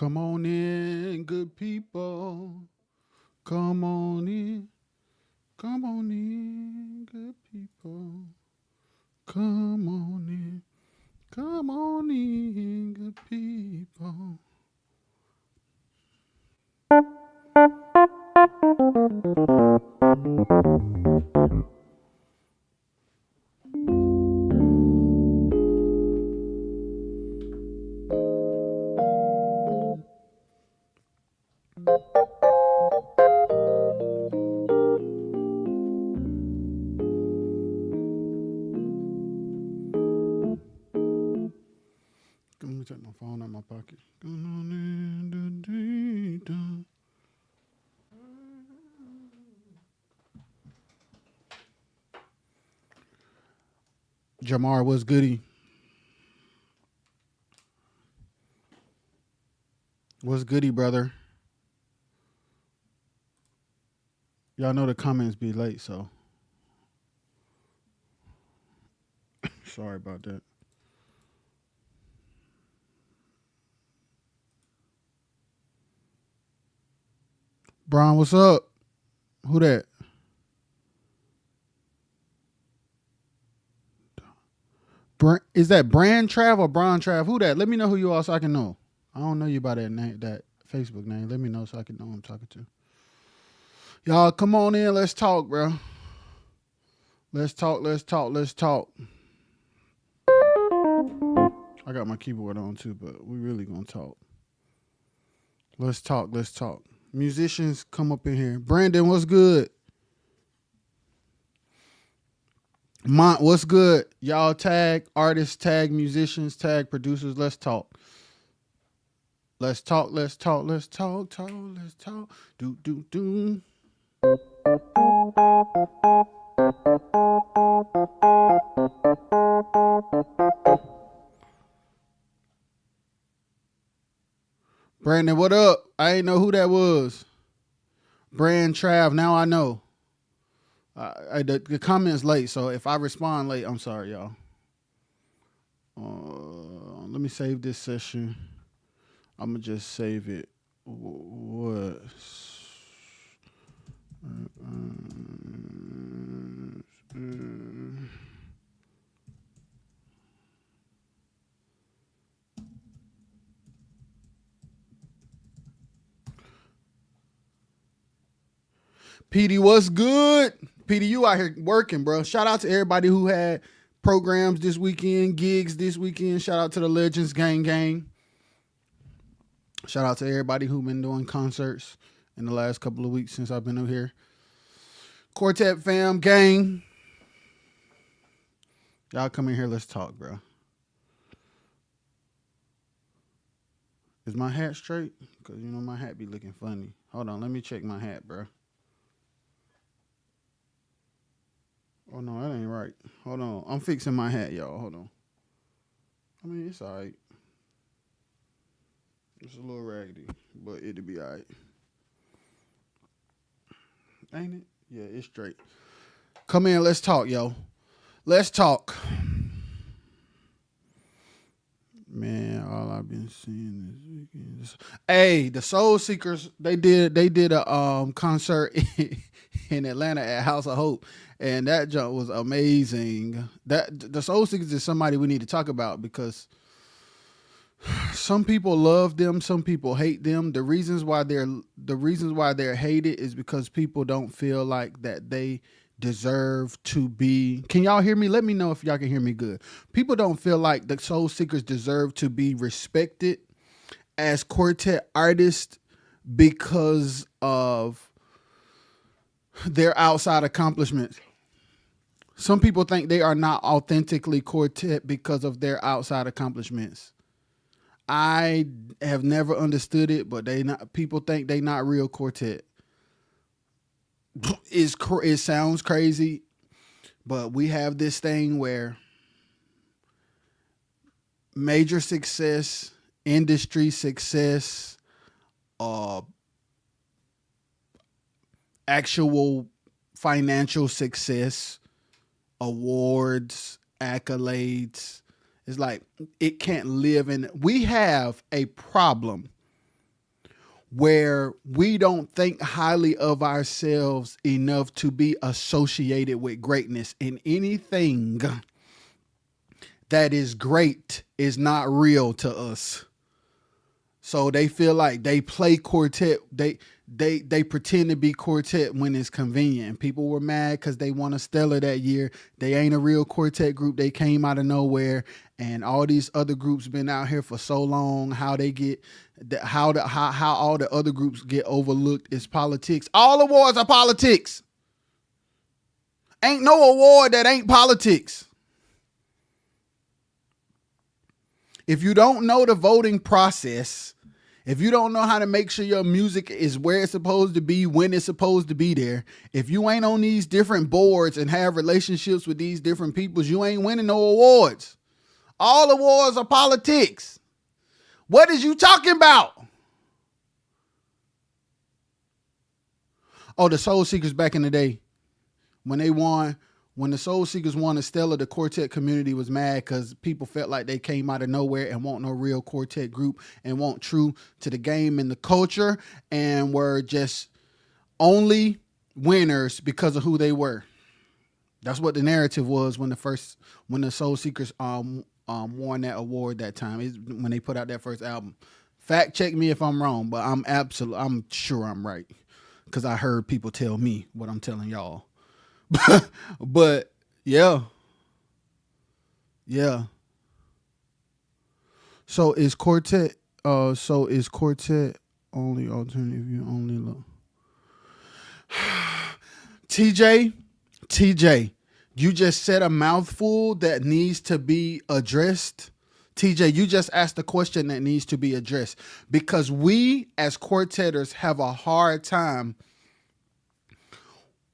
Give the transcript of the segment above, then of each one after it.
Come on in, good people. Come on in. Come on in, good people. Come on in. Come on in, good people. Let me take my phone out of my pocket. Come on in, Jamar, what's goody? What's goody, brother? Y'all know the comments be late, so sorry about that. Brian, what's up? Who that? Is that Brand Trav or Brian Trav? Who that? Let me know who you are so I can know. I don't know you by that name, that Facebook name. Let me know so I can know who I'm talking to. Y'all, come on in. Let's talk, bro. Let's talk. I got my keyboard on too, but we really gonna talk. Let's talk. Musicians, come up in here. Brandon, what's good? Mont, what's good? Y'all tag artists, tag musicians, tag producers. Let's talk. Let's talk. Do. Brandon, what up? I ain't know who that was. Brand Trav, now I know. The comment's late, so if I respond late, I'm sorry, y'all. Let me save this session. I'm going to just save it. What? PD, what's good? PD, you out here working, bro. Shout out to everybody who had programs this weekend, gigs this weekend. Shout out to the Legends Gang. Shout out to everybody who been doing concerts in the last couple of weeks since I've been up here. Quartet fam, gang. Y'all come in here, let's talk, bro. Is my hat straight? Because, you know, my hat be looking funny. Hold on, let me check my hat, bro. Oh, no, that ain't right. Hold on. I'm fixing my hat, y'all. Hold on. I mean, it's all right. It's a little raggedy, but it'll be all right. Ain't it? Yeah, it's straight. Come in, let's talk, yo. Let's talk. Man, all I've been seeing this weekend. Hey, the Soul Seekers, they did a concert in Atlanta at House of Hope, and that jump was amazing. That the Soul Seekers is somebody we need to talk about because some people love them, some people hate them. The reasons why they're hated is because people don't feel like that they deserve to be. Can y'all hear me? Let me know if y'all can hear me good. People don't feel like the Soul Seekers deserve to be respected as quartet artists because of their outside accomplishments. Some people think they are not authentically quartet because of their outside accomplishments. I have never understood it, but people think they not real quartet. It sounds crazy, but we have this thing where major success, industry success, actual financial success, awards, accolades, it's like it can't live in. We have a problem where we don't think highly of ourselves enough to be associated with greatness, and anything that is great is not real to us. So they feel like they play quartet. They pretend to be quartet when it's convenient. People were mad because they won a Stellar that year. They ain't a real quartet group. They came out of nowhere, and all these other groups been out here for so long. How they get how all the other groups get overlooked is politics. All awards are politics. Ain't no award that ain't politics. If you don't know the voting process, if you don't know how to make sure your music is where it's supposed to be, when it's supposed to be there, if you ain't on these different boards and have relationships with these different peoples, you ain't winning no awards. All awards are politics. What is you talking about? Oh, the Soul Seekers back in the day, when the Soul Seekers won a Stellar, the quartet community was mad because people felt like they came out of nowhere and weren't no real quartet group and weren't true to the game and the culture and were just only winners because of who they were. That's what the narrative was when the Soul Seekers won that award that time, when they put out that first album. Fact check me if I'm wrong, but I'm sure I'm right because I heard people tell me what I'm telling y'all. But yeah. So is quartet only alternative? You only look. TJ, you just said a mouthful that needs to be addressed. TJ, you just asked a question that needs to be addressed because we as quartetters have a hard time.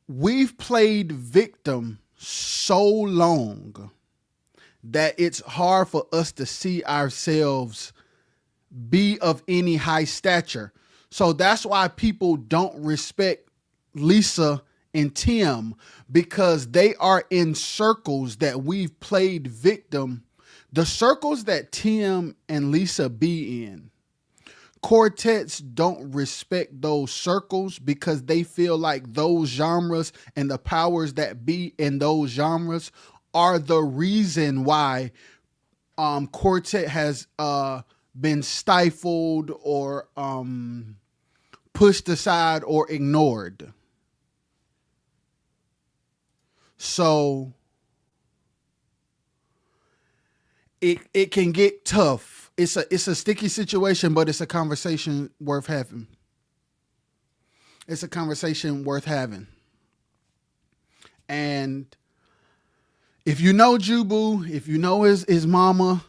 We've played victim so long that it's hard for us to see ourselves be of any high stature. So that's why people don't respect Lisa and Tim, because they are in circles that we've played victim. The circles that Tim and Lisa be in, quartets don't respect those circles because they feel like those genres and the powers that be in those genres are the reason why quartet has been stifled or pushed aside or ignored. So it can get tough. It's a sticky situation, but it's a conversation worth having. It's a conversation worth having. And if you know Jubu, if you know his mama,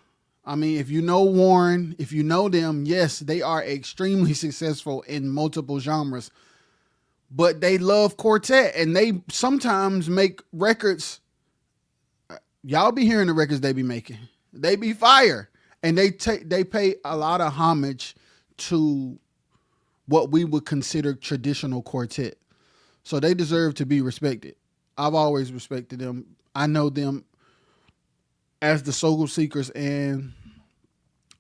if you know Warren, if you know them, yes, they are extremely successful in multiple genres. But they love quartet, and they sometimes make records. Y'all be hearing the records they be making. They be fire. And they pay a lot of homage to what we would consider traditional quartet. So they deserve to be respected. I've always respected them. I know them as the Soul Seekers, and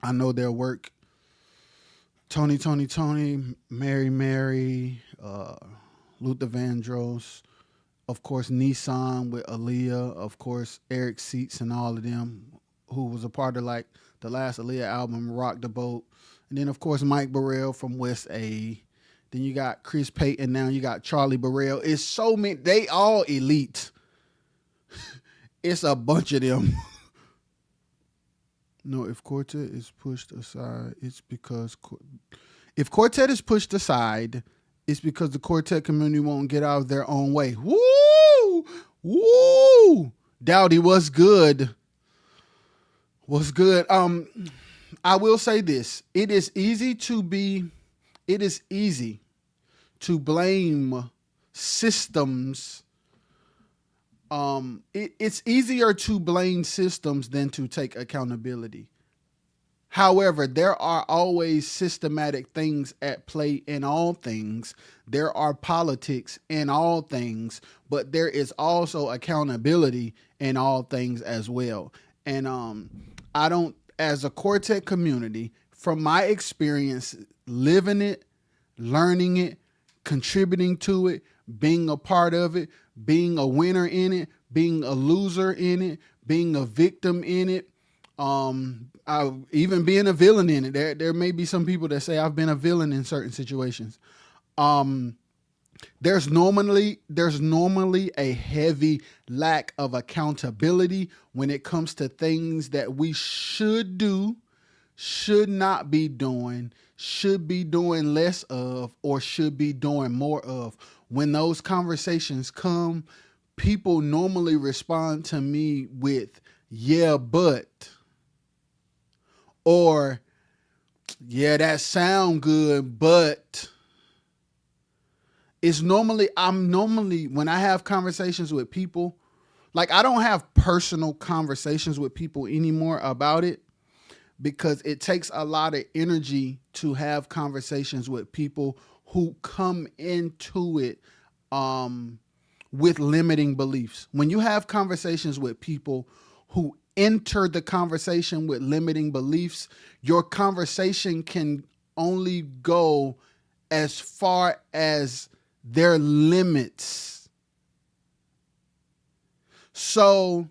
I know their work. Tony, Mary, Luther Vandross, of course, Nissan with Aaliyah, of course, Eric Seats and all of them, who was a part of like the last Aaliyah album, Rock the Boat. And then, of course, Mike Burrell from West A. Then you got Chris Payton. Now you got Charlie Burrell. It's so many. They all elite. It's a bunch of them. No, if quartet is pushed aside, it's because... If quartet is pushed aside, it's because the quartet community won't get out of their own way. Woo! Woo! Dowdy, what's good? What's good? I will say this. It is easy to blame systems. It's easier to blame systems than to take accountability. However, there are always systematic things at play in all things. There are politics in all things, but there is also accountability in all things as well. And as a quartet community, from my experience living it, learning it, contributing to it, being a part of it, being a winner in it, being a loser in it, being a victim in it, even being a villain in it. There may be some people that say I've been a villain in certain situations. There's normally a heavy lack of accountability when it comes to things that we should do, should not be doing, should be doing less of, or should be doing more of. When those conversations come, people normally respond to me with, yeah, but, or yeah, that sound good, but. I'm normally, when I have conversations with people, like I don't have personal conversations with people anymore about it, because it takes a lot of energy to have conversations with people who come into it with limiting beliefs. When you have conversations with people who enter the conversation with limiting beliefs, your conversation can only go as far as their limits. So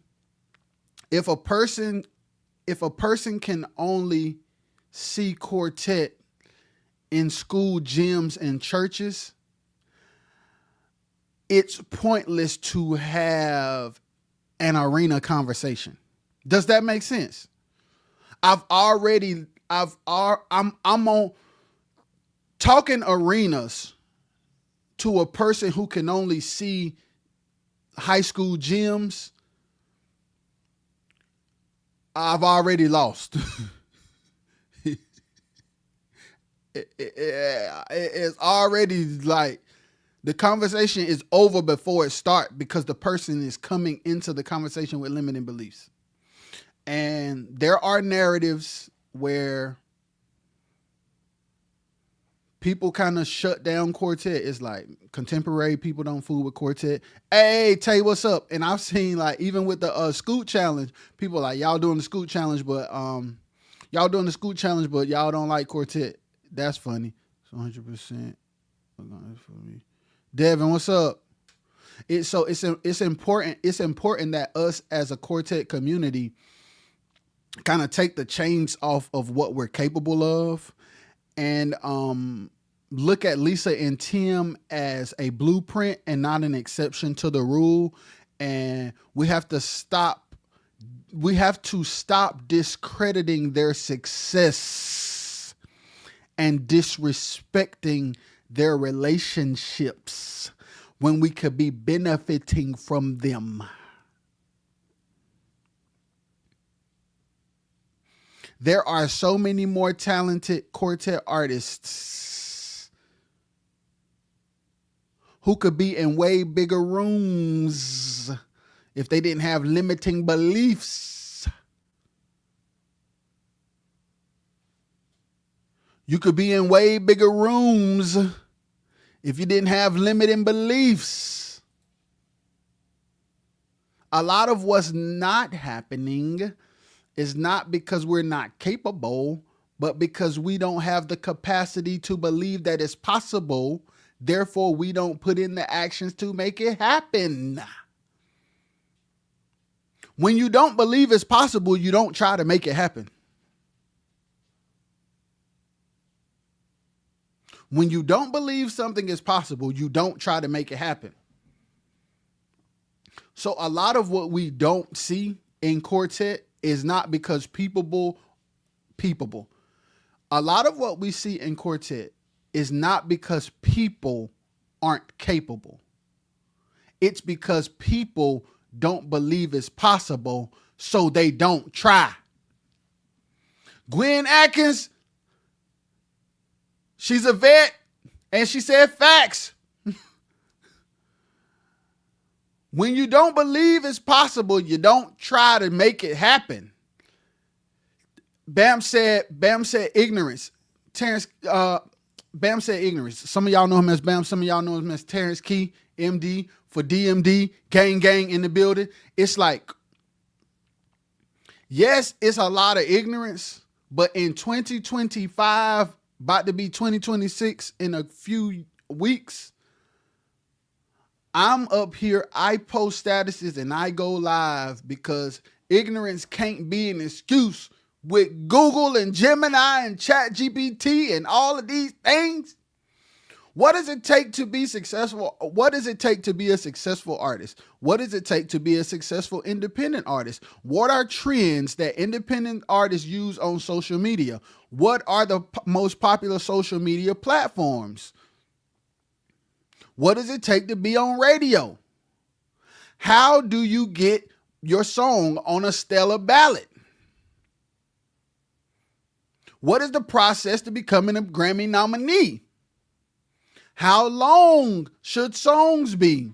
if a person can only see quartet in school gyms and churches, it's pointless to have an arena conversation. Does that make sense? I'm on talking arenas to a person who can only see high school gyms. I've already lost. It's already like the conversation is over before it starts, because the person is coming into the conversation with limiting beliefs. And there are narratives where people kind of shut down quartet. It's like contemporary people don't fool with quartet. Hey, Tay, what's up? And I've seen, like, even with the Scoot Challenge, people like, y'all doing the Scoot Challenge, but y'all don't like quartet. That's funny. It's 100%. Devin, what's up? It's important. It's important that us as a quartet community kind of take the chains off of what we're capable of, and look at Lisa and Tim as a blueprint and not an exception to the rule. And we have to stop discrediting their success and disrespecting their relationships when we could be benefiting from them. There are so many more talented quartet artists who could be in way bigger rooms if they didn't have limiting beliefs. You could be in way bigger rooms if you didn't have limiting beliefs. A lot of what's not happening is not because we're not capable, but because we don't have the capacity to believe that it's possible. Therefore, we don't put in the actions to make it happen. When you don't believe it's possible, you don't try to make it happen. When you don't believe something is possible, you don't try to make it happen. So a lot of what we don't see in quartet is not because peaceable. A lot of what we see in quartet is not because people aren't capable. It's because people don't believe it's possible, so they don't try. Gwen Atkins, she's a vet, and she said facts. When you don't believe it's possible, you don't try to make it happen. Bam said ignorance. Terrence, Bam said ignorance. Some of y'all know him as Bam. Some of y'all know him as Terrence Key, MD for DMD, gang in the building. It's like, yes, it's a lot of ignorance, but in 2025, about to be 2026 in a few weeks. I'm up here, I post statuses and I go live because ignorance can't be an excuse with Google and Gemini and ChatGPT and all of these things. What does it take to be successful? What does it take to be a successful artist? What does it take to be a successful independent artist? What are trends that independent artists use on social media? What are the most popular social media platforms? What does it take to be on radio? How do you get your song on a stellar ballot? What is the process to becoming a Grammy nominee? How long should songs be?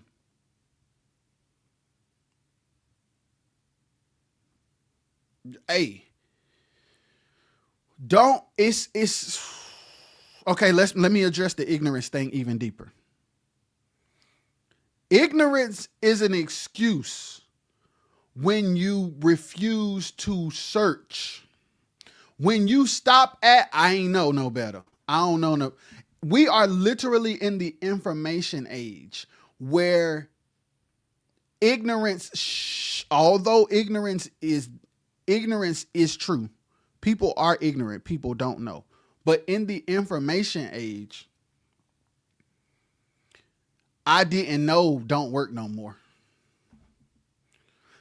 Hey, it's okay, let me address the ignorance thing even deeper. Ignorance is an excuse when you refuse to search. When you stop at, I ain't know no better. I don't know no. We are literally in the information age where ignorance, although ignorance is true. People are ignorant. People don't know. But in the information age, I didn't know don't work no more.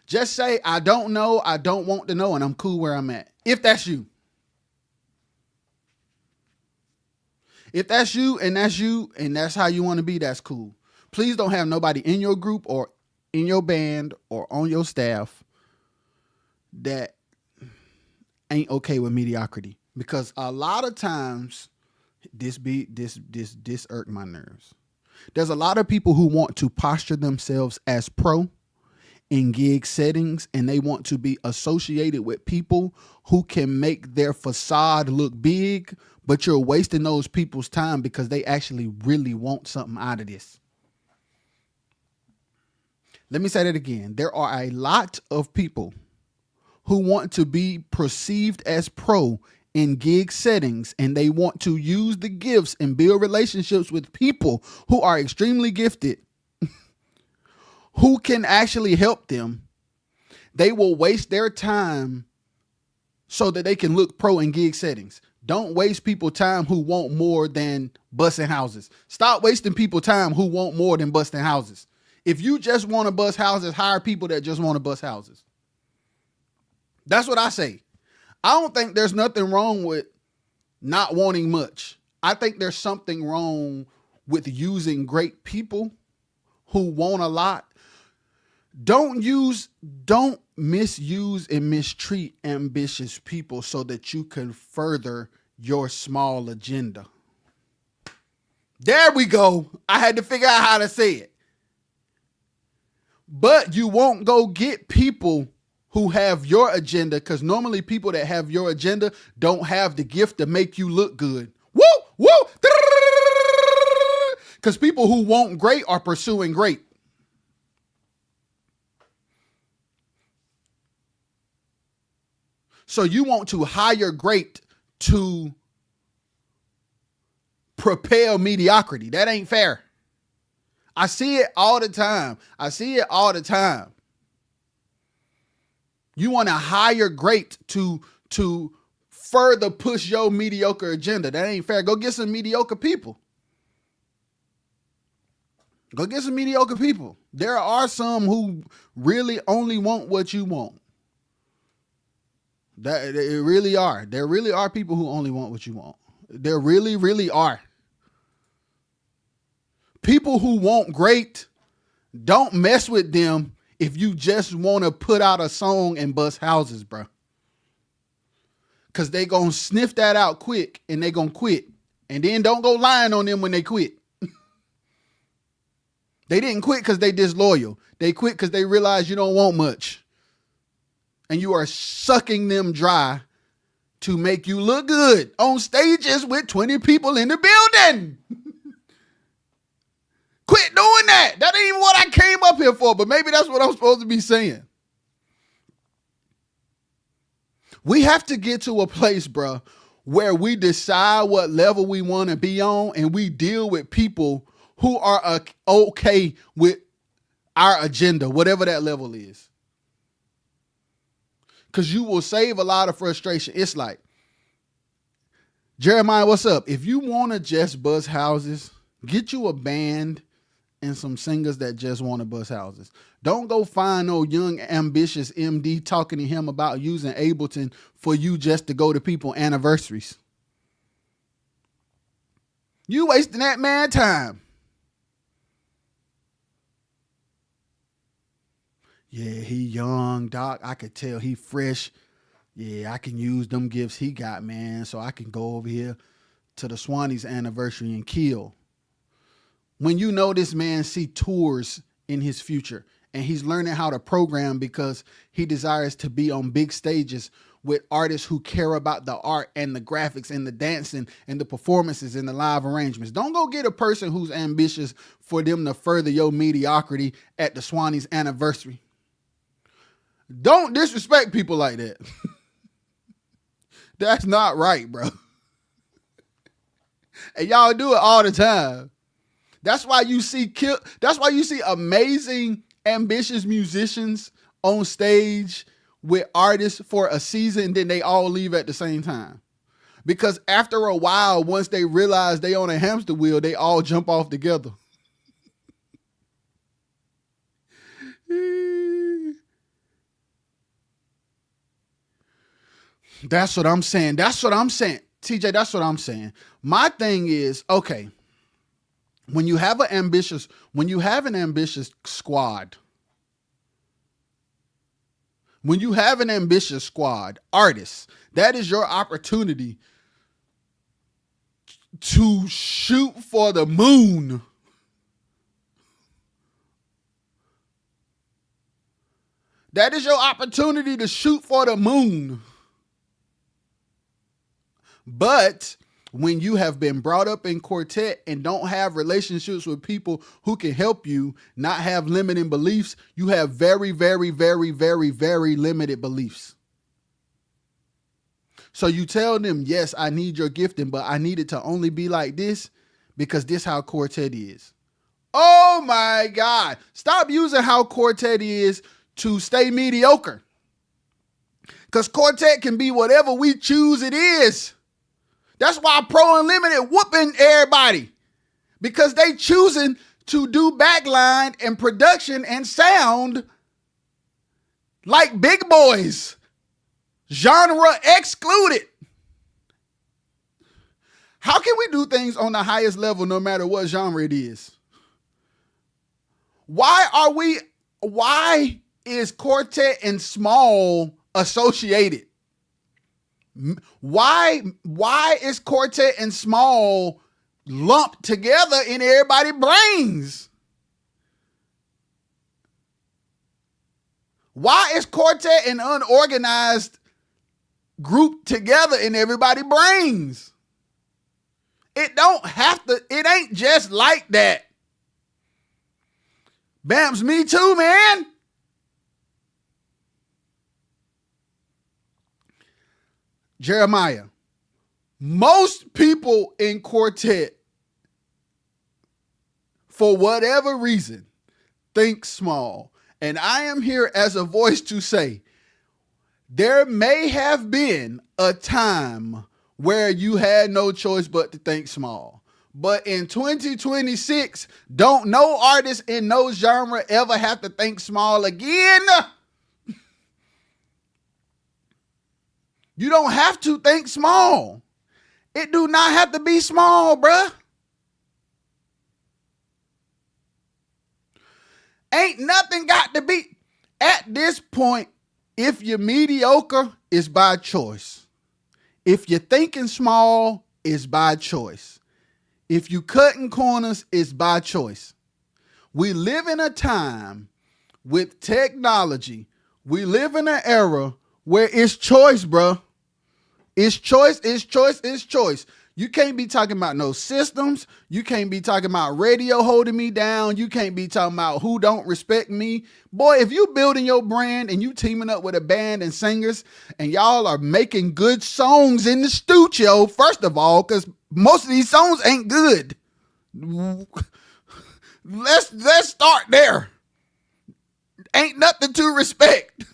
Just say, I don't know, I don't want to know, and I'm cool where I'm at. If that's you. If that's you, and that's how you want to be, that's cool. Please don't have nobody in your group or in your band or on your staff that ain't okay with mediocrity. Because a lot of times, this irk my nerves. There's a lot of people who want to posture themselves as pro in gig settings, and they want to be associated with people who can make their facade look big, but you're wasting those people's time because they actually really want something out of this. Let me say that again. There are a lot of people who want to be perceived as pro in gig settings, and they want to use the gifts and build relationships with people who are extremely gifted, who can actually help them. They will waste their time so that they can look pro in gig settings. Don't waste people time who want more than busting houses. Stop wasting people time who want more than busting houses. If you just want to bust houses, hire people that just want to bust houses. That's what I say. I don't think there's nothing wrong with not wanting much. I think there's something wrong with using great people who want a lot. Don't misuse and mistreat ambitious people so that you can further your small agenda. There we go. I had to figure out how to say it. But you won't go get people who have your agenda, because normally people that have your agenda don't have the gift to make you look good. Woo, woo, because people who want great are pursuing great. So you want to hire great to propel mediocrity. That ain't fair. I see it all the time. You want to hire great to further push your mediocre agenda. That ain't fair. Go get some mediocre people. There are some who really only want what you want. That it really are. There really are people who only want what you want. There really, really are. People who want great, don't mess with them if you just want to put out a song and bust houses, bro. Because they going to sniff that out quick and they going to quit. And then don't go lying on them when they quit. They didn't quit because they disloyal. They quit because they realize you don't want much. And you are sucking them dry to make you look good on stages with 20 people in the building. Quit doing that. That ain't even what I came up here for, but maybe that's what I'm supposed to be saying. We have to get to a place, bro, where we decide what level we want to be on and we deal with people who are okay with our agenda, whatever that level is. Because you will save a lot of frustration. It's like, Jeremiah, what's up? If you want to just buzz houses, get you a band and some singers that just want to buzz houses. Don't go find no young, ambitious MD talking to him about using Ableton for you just to go to people's anniversaries. You wasting that man time. Yeah, he young, doc. I could tell he fresh. Yeah, I can use them gifts he got, man, so I can go over here to the Swanee's anniversary and kill. When you know this man see tours in his future and he's learning how to program because he desires to be on big stages with artists who care about the art and the graphics and the dancing and the performances and the live arrangements. Don't go get a person who's ambitious for them to further your mediocrity at the Swanee's anniversary. Don't disrespect people like that. That's not right, bro. And y'all do it all the time. That's why you see amazing, ambitious musicians on stage with artists for a season, then they all leave at the same time. Because after a while, once they realize they on a hamster wheel, they all jump off together. That's what I'm saying. TJ, that's what I'm saying. My thing is, okay, when you have an ambitious squad, artists, that is your opportunity to shoot for the moon. That is your opportunity to shoot for the moon. But when you have been brought up in quartet and don't have relationships with people who can help you, not have limiting beliefs, you have very, very, very, very, very limited beliefs. So you tell them, yes, I need your gifting, but I need it to only be like this because this how quartet is. Oh my God. Stop using how quartet is to stay mediocre. Because quartet can be whatever we choose it is. That's why Pro Unlimited whooping everybody, because they choosing to do backline and production and sound like big boys, genre excluded. How can we do things on the highest level no matter what genre it is? Why is quartet and small associated? Why is quartet and small lumped together in everybody's brains? Why is quartet and unorganized grouped together in everybody's brains? It ain't just like that. Bamps, me too, man. Jeremiah, most people in quartet, for whatever reason, think small. And I am here as a voice to say, there may have been a time where you had no choice but to think small. But in 2026, don't no artist in no genre ever have to think small again. You don't have to think small. It do not have to be small, bruh. Ain't nothing got to be. At this point, if you're mediocre, it's by choice. If you're thinking small, it's by choice. If you cutting corners, it's by choice. We live in a time with technology. We live in an era where it's choice, bro. It's choice, it's choice, it's choice. You can't be talking about no systems. You can't be talking about radio holding me down. You can't be talking about who don't respect me. Boy, if you building your brand and you teaming up with a band and singers and y'all are making good songs in the studio, first of all, because most of these songs ain't good. Let's start there. Ain't nothing to respect.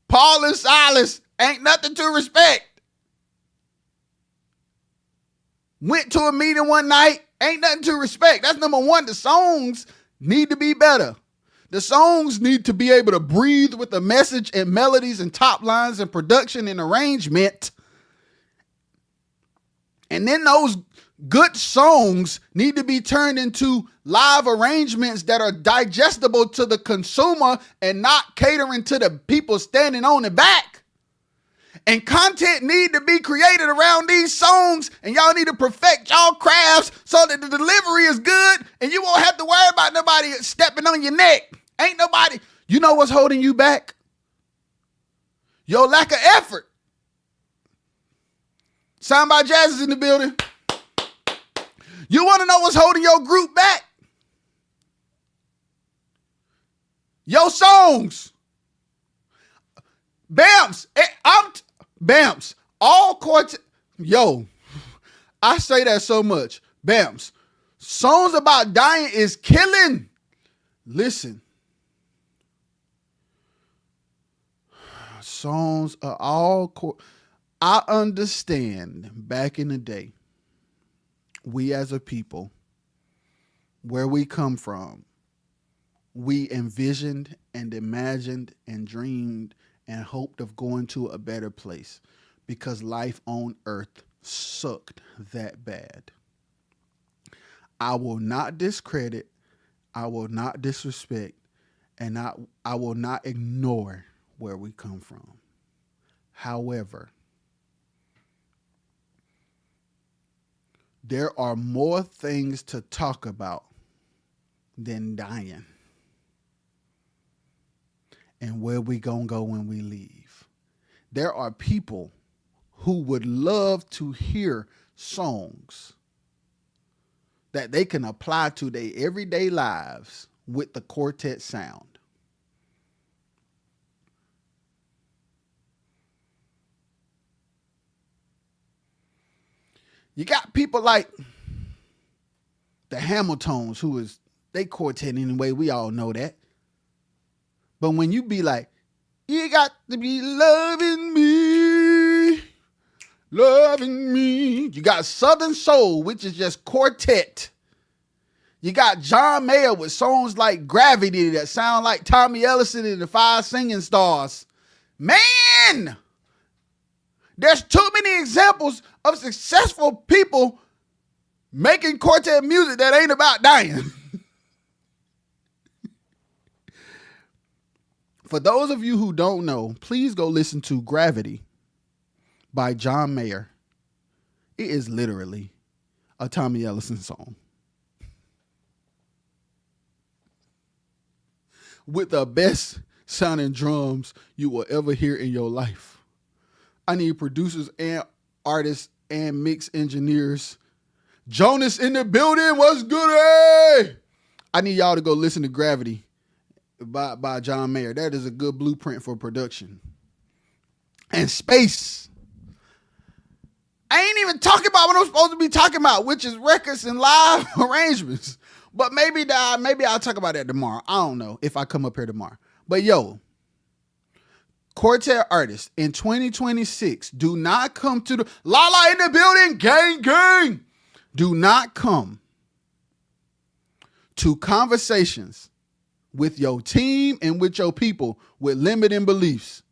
Paul and Silas ain't nothing to respect. Went to a meeting one night, ain't nothing to respect. That's number one. The songs need to be better. The songs need to be able to breathe with the message and melodies and top lines and production and arrangement. And then those good songs need to be turned into live arrangements that are digestible to the consumer and not catering to the people standing on the back. And content need to be created around these songs, and y'all need to perfect y'all crafts so that the delivery is good and you won't have to worry about nobody stepping on your neck. Ain't nobody. You know what's holding you back? Your lack of effort. Sound by Jazz is in the building. You want to know what's holding your group back? Your songs. Bams. Bams. All quartet. Yo, I say that so much. Bams. Songs about dying is killing. Listen. Songs are all I understand back in the day, we as a people, where we come from, we envisioned and imagined and dreamed and hoped of going to a better place because life on earth sucked that bad. I will not discredit, I will not disrespect, and I will not ignore where we come from. However, there are more things to talk about than dying and where we gonna go when we leave. There are people who would love to hear songs that they can apply to their everyday lives with the quartet sound. You got people like the Hamiltons, who is, they quartet anyway, we all know that. But when you be like, you got to be loving me, loving me. You got Southern Soul, which is just quartet. You got John Mayer with songs like Gravity that sound like Tommy Ellison and the Five Singing Stars. Man, there's too many examples of successful people making quartet music that ain't about dying. For those of you who don't know, please go listen to Gravity by John Mayer. It is literally a Tommy Ellison song with the best sounding drums you will ever hear in your life. I need producers and artists and mix engineers. Jonas in the building, what's good? Hey? I need y'all to go listen to Gravity by John Mayer. That is a good blueprint for production. And Space. I ain't even talking about what I'm supposed to be talking about, which is records and live arrangements. But maybe I'll talk about that tomorrow. I don't know if I come up here tomorrow. But yo, quartet artists in 2026, do not come to the Lala in the building, gang, gang. Do not come to conversations with your team and with your people with limiting beliefs.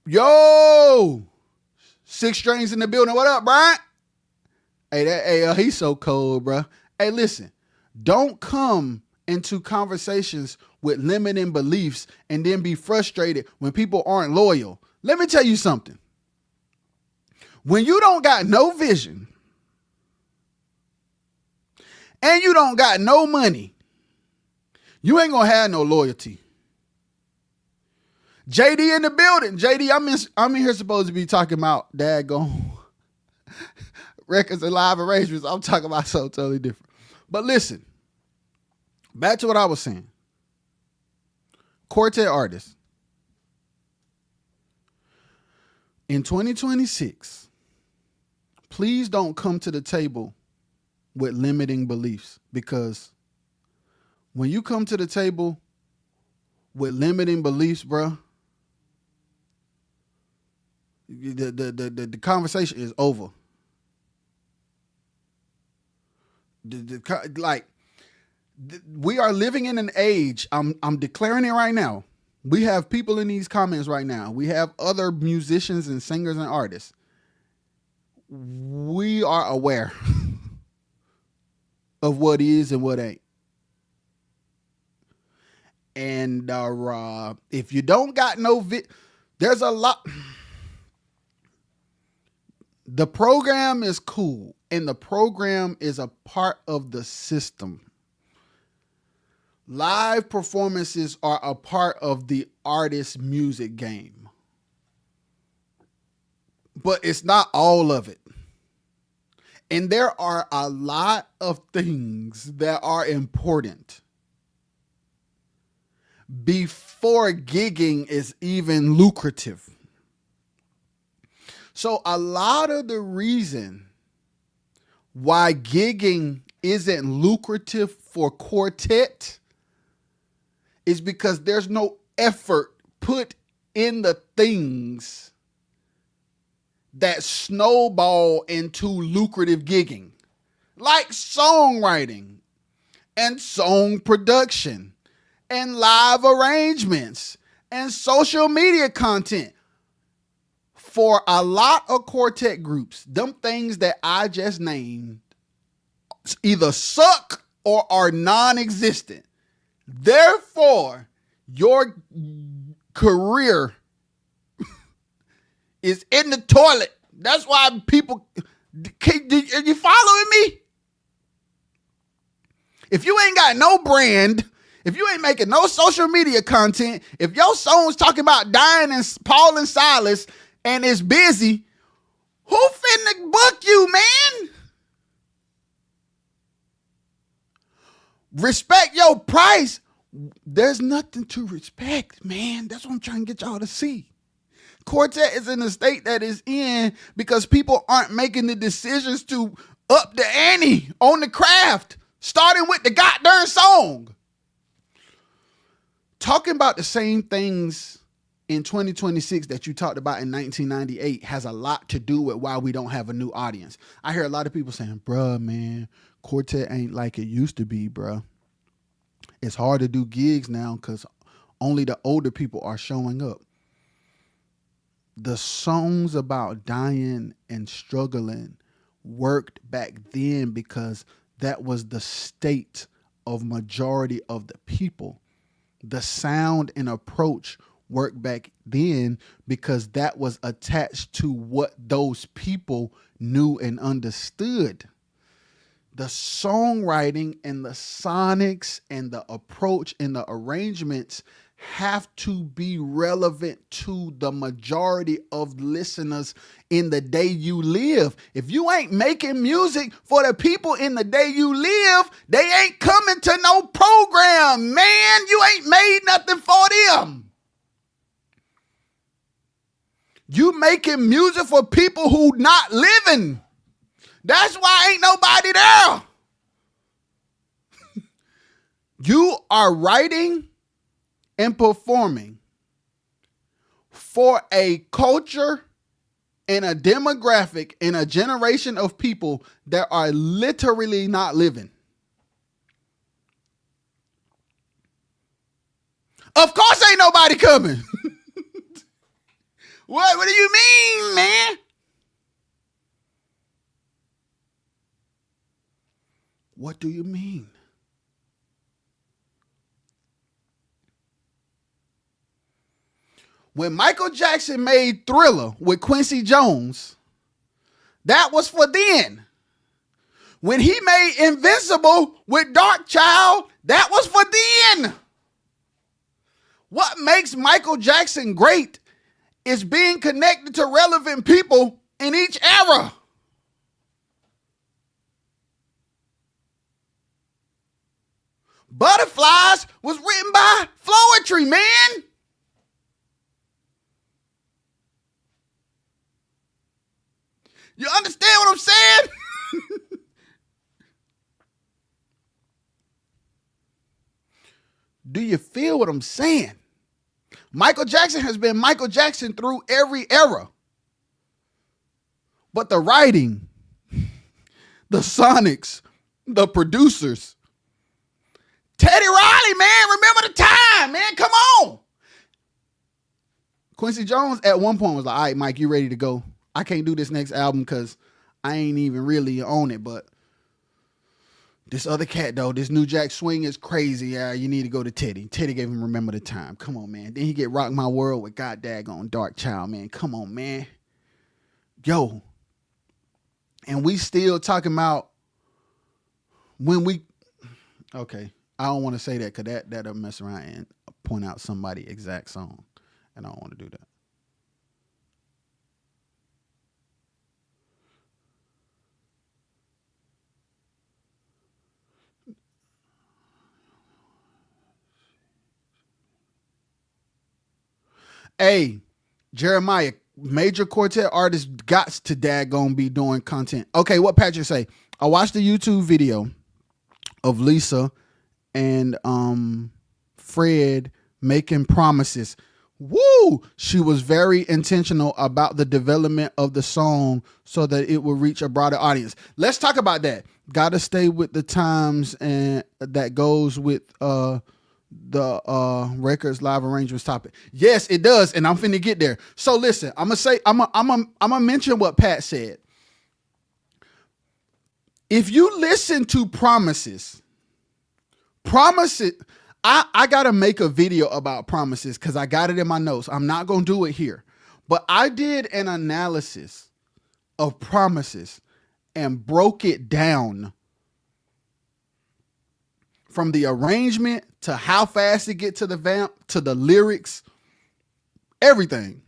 Yo, 6 Strings in the building. What up, Brian? Hey, he's so cold, bro. Hey, listen, don't come into conversations with limiting beliefs and then be frustrated when people aren't loyal. Let me tell you something. When you don't got no vision and you don't got no money, you ain't gonna have no loyalty. JD in the building. JD, I'm in here supposed to be talking about daggone records and live arrangements. I'm talking about something totally different. But listen, back to what I was saying. Quartet artists. In 2026, please don't come to the table with limiting beliefs, because when you come to the table with limiting beliefs, bro, the conversation is over. We are living in an age, I'm declaring it right now. We have people in these comments right now. We have other musicians and singers and artists. We are aware of what is and what ain't. And if you don't got no there's a lot. The program is cool, and the program is a part of the system. Live performances are a part of the artist music game, but it's not all of it. And there are a lot of things that are important before gigging is even lucrative. So a lot of the reason why gigging isn't lucrative for quartet is because there's no effort put in the things that snowball into lucrative gigging, like songwriting and song production and live arrangements and social media content. For a lot of quartet groups, them things that I just named either suck or are non-existent. Therefore, your career is in the toilet. That's why people, are you following me? If you ain't got no brand, if you ain't making no social media content, if your song's talking about dying and Paul and Silas and it's busy, who finna book you, man? Respect your price. There's nothing to respect, man. That's what I'm trying to get y'all to see. Quartet is in the state that is in because people aren't making the decisions to up the ante on the craft, starting with the goddamn song. Talking about the same things in 2026 that you talked about in 1998 has a lot to do with why we don't have a new audience. I hear a lot of people saying, bruh, man, quartet ain't like it used to be, bruh. It's hard to do gigs now because only the older people are showing up. The songs about dying and struggling worked back then because that was the state of majority of the people. The sound and approach worked back then because that was attached to what those people knew and understood. The songwriting and the sonics and the approach and the arrangements have to be relevant to the majority of listeners in the day you live. If you ain't making music for the people in the day you live, they ain't coming to no program, man. You ain't made nothing for them. You making music for people who not living. That's why ain't nobody there. You are writing and performing for a culture and a demographic and a generation of people that are literally not living. Of course ain't nobody coming. What do you mean, man? What do you mean? When Michael Jackson made Thriller with Quincy Jones, that was for then. When he made Invincible with Dark Child, that was for then. What makes Michael Jackson great is being connected to relevant people in each era. Butterflies was written by Floetry, man. You understand what I'm saying? Do you feel what I'm saying? Michael Jackson has been Michael Jackson through every era. But the writing, the sonics, the producers, Teddy Riley, man, remember the time, man, come on. Quincy Jones at one point was like, all right, Mike, you ready to go? I can't do this next album because I ain't even really on it, but this other cat, though, this New Jack Swing is crazy. Yeah, you need to go to Teddy. Teddy gave him Remember the Time. Come on, man. Then he get Rock My World with God Daggone Dark Child, man. Come on, man. Yo. And we still talking about when we... Okay. I don't want to say that because that'll mess around and point out somebody's exact song. And I don't want to do that. Hey, Jeremiah, major quartet artists got to daggone be doing content. Okay, what Patrick say? I watched the YouTube video of Lisa and Fred making promises. Woo! She was very intentional about the development of the song so that it will reach a broader audience. Let's talk about that. Gotta stay with the times, and that goes with the records live arrangements topic. Yes, it does, and I'm finna get there. So listen, I'm gonna mention what Pat said. If you listen to promises, I gotta make a video about promises because I got it in my notes. I'm not gonna do it here, but I did an analysis of promises and broke it down from the arrangement to how fast it get to the vamp to the lyrics, everything.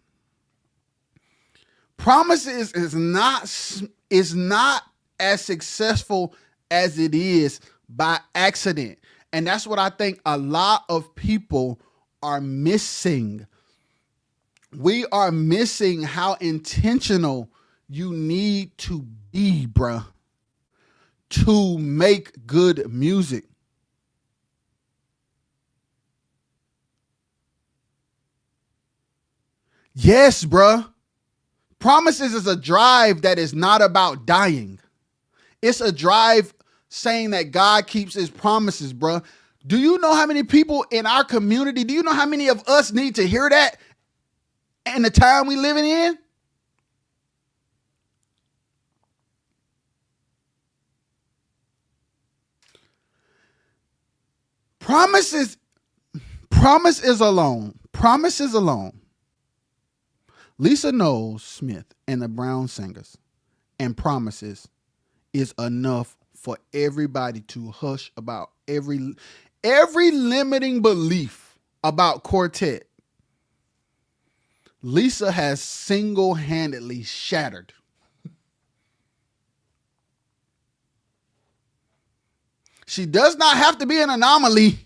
Promises is not as successful as it is by accident. And that's what I think a lot of people are missing. We are missing how intentional you need to be, bruh, to make good music. Yes, bruh. Promises is a drive that is not about dying. It's a drive saying that God keeps his promises, bruh. Do you know how many people in our community, do you know how many of us need to hear that in the time we living in? Promise is alone. Promises alone. Lisa Knowles Smith and the Brown Singers and Promises is enough for everybody to hush about every limiting belief about quartet. Lisa has single-handedly shattered. She does not have to be an anomaly.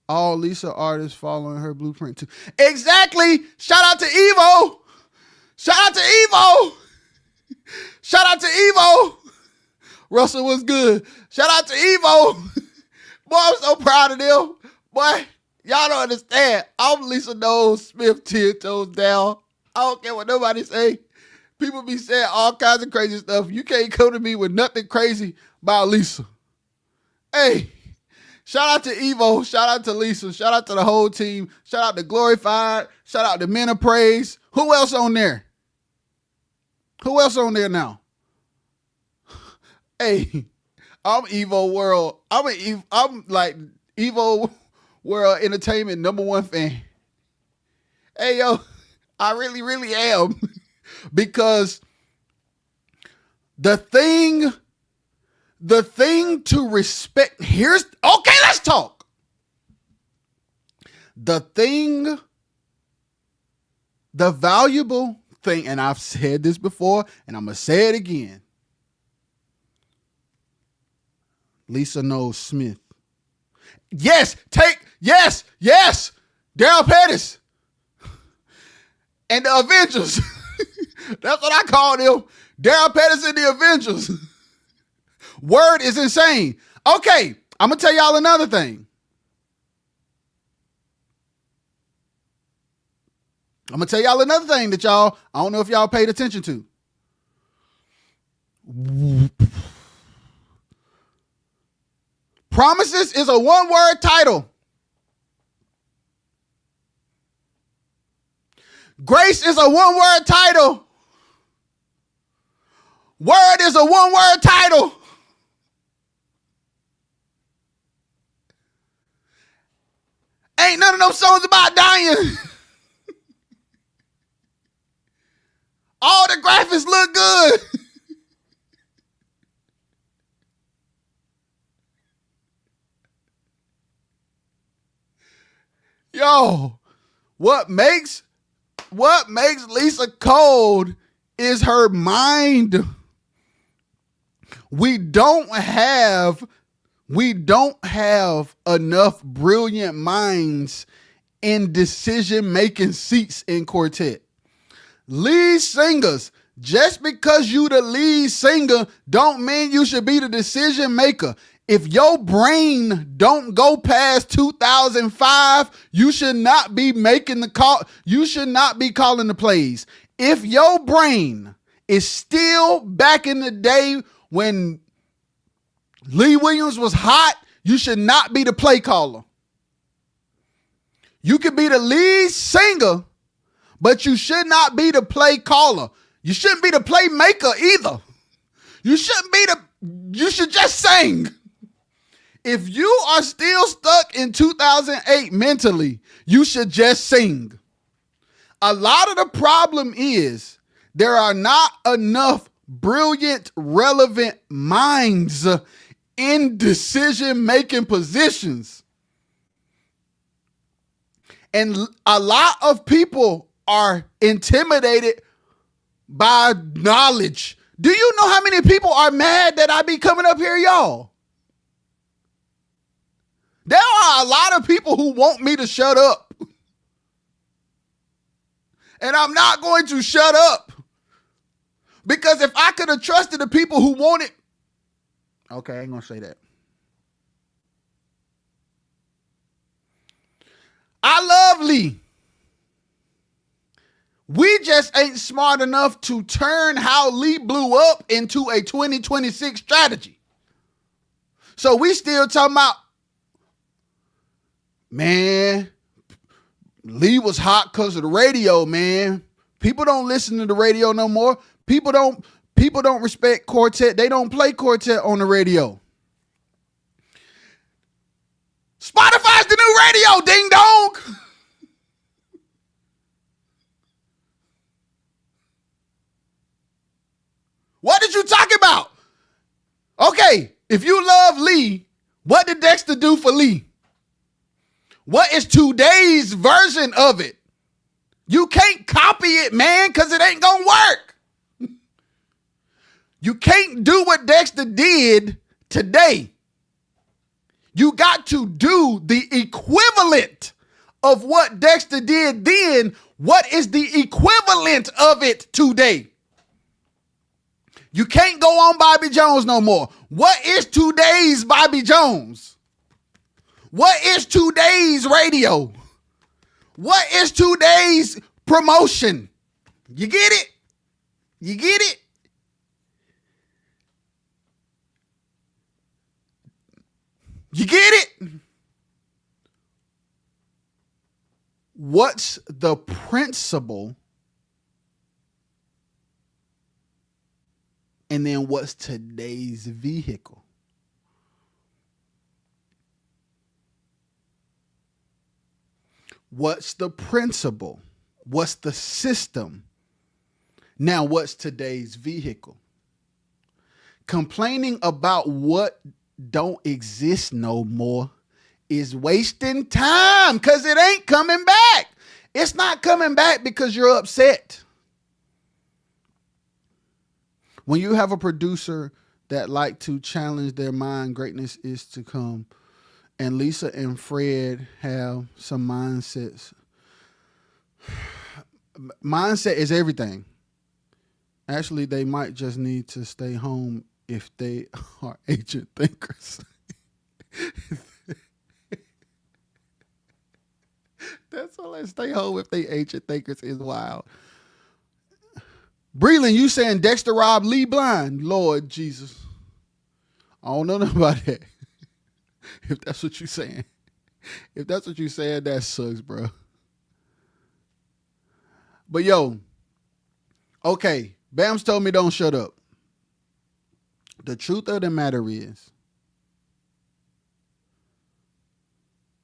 All Lisa artists following her blueprint too. Exactly. Shout out to Evo. Shout out to Evo. Shout out to Evo. Russell was good. Shout out to Evo. Boy, I'm so proud of them. Boy, y'all don't understand. I'm Lisa Knowles Smith, 10 toes down. I don't care what nobody say. People be saying all kinds of crazy stuff. You can't come to me with nothing crazy about Lisa. Hey. Shout out to Evo. Shout out to Lisa. Shout out to the whole team. Shout out to Glorified. Shout out to Men of Praise. Who else on there? Who else on there now? Hey, I'm Evo World. I'm like Evo World Entertainment #1 fan. Hey, yo, I really, really am. Because the thing to respect, okay, let's talk. The valuable thing, and I've said this before, and I'm going to say it again. Lisa Knowles Smith. Yes. Daryl Pettis. And the Avengers. That's what I call them. Daryl Pettis and the Avengers. Word is insane. Okay, I'm going to tell y'all another thing. That y'all, I don't know if y'all paid attention to. Promises is a one-word title. Grace is a one-word title. Word is a one-word title. Ain't none of them songs about dying. All the graphics look good. Yo, what makes Lisa cold is her mind. We don't have enough brilliant minds in decision-making seats in quartet. Lead singers, just because you the lead singer don't mean you should be the decision maker. If your brain don't go past 2005, you should not be making the call. You should not be calling the plays. If your brain is still back in the day when Lee Williams was hot, you should not be the play caller. You could be the lead singer, but you should not be the play caller. You shouldn't be the playmaker either. You should just sing. If you are still stuck in 2008 mentally, you should just sing. A lot of the problem is there are not enough brilliant, relevant minds in decision-making positions. And a lot of people are intimidated by knowledge. Do you know how many people are mad that I be coming up here, y'all? There are a lot of people who want me to shut up. And I'm not going to shut up. Because if I could have trusted the people who wanted... Okay, I ain't going to say that. I love Lee. We just ain't smart enough to turn how Lee blew up into a 2026 strategy. So we still talking about, man, Lee was hot because of the radio, man. People don't listen to the radio no more. People don't respect quartet. They don't play quartet on the radio. Spotify's the new radio, ding dong. What did you talk about? Okay, if you love Lee, what did Dexter do for Lee? What is today's version of it? You can't copy it, man, because it ain't gonna work. You can't do what Dexter did today. You got to do the equivalent of what Dexter did then. What is the equivalent of it today? You can't go on Bobby Jones no more. What is today's Bobby Jones? What is today's radio? What is today's promotion? You get it? You get it? You get it? What's the principle? And then what's today's vehicle? What's the principle? What's the system? Now, what's today's vehicle? Complaining about what don't exist no more is wasting time because it ain't coming back. It's not coming back because you're upset. When you have a producer that like to challenge their mind, greatness is to come. And Lisa and Fred have some mindsets. Mindset is everything. Actually, they might just need to stay home if they are ancient thinkers. That's all. Let's stay home if they ancient thinkers is wild. Breland, you saying Dexter Rob Lee blind? Lord Jesus. I don't know nothing about that. If that's what you're saying. If that's what you're saying, that sucks, bro. But yo, okay, Bams told me don't shut up. The truth of the matter is,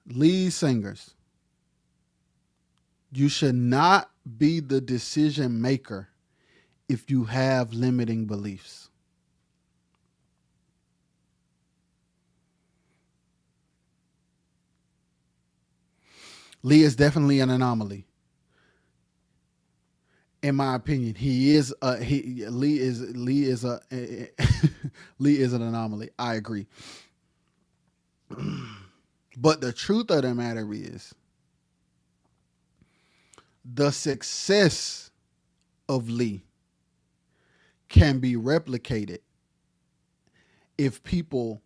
lead singers, you should not be the decision maker if you have limiting beliefs. Lee is definitely an anomaly. In my opinion, Lee is Lee is an anomaly. I agree. But the truth of the matter is, the success of Lee can be replicated if people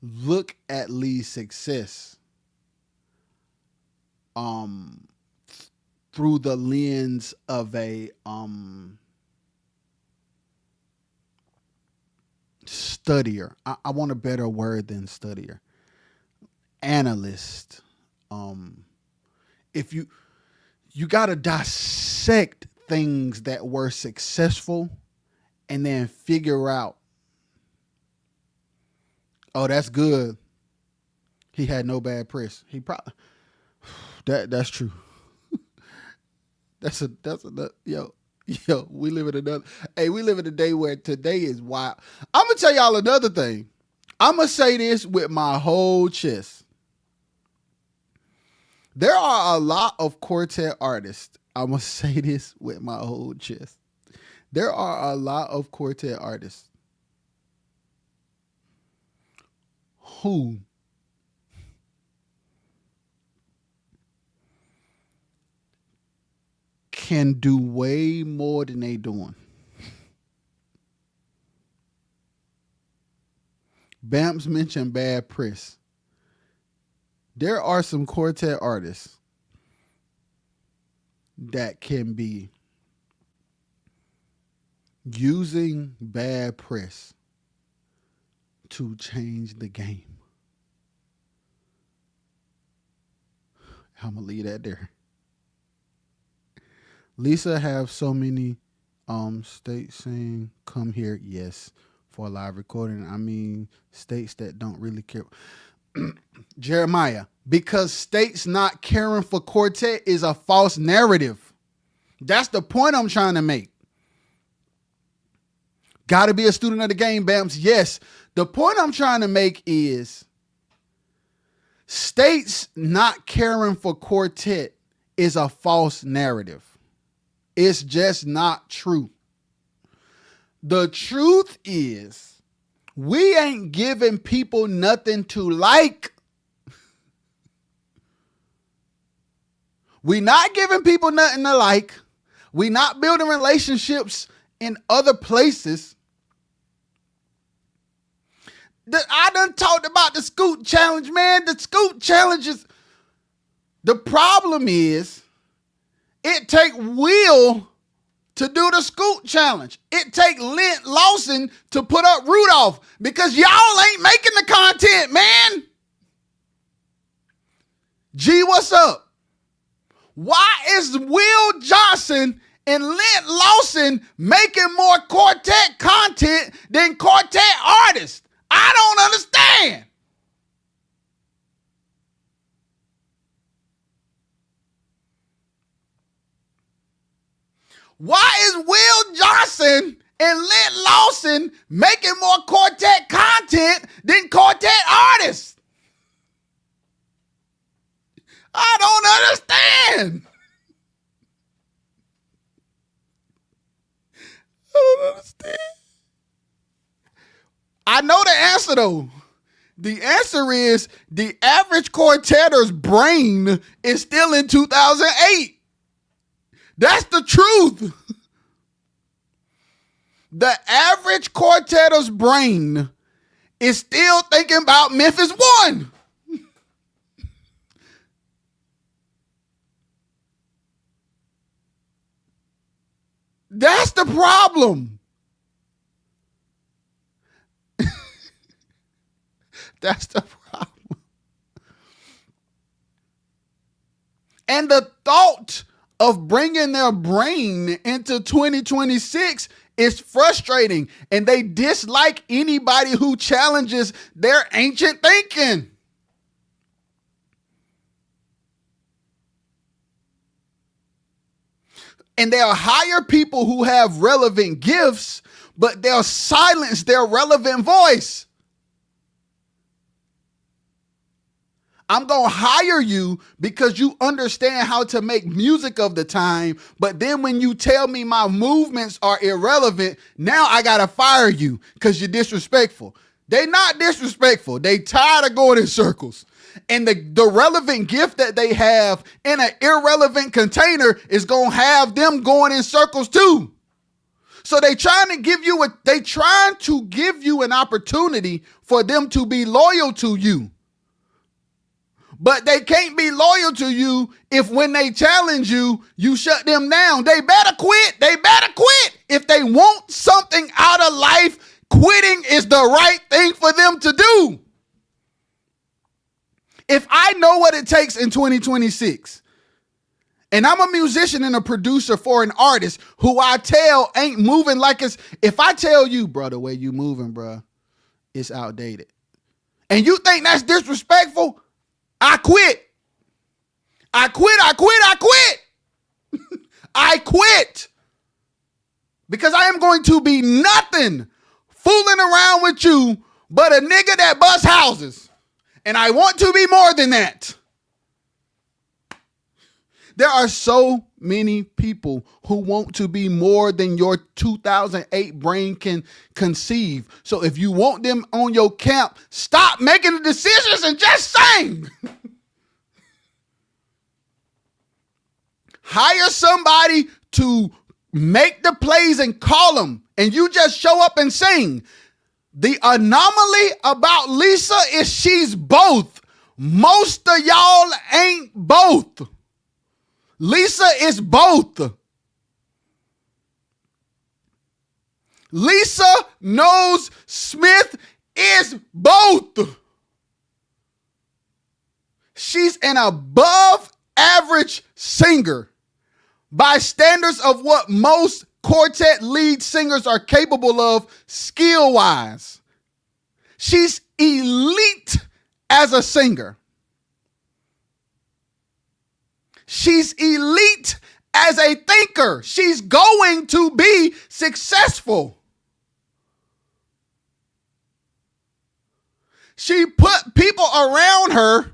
look at Lee's success through the lens of a studier. I want a better word than studier. Analyst. If you got to dissect things that were successful and then figure out, oh, that's good. He had no bad press. He probably that's true. That's a yo. We live in a day where today is wild. I'm gonna tell y'all another thing. I'm gonna say this with my whole chest. There are a lot of quartet artists. I'm gonna say this with my whole chest. There are a lot of quartet artists who can do way more than they doing. Bamps mentioned bad press. There are some quartet artists that can be using bad press to change the game. I'm gonna leave that there. Lisa have so many states saying come here, yes, for a live recording. I mean states that don't really care. Jeremiah, because states not caring for quartet is a false narrative. That's the point I'm trying to make. Got to be a student of the game, Bams. Yes. The point I'm trying to make is states not caring for quartet is a false narrative. It's just not true. The truth is, we ain't giving people nothing to like. We not giving people nothing to like. We not building relationships in other places. I done talked about the Scoot Challenge, man. The Scoot Challenge is... The problem is, it take Will to do the Scoot Challenge. It take Lent Lawson to put up Rudolph because y'all ain't making the content, man. G, what's up? Why is Will Johnson and Lent Lawson making more quartet content than quartet artists? I don't understand. Why is Will Johnson and Lent Lawson making more quartet content than quartet artists? I don't understand. I don't understand. I know the answer though. The answer is the average quartetter's brain is still in 2008. That's the truth. The average quartetter's brain is still thinking about Memphis 1. That's the problem. That's the problem. And the thought of bringing their brain into 2026 is frustrating, and they dislike anybody who challenges their ancient thinking. And they'll hire people who have relevant gifts, but they'll silence their relevant voice. I'm going to hire you because you understand how to make music of the time. But then when you tell me my movements are irrelevant, now I got to fire you because you're disrespectful. They not disrespectful. They tired of going in circles. And the relevant gift that they have in an irrelevant container is going to have them going in circles too. So they trying to give you an opportunity for them to be loyal to you. But they can't be loyal to you if when they challenge you, you shut them down. They better quit. They better quit. If they want something out of life, quitting is the right thing for them to do. If I know what it takes in 2026, and I'm a musician and a producer for an artist who I tell ain't moving like it's, if I tell you, bro, the way you moving, bro, it's outdated. And you think that's disrespectful? I quit. I quit. I quit. Because I am going to be nothing fooling around with you but a nigga that busts houses. And I want to be more than that. There are so many people who want to be more than your 2008 brain can conceive. So if you want them on your camp, stop making the decisions and just sing. Hire somebody to make the plays and call them, and you just show up and sing. The anomaly about Lisa is she's both. Most of y'all ain't both. Lisa is both. Lisa knows Smith is both. She's an above average singer by standards of what most quartet lead singers are capable of skill-wise. She's elite as a singer. She's elite as a thinker. She's going to be successful. She put people around her.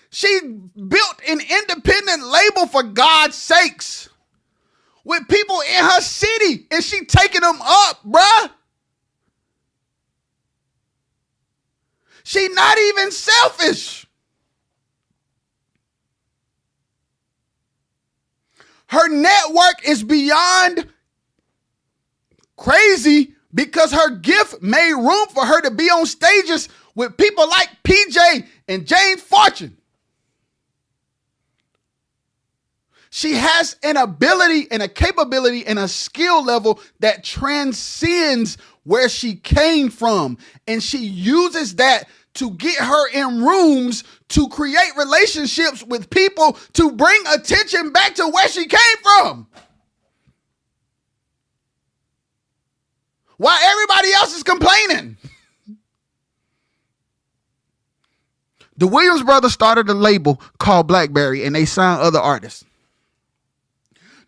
She built an independent label, for God's sakes, with people in her city, and she taking them up, bruh. She not even selfish. Her network is beyond crazy because her gift made room for her to be on stages with people like PJ and James Fortune. She has an ability and a capability and a skill level that transcends where she came from. And she uses that to get her in rooms to create relationships with people to bring attention back to where she came from. While everybody else is complaining. The Williams brothers started a label called Blackberry, and they signed other artists.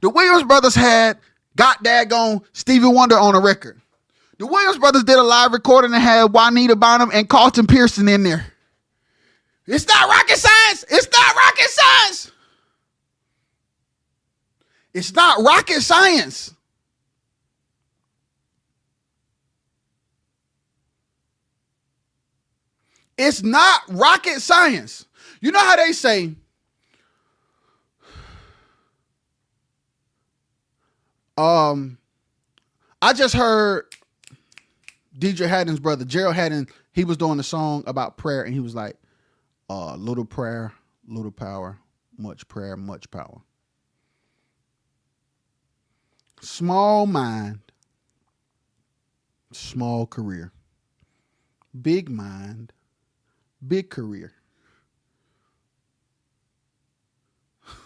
The Williams brothers got daggone Stevie Wonder on a record. The Williams brothers did a live recording and had Juanita Bynum and Carlton Pearson in there. It's not rocket science. It's It's not rocket science. It's not rocket science. You know how they say, I just heard DJ Haddon's brother, Gerald Haddon, he was doing a song about prayer, and he was like, little prayer, little power, much prayer, much power. Small mind, small career. Big mind, big career.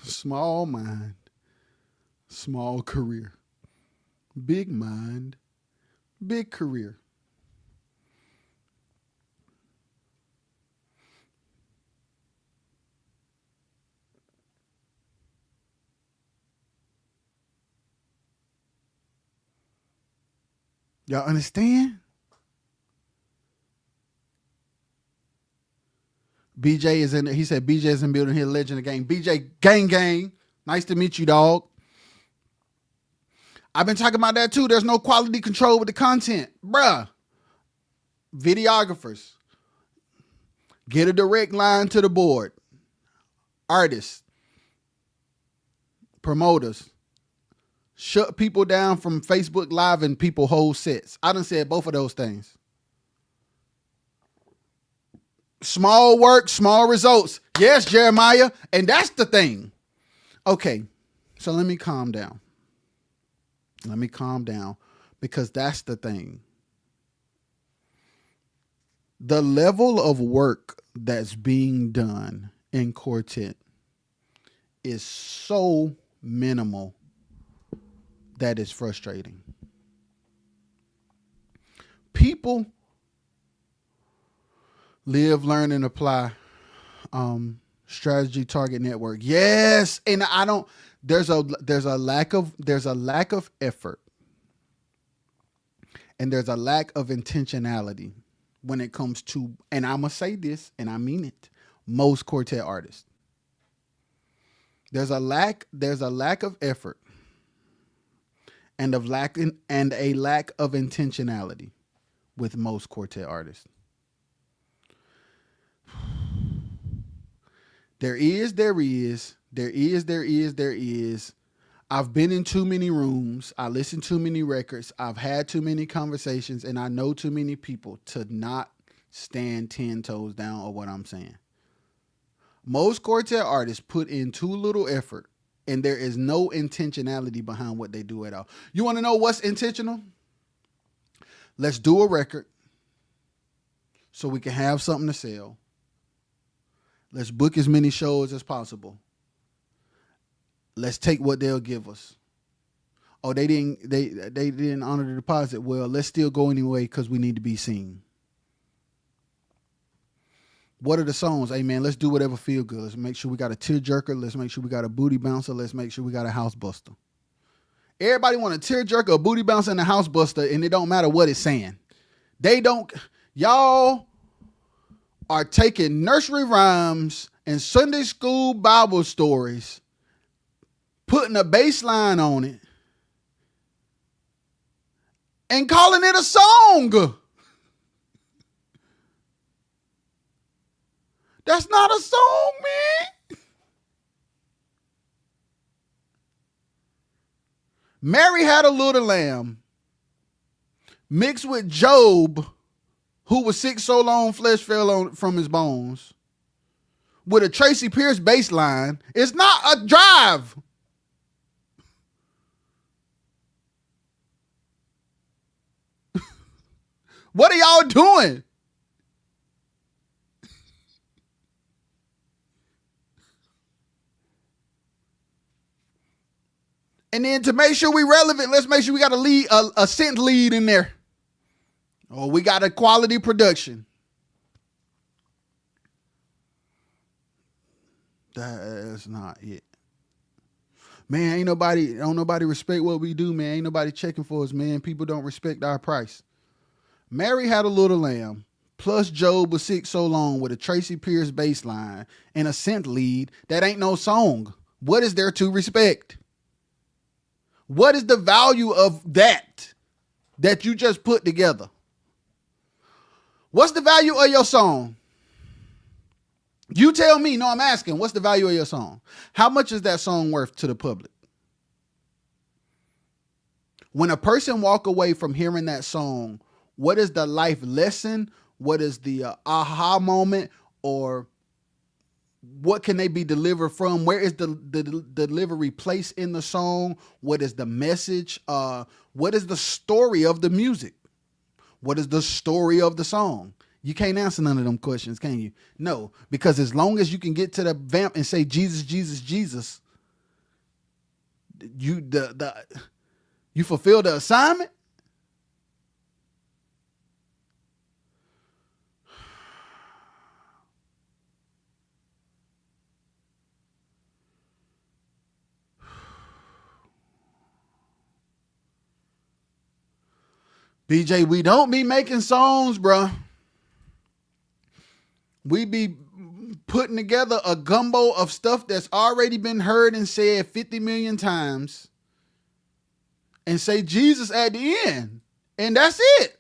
Small mind, small career. Big mind, big career. Y'all understand? BJ is in there. He said BJ is in building here, legend of game. BJ, gang, gang. Nice to meet you, dog. I've been talking about that too. There's no quality control with the content. Bruh. Videographers. Get a direct line to the board. Artists. Promoters. Shut people down from Facebook Live and people whole sets. I done said both of those things. Small work, small results. Yes, Jeremiah. And that's the thing. Okay. So let me calm down. Let me calm down, because that's the thing. The level of work that's being done in Quartet is so minimal that is frustrating. People live, learn, and apply. Strategy Target Network. Yes, and I don't. There's a lack of effort, and there's a lack of intentionality when it comes to, and I'm gonna say this, and I mean it, most Quartet artists. There's a lack of effort and a lack of intentionality with most Quartet artists. There is. I've been in too many rooms. I listen to too many records. I've had too many conversations, and I know too many people to not stand 10 toes down on what I'm saying. Most Quartet artists put in too little effort, and there is no intentionality behind what they do at all. You want to know what's intentional? Let's do a record so we can have something to sell. Let's book as many shows as possible. Let's take what they'll give us. Oh, they didn't honor the deposit. Well, let's still go anyway because we need to be seen. What are the songs? Hey, man, let's do whatever feel good. Let's make sure we got a tearjerker. Let's make sure we got a booty bouncer. Let's make sure we got a house buster. Everybody want a tearjerker, a booty bouncer, and a house buster, and it don't matter what it's saying. Y'all are taking nursery rhymes and Sunday school Bible stories, putting a bass line on it, and calling it a song. That's not a song, man. Mary Had a Little Lamb mixed with Job, who was sick so long flesh fell from his bones, with a Tracy Pierce bass line. It's not a drive. What are y'all doing? And then to make sure we're relevant, let's make sure we got a synth lead in there. Oh, we got a quality production. That's not it. Man, don't nobody respect what we do, man. Ain't nobody checking for us, man. People don't respect our price. Mary Had a Little Lamb, plus Job was sick so long, with a Tracy Pierce bass line and a synth lead. That ain't no song. What is there to respect? What is the value of that you just put together? What's the value of your song? You tell me. No, I'm asking. What's the value of your song? How much is that song worth to the public? When a person walk away from hearing that song, what is the life lesson? What is the aha moment? Or what can they be delivered from? Where is the delivery place in the song? What is the message? What is the story of the music? What is the story of the song? You can't answer none of them questions, can you? No, because as long as you can get to the vamp and say Jesus, Jesus, Jesus, you fulfill the assignment. BJ, we don't be making songs, bruh. We be putting together a gumbo of stuff that's already been heard and said 50 million times and say Jesus at the end. And that's it.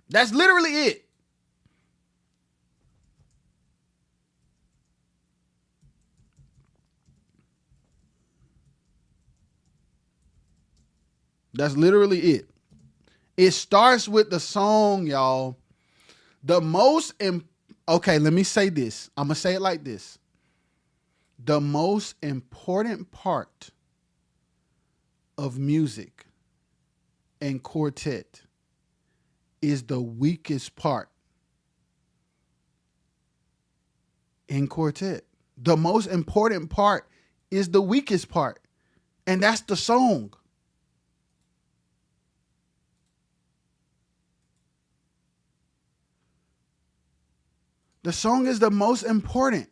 That's literally it. That's literally it. It starts with the song, y'all. Okay, let me say this. I'm going to say it like this. The most important part of music and quartet is the weakest part in quartet. The most important part is the weakest part, and that's the song. The song is the most important,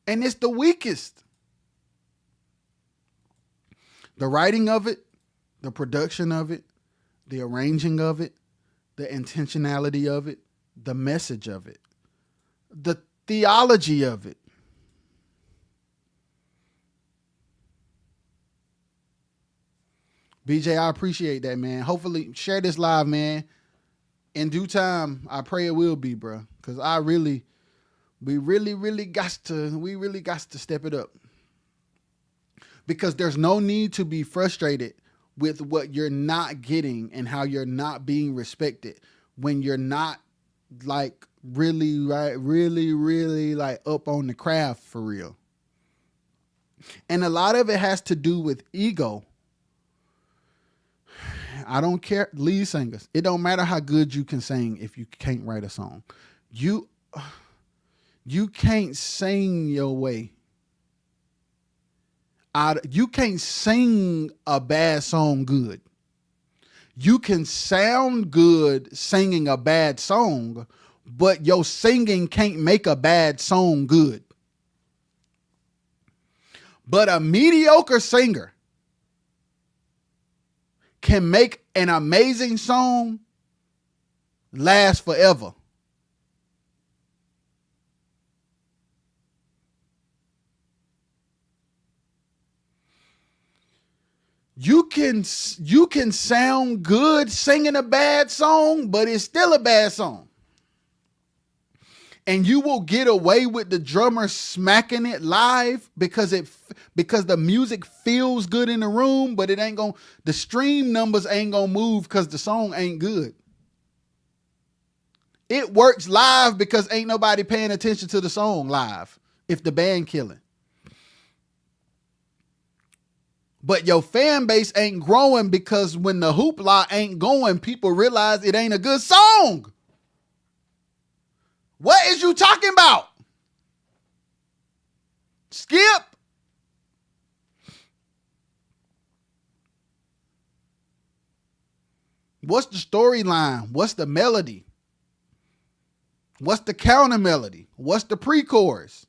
and it's the weakest. The writing of it, the production of it, the arranging of it, the intentionality of it, the message of it, the theology of it. BJ, I appreciate that, man. Hopefully, share this live, man. In due time, I pray it will be, bro. Because we really got to step it up. Because there's no need to be frustrated with what you're not getting and how you're not being respected when you're not like really like up on the craft for real. And a lot of it has to do with ego. I don't care, lead singers. It don't matter how good you can sing if you can't write a song. You can't sing your way out. You can't sing a bad song good. You can sound good singing a bad song, but your singing can't make a bad song good. But a mediocre singer can make an amazing song last forever. You can sound good singing a bad song, but it's still a bad song. And you will get away with the drummer smacking it live because the music feels good in the room, but the stream numbers ain't gonna move because the song ain't good. It works live because ain't nobody paying attention to the song live if the band killing. But your fan base ain't growing because when the hoopla ain't going, people realize it ain't a good song. What is you talking about? Skip. What's the storyline? What's the melody? What's the counter melody? What's the pre-chorus?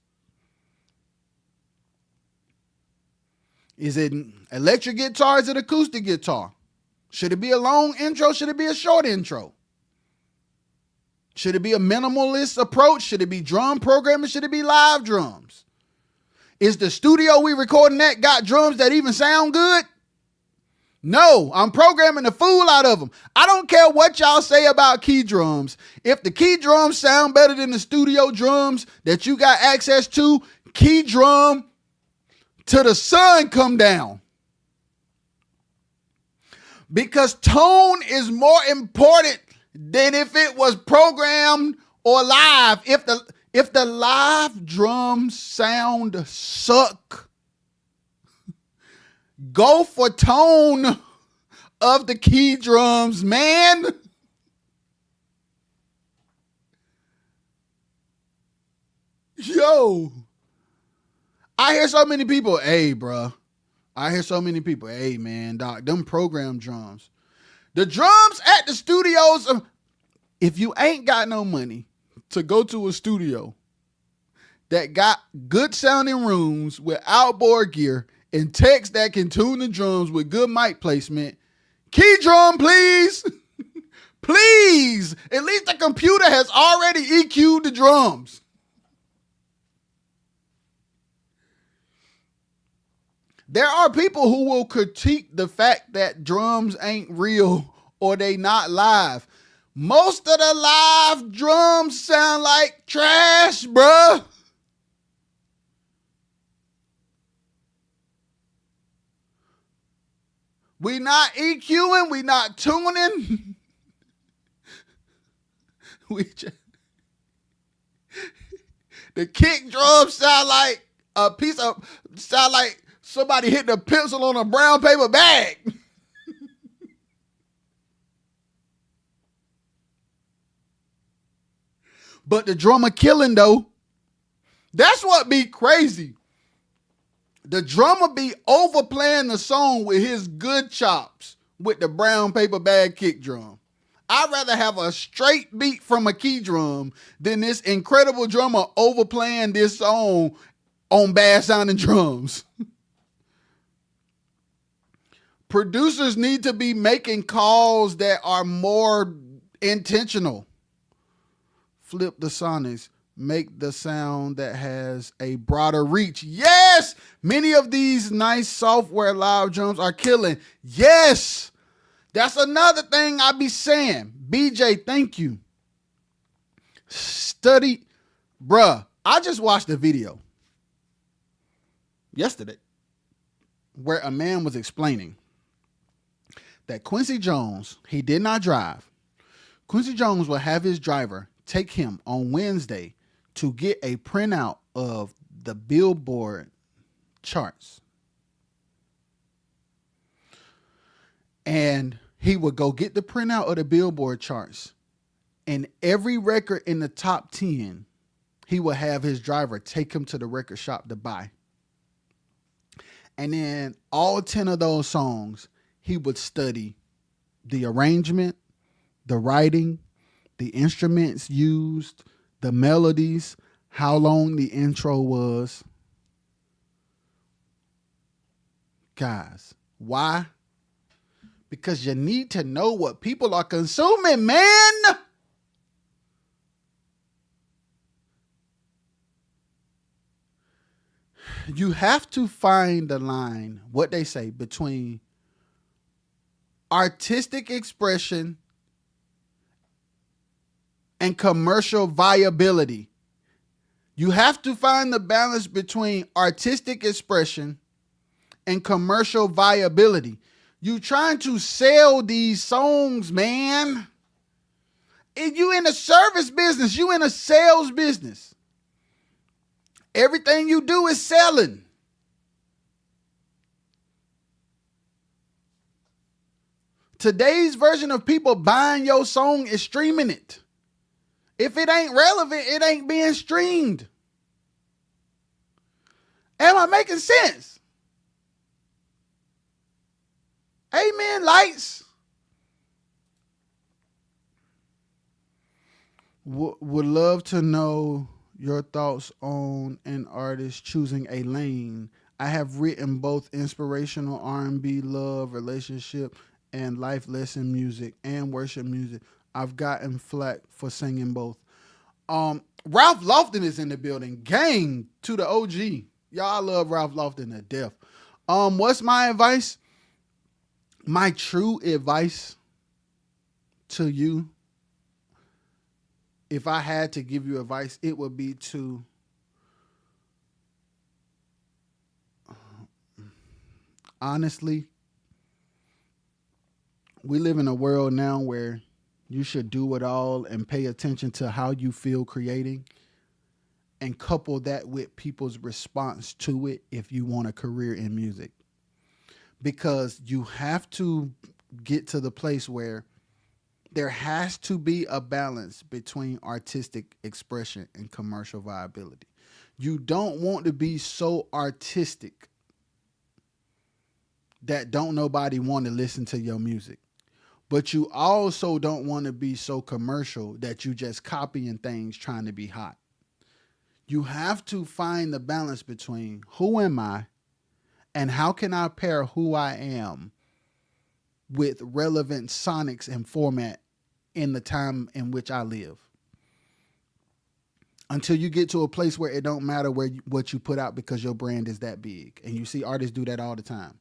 Is it electric guitar? Is it acoustic guitar? Should it be a long intro? Should it be a short intro? Should it be a minimalist approach? Should it be drum programming? Should it be live drums? Is the studio we recording at got drums that even sound good? No, I'm programming the fool out of them. I don't care what y'all say about key drums. If the key drums sound better than the studio drums that you got access to, key drum till the sun come down. Because tone is more important than if it was programmed or live. If the live drums sound suck, go for tone of the key drums, man. Yo, I hear so many people, hey, bro. I hear so many people, hey, man, doc, them program drums. The drums at the studios, if you ain't got no money to go to a studio that got good sounding rooms with outboard gear and techs that can tune the drums with good mic placement, key drum, please. Please. At least the computer has already EQ'd the drums. There are people who will critique the fact that drums ain't real or they not live. Most of the live drums sound like trash, bruh. We not EQing, we not tuning. The kick drum sound like sound like somebody hitting a pencil on a brown paper bag. But the drummer killing though. That's what be crazy. The drummer be overplaying the song with his good chops with the brown paper bag kick drum. I'd rather have a straight beat from a key drum than this incredible drummer overplaying this song on bad sounding drums. Producers need to be making calls that are more intentional. Flip the sonics. Make the sound that has a broader reach. Yes! Many of these nice software live drums are killing. Yes! That's another thing I be saying. BJ, thank you. Study. Bruh, I just watched a video yesterday where a man was explaining that Quincy Jones, he did not drive. Quincy Jones will have his driver take him on Wednesday to get a printout of the Billboard charts. And he would go get the printout of the Billboard charts. And every record in the top 10, he would have his driver take him to the record shop to buy. And then all 10 of those songs, he would study the arrangement, the writing, the instruments used, the melodies, how long the intro was. Guys, why? Because you need to know what people are consuming, man. You have to find the line, what they say, between artistic expression and commercial viability. You have to find the balance between artistic expression and commercial viability. You trying to sell these songs, man. And you in a service business, you in a sales business. Everything you do is selling. Today's version of people buying your song is streaming it. If it ain't relevant, it ain't being streamed. Am I making sense? Amen, lights. Would love to know your thoughts on an artist choosing a lane. I have written both inspirational R&B, love, relationship, and life lesson music and worship music. I've gotten flack for singing both. Ralph Lofton is in the building. Gang to the OG. Y'all, I love Ralph Lofton to death. What's my advice? My true advice to you, if I had to give you advice, it would be to honestly, we live in a world now where you should do it all and pay attention to how you feel creating and couple that with people's response to it if you want a career in music. Because you have to get to the place where there has to be a balance between artistic expression and commercial viability. You don't want to be so artistic that don't nobody want to listen to your music. But you also don't want to be so commercial that you just copying things trying to be hot. You have to find the balance between who am I and how can I pair who I am with relevant sonics and format in the time in which I live. Until you get to a place where it don't matter what you put out because your brand is that big. And you see artists do that all the time.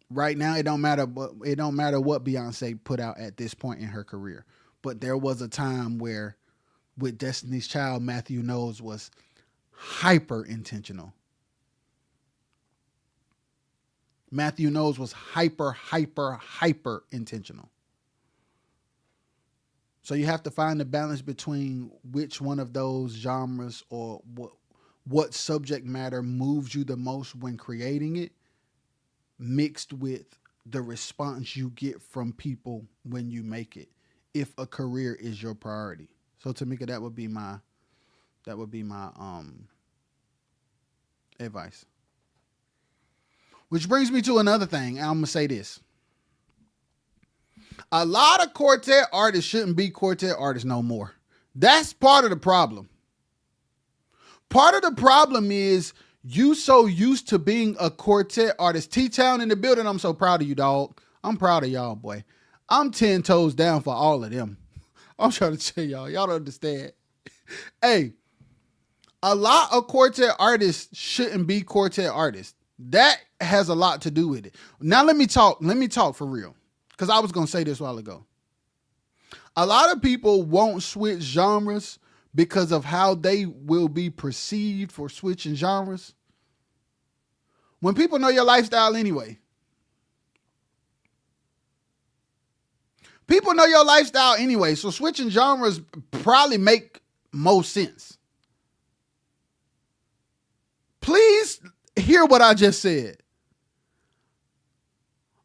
Right now, it don't matter what Beyonce put out at this point in her career. But there was a time where with Destiny's Child, Matthew Knowles was hyper intentional. Matthew Knowles was hyper intentional. So you have to find the balance between which one of those genres or what subject matter moves you the most when creating it, mixed with the response you get from people when you make it, if a career is your priority. So Tamika, that would be my advice. Which brings me to another thing. I'm gonna say this. A lot of quartet artists shouldn't be quartet artists no more. That's part of the problem. Part of the problem is you so used to being a quartet artist. T-Town in the building, I'm so proud of you, dog. I'm proud of y'all, boy. I'm 10 toes down for all of them. I'm trying to tell y'all don't understand. Hey, a lot of quartet artists shouldn't be quartet artists. That has a lot to do with it. Now let me talk for real. Because I was going to say this a while ago. A lot of people won't switch genres because of how they will be perceived for switching genres. When people know your lifestyle anyway. People know your lifestyle anyway, so switching genres probably make most sense. Please hear what I just said.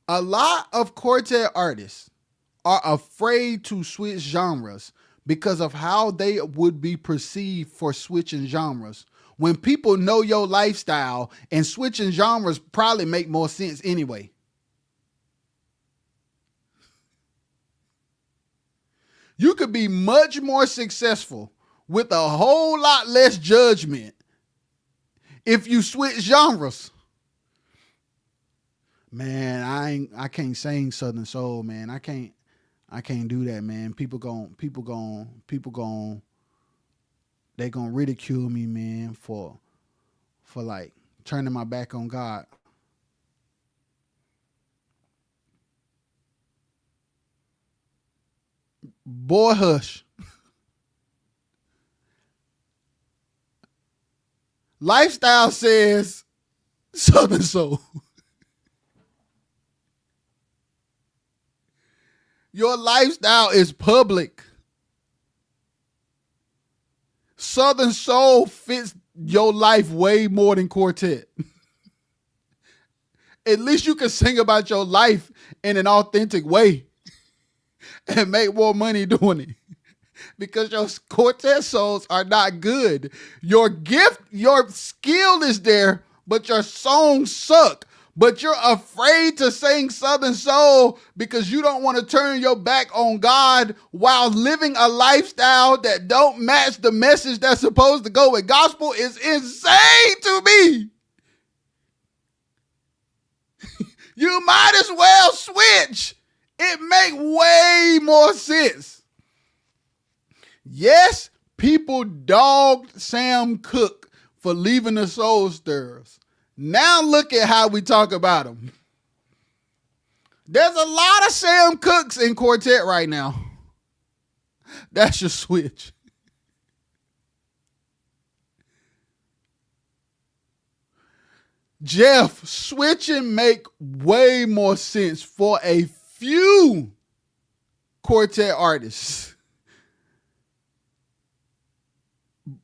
A lot of quartet artists are afraid to switch genres because of how they would be perceived for switching genres. When people know your lifestyle and switching genres probably make more sense anyway. You could be much more successful with a whole lot less judgment if you switch genres. Man, I can't sing Southern Soul, man. I can't do that, man. People gon' they gonna ridicule me, man, for like turning my back on God. Boy, hush. Lifestyle says Southern Soul. Your lifestyle is public. Southern Soul fits your life way more than quartet. At least you can sing about your life in an authentic way and make more money doing it. Because your quartet souls are not good. Your gift, your skill is there, but your songs suck. But you're afraid to sing Southern Soul because you don't want to turn your back on God while living a lifestyle that don't match the message that's supposed to go with gospel is insane to me. You might as well switch. It make way more sense. Yes, people dogged Sam Cooke for leaving the Soul Stirrers. Now look at how we talk about them. There's a lot of Sam Cooks in Quartet right now. That's your switch. Jeff, switching make way more sense for a few Quartet artists.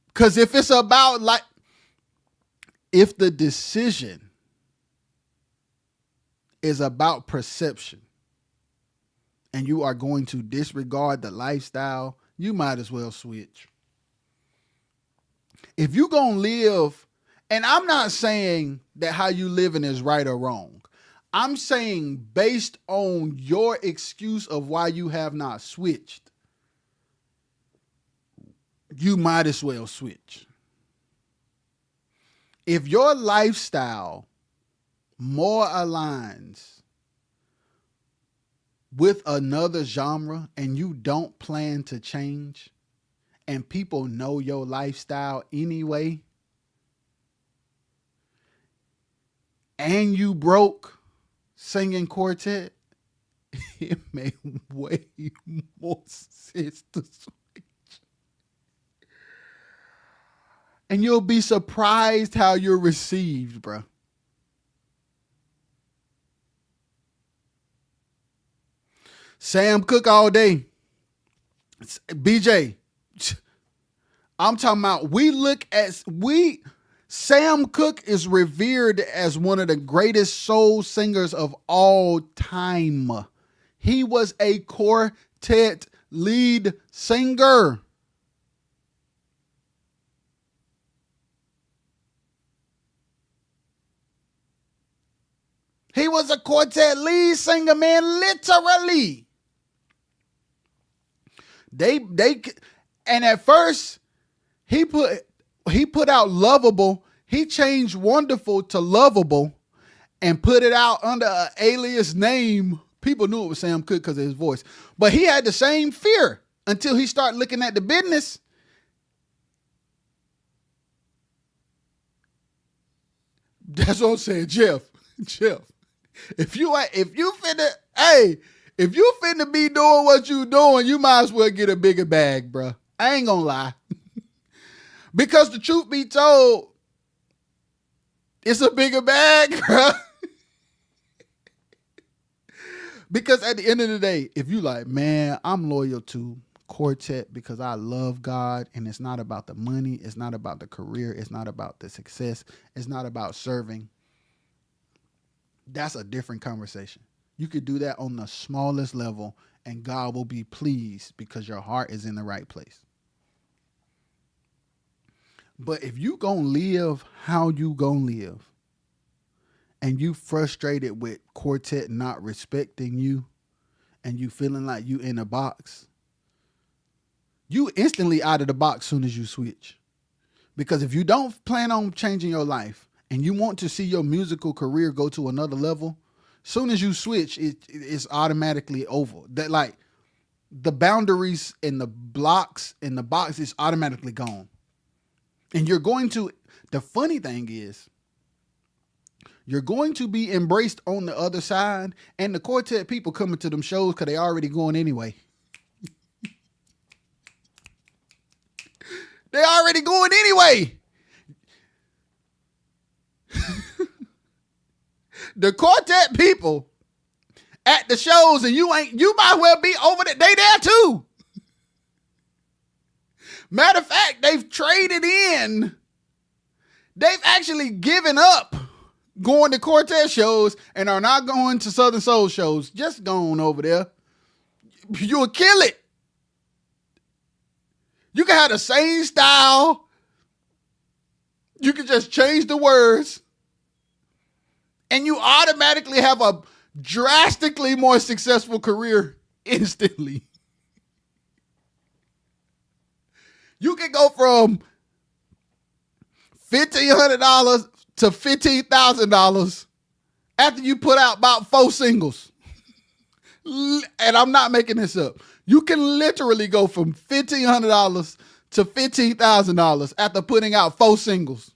Because if it's about like, if the decision is about perception and you are going to disregard the lifestyle, you might as well switch. If you're going to live, and I'm not saying that how you living is right or wrong. I'm saying based on your excuse of why you have not switched, you might as well switch. If your lifestyle more aligns with another genre and you don't plan to change and people know your lifestyle anyway, and you broke singing Quartet, it made way more sense to switch. And you'll be surprised how you're received, bro. Sam Cooke all day. BJ, I'm talking about, Sam Cooke is revered as one of the greatest soul singers of all time. He was a Quartet lead singer. He was a Quartet lead singer, man, literally. And at first, he put out Lovable. He changed Wonderful to Lovable and put it out under an alias name. People knew it was Sam Cooke because of his voice. But he had the same fear until he started looking at the business. That's what I'm saying, Jeff. If you finna be doing what you doing, you might as well get a bigger bag, bro. I ain't gonna lie. Because the truth be told, it's a bigger bag, bro. Because at the end of the day, if you like, man, I'm loyal to Quartet because I love God, and it's not about the money, it's not about the career, it's not about the success, it's not about serving. That's a different conversation. You could do that on the smallest level and God will be pleased because your heart is in the right place. But if you gonna live how you gonna live and you frustrated with Quartet not respecting you and you feeling like you in a box, you instantly out of the box soon as you switch. Because if you don't plan on changing your life and you want to see your musical career go to another level, soon as you switch, it's automatically over. That, like, the boundaries and the blocks in the box is automatically gone. And the funny thing is, you're going to be embraced on the other side, and the Quartet people coming to them shows because they already going anyway. They already going anyway. The Quartet people at the shows, and you might well be over there. They there too. Matter of fact, they've traded in. They've actually given up going to Quartet shows and are not going to Southern Soul shows. Just going over there. You'll kill it. You can have the same style. You can just change the words. And you automatically have a drastically more successful career instantly. You can go from $1,500 to $15,000 after you put out about 4 singles. And I'm not making this up. You can literally go from $1,500 to $15,000 after putting out 4 singles.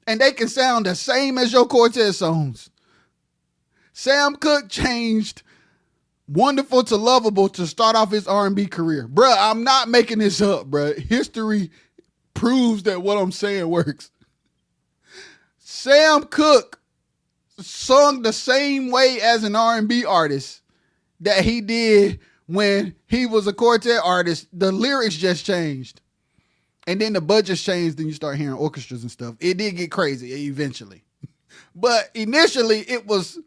And they can sound the same as your quartet songs. Sam Cooke changed Wonderful to Lovable to start off his R&B career. Bruh, I'm not making this up, bruh. History proves that what I'm saying works. Sam Cooke sung the same way as an R&B artist that he did when he was a quartet artist. The lyrics just changed. And then the budgets changed, then you start hearing orchestras and stuff. It did get crazy eventually. But initially, it was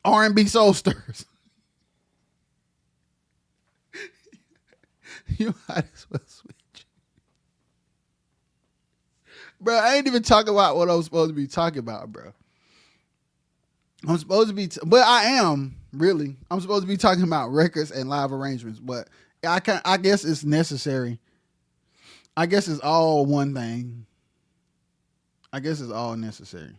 R&B soul stirs. You might as well switch. Bro, I ain't even talking about what I'm supposed to be talking about, bro. I'm supposed to be, but I am, really. I'm supposed to be talking about records and live arrangements, but I guess it's necessary. I guess it's all one thing. I guess it's all necessary.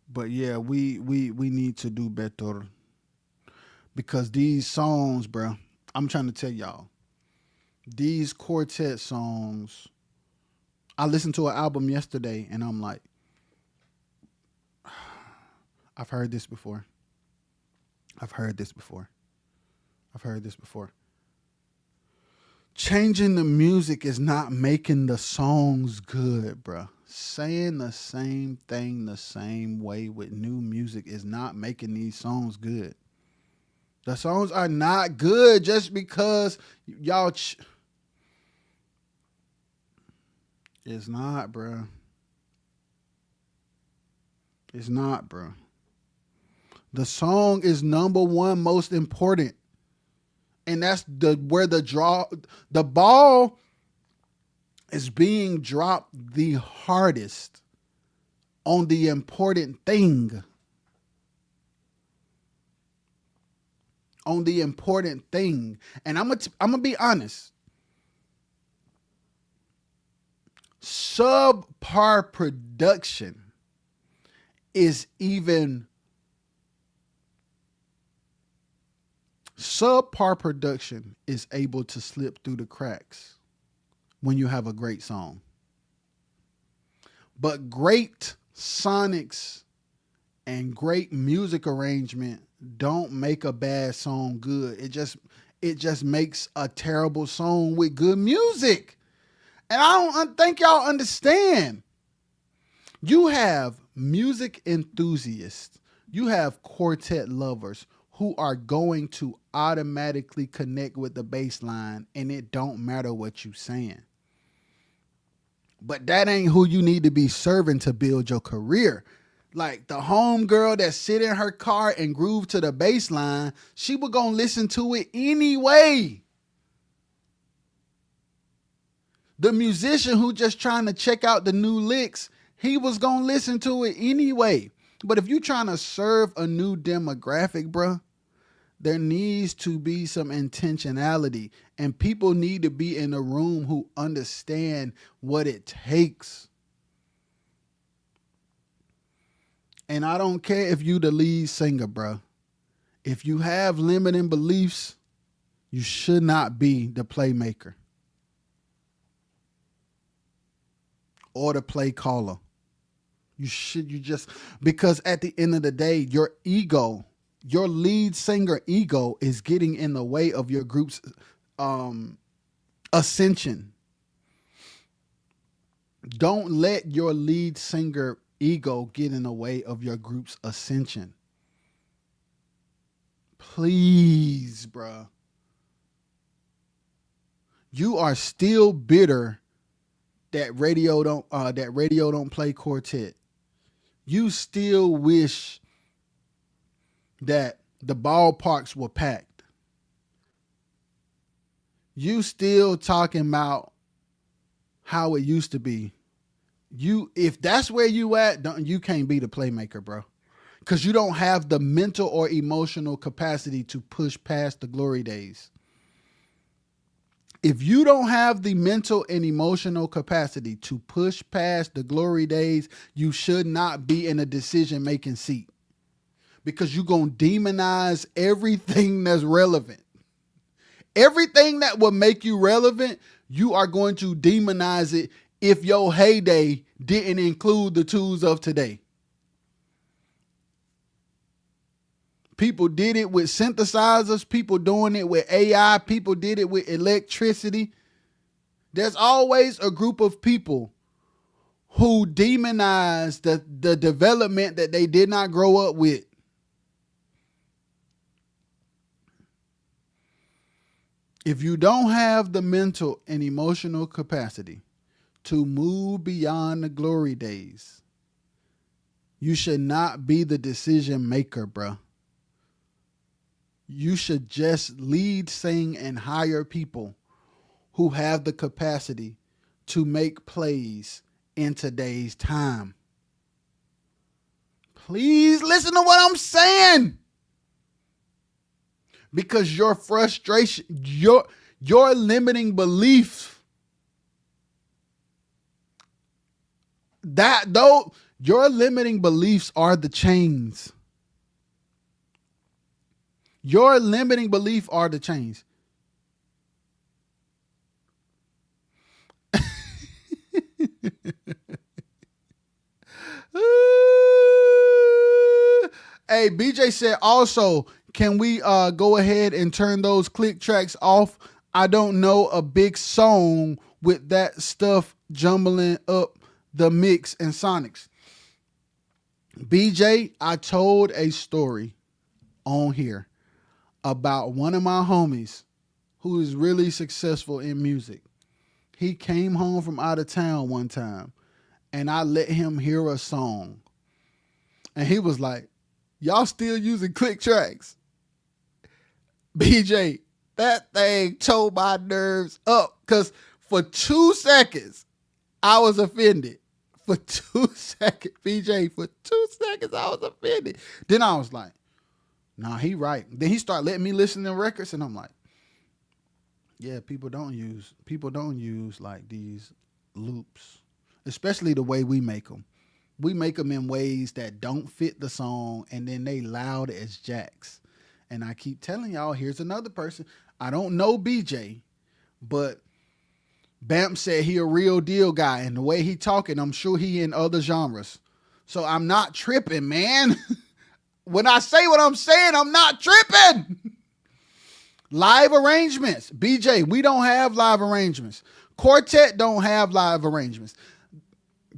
But yeah, we need to do better. Because these songs, bro, I'm trying to tell y'all, these quartet songs, I listened to an album yesterday and I'm like, I've heard this before. I've heard this before. I've heard this before. Changing the music is not making the songs good, bro. Saying the same thing the same way with new music is not making these songs good. The songs are not good just because y'all... It's not, bro. It's not, bro. The song is number one most important. And that's where the ball is being dropped the hardest on the important thing. On the important thing. And I'm gonna be honest. Subpar production is even subpar production is able to slip through the cracks when you have a great song. But great sonics and great music arrangement don't make a bad song good. It just makes a terrible song with good music. And I don't think y'all understand. You have music enthusiasts, you have quartet lovers who are going to automatically connect with the bass line, and it don't matter what you saying. But that ain't who you need to be serving to build your career. Like the homegirl that sit in her car and groove to the bass line, she was gonna listen to it anyway. The musician who just trying to check out the new licks, he was gonna listen to it anyway. But if you trying to serve a new demographic, bruh, there needs to be some intentionality, and people need to be in a room who understand what it takes. And I don't care if you the lead singer, bruh. If you have limiting beliefs, you should not be the playmaker or the play caller. Because at the end of the day, your ego, your lead singer ego is getting in the way of your group's ascension. Don't let your lead singer ego get in the way of your group's ascension. Please, bruh. You are still bitter that radio don't play quartet. You still wish that the ballparks were packed. You still talking about how it used to be. If that's where you at, you can't be the playmaker, bro. Because you don't have the mental or emotional capacity to push past the glory days. If you don't have the mental and emotional capacity to push past the glory days, you should not be in a decision-making seat. Because you're going to demonize everything that's relevant. Everything that will make you relevant, you are going to demonize it if your heyday didn't include the tools of today. People did it with synthesizers. People doing it with AI. People did it with electricity. There's always a group of people who demonize the development that they did not grow up with. If you don't have the mental and emotional capacity to move beyond the glory days, you should not be the decision maker, bruh. You should just lead, sing, and hire people who have the capacity to make plays in today's time. Please listen to what I'm saying. Because your frustration, your limiting belief, your limiting beliefs are the chains. Your limiting belief are the chains. Hey, BJ said also, can we go ahead and turn those click tracks off? I don't know a big song with that stuff jumbling up the mix and sonics. BJ, I told a story on here about one of my homies who is really successful in music. He came home from out of town one time and I let him hear a song. And he was like, y'all still using click tracks? BJ, that thing tore my nerves up because for 2 seconds, I was offended. For 2 seconds, BJ, for 2 seconds, I was offended. Then I was like, nah, he right. Then he started letting me listen to records and I'm like, yeah, people don't use like these loops, especially the way we make them. We make them in ways that don't fit the song and then they loud as jacks. And I keep telling y'all, here's another person. I don't know BJ, but Bamp said he a real deal guy. And the way he talking, I'm sure he in other genres. So I'm not tripping, man. When I say what I'm saying, I'm not tripping. Live arrangements. BJ, we don't have live arrangements. Quartet don't have live arrangements.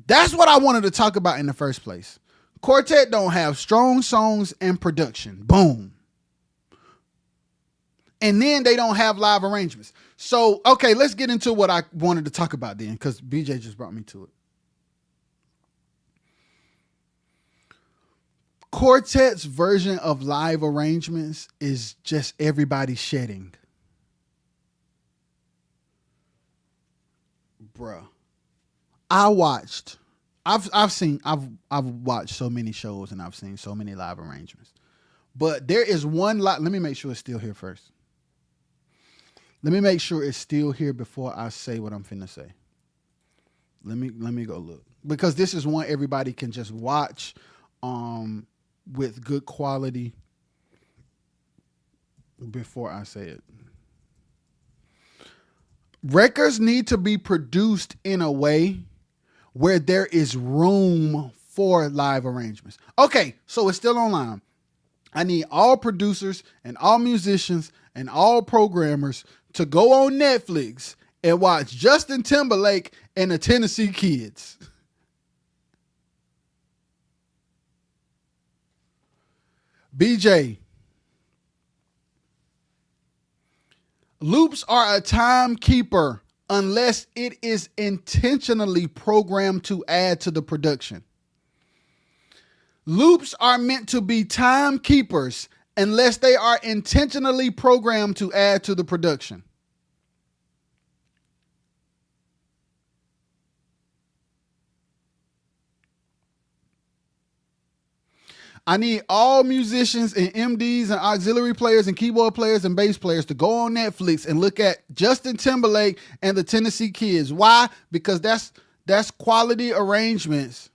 That's what I wanted to talk about in the first place. Quartet don't have strong songs and production. Boom. And then they don't have live arrangements. So, okay, let's get into what I wanted to talk about then, because BJ just brought me to it. Quartet's version of live arrangements is just everybody shedding. Bruh. I've watched so many shows and I've seen so many live arrangements. But there is one let me make sure it's still here first. Let me make sure it's still here before I say what I'm finna say. Let me go look. Because this is one everybody can just watch with good quality before I say it. Records need to be produced in a way where there is room for live arrangements. Okay, so it's still online. I need all producers and all musicians and all programmers to go on Netflix and watch Justin Timberlake and the Tennessee Kids. BJ, loops are a timekeeper unless it is intentionally programmed to add to the production. Loops are meant to be timekeepers unless they are intentionally programmed to add to the production. I need all musicians and MDs and auxiliary players and keyboard players and bass players to go on Netflix and look at Justin Timberlake and the Tennessee Kids. Why? Because that's quality arrangements.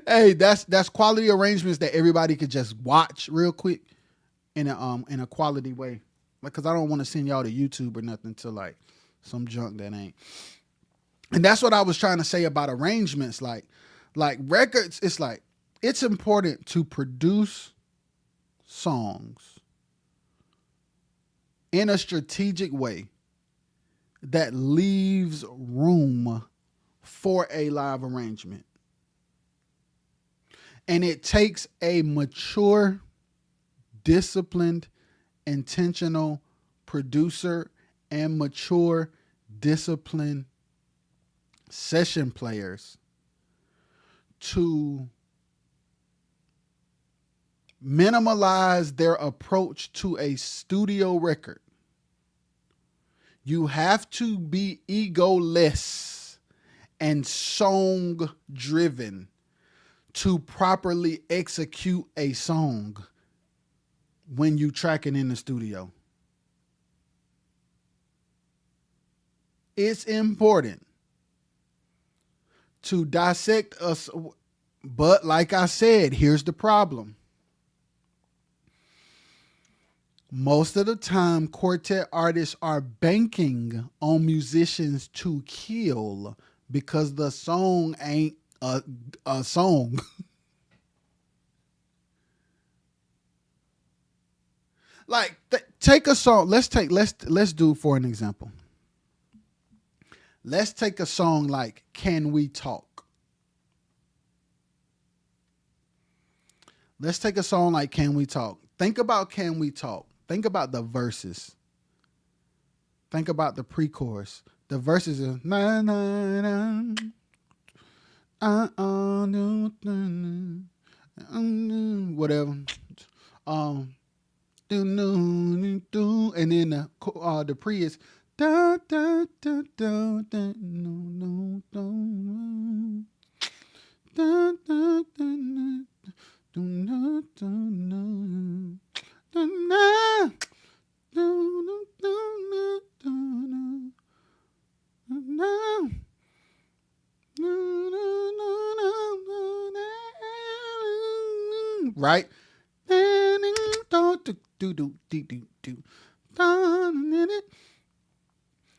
Hey, that's quality arrangements that everybody could just watch real quick in a quality way. Like, cause I don't want to send y'all to YouTube or nothing to like some junk that ain't. And that's what I was trying to say about arrangements. Like records, it's like it's important to produce songs in a strategic way that leaves room for a live arrangement. And it takes a mature, disciplined, intentional producer and mature, disciplined session players to minimalize their approach to a studio record. You have to be egoless and song driven to properly execute a song when you tracking in the studio. It's important to dissect us, but like I said, here's the problem. Most of the time, quartet artists are banking on musicians to kill because the song ain't a song. Like, take a song. Let's do for an example. Let's take a song like "Can We Talk." Let's take a song like "Can We Talk." Think about "Can We Talk." Think about the verses. Think about the pre-chorus. The verses are na na na. Whatever. And then the pre is da da da da da no no da da da do not no right?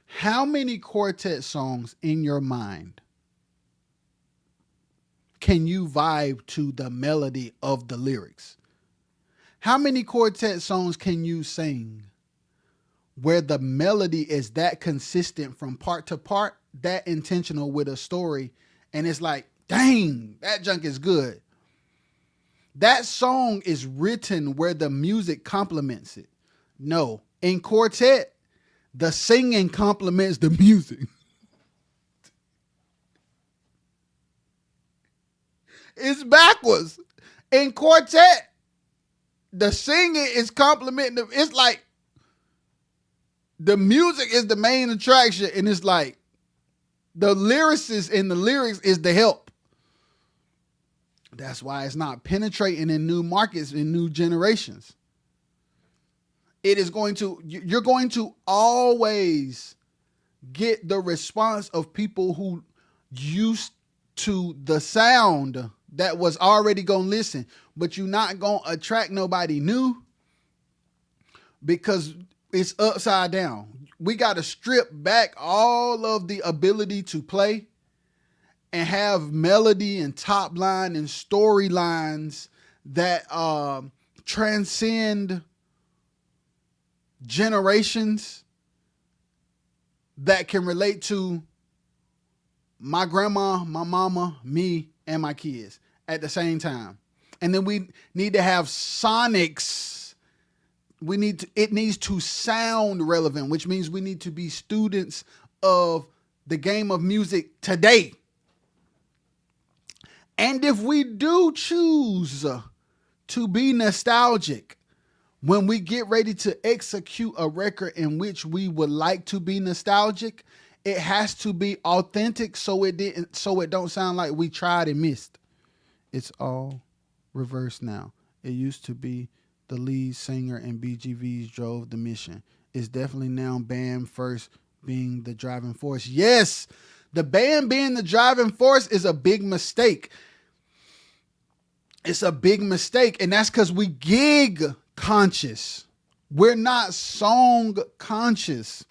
How many quartet songs in your mind can you vibe to the melody of the lyrics? How many quartet songs can you sing where the melody is that consistent from part to part, that intentional with a story, and it's like, dang, that junk is good. That song is written where the music complements it. No, in quartet, the singing complements the music. It's backwards. In quartet, the singing is complementing. It's like the music is the main attraction, and it's like the lyricist in the lyrics is the help. That's why it's not penetrating in new markets, in new generations. You're going to always get the response of people who used to the sound that was already going to listen, but you're not going to attract nobody new because it's upside down. We got to strip back all of the ability to play and have melody and top line and storylines that transcend generations, that can relate to my grandma, my mama, me, and my kids at the same time. And then we need to have sonics. It needs to sound relevant, which means we need to be students of the game of music today. And if we do choose to be nostalgic when we get ready to execute a record in which we would like to be nostalgic, it has to be authentic so it don't sound like we tried and missed. It's all reversed now. It used to be the lead singer and BGVs drove the mission. It's definitely now band first being the driving force. Yes, the band being the driving force is a big mistake. It's a big mistake, and that's because we gig conscious. We're not song conscious.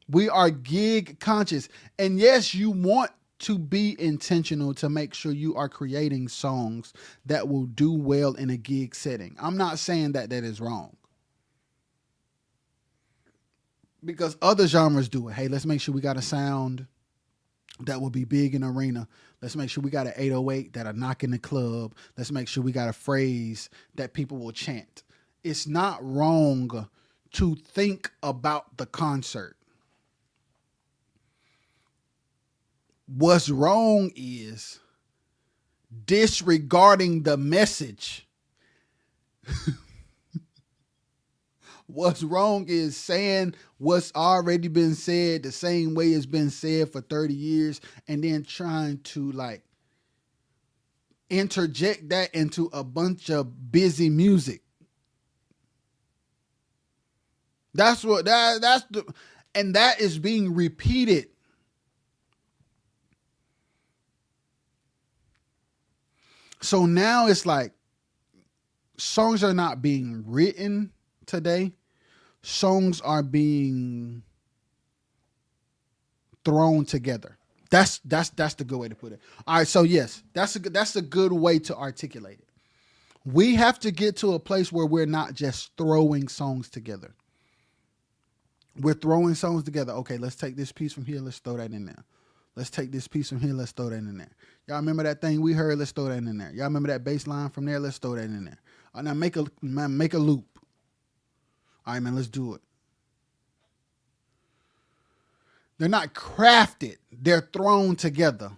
We are gig conscious. And yes, you want to be intentional to make sure you are creating songs that will do well in a gig setting. I'm not saying that that is wrong, because other genres do it. Hey, let's make sure we got a sound that will be big in arena. Let's make sure we got an 808 that'll knock in the club. Let's make sure we got a phrase that people will chant. It's not wrong to think about the concert. What's wrong is disregarding the message. What's wrong is saying what's already been said the same way it's been said for 30 years and then trying to like interject that into a bunch of busy music. That's the, and that is being repeated. So now it's like songs are not being written today. Songs are being thrown together. That's the good way to put it. All right, so yes, that's a good way to articulate it. We have to get to a place where we're not just throwing songs together. We're throwing songs together. Okay, let's take this piece from here. Let's throw that in there. Let's take this piece from here. Let's throw that in there. Y'all remember that thing we heard? Let's throw that in there. Y'all remember that bass line from there? Let's throw that in there. Now make a loop. All right, man, let's do it. They're not crafted. They're thrown together.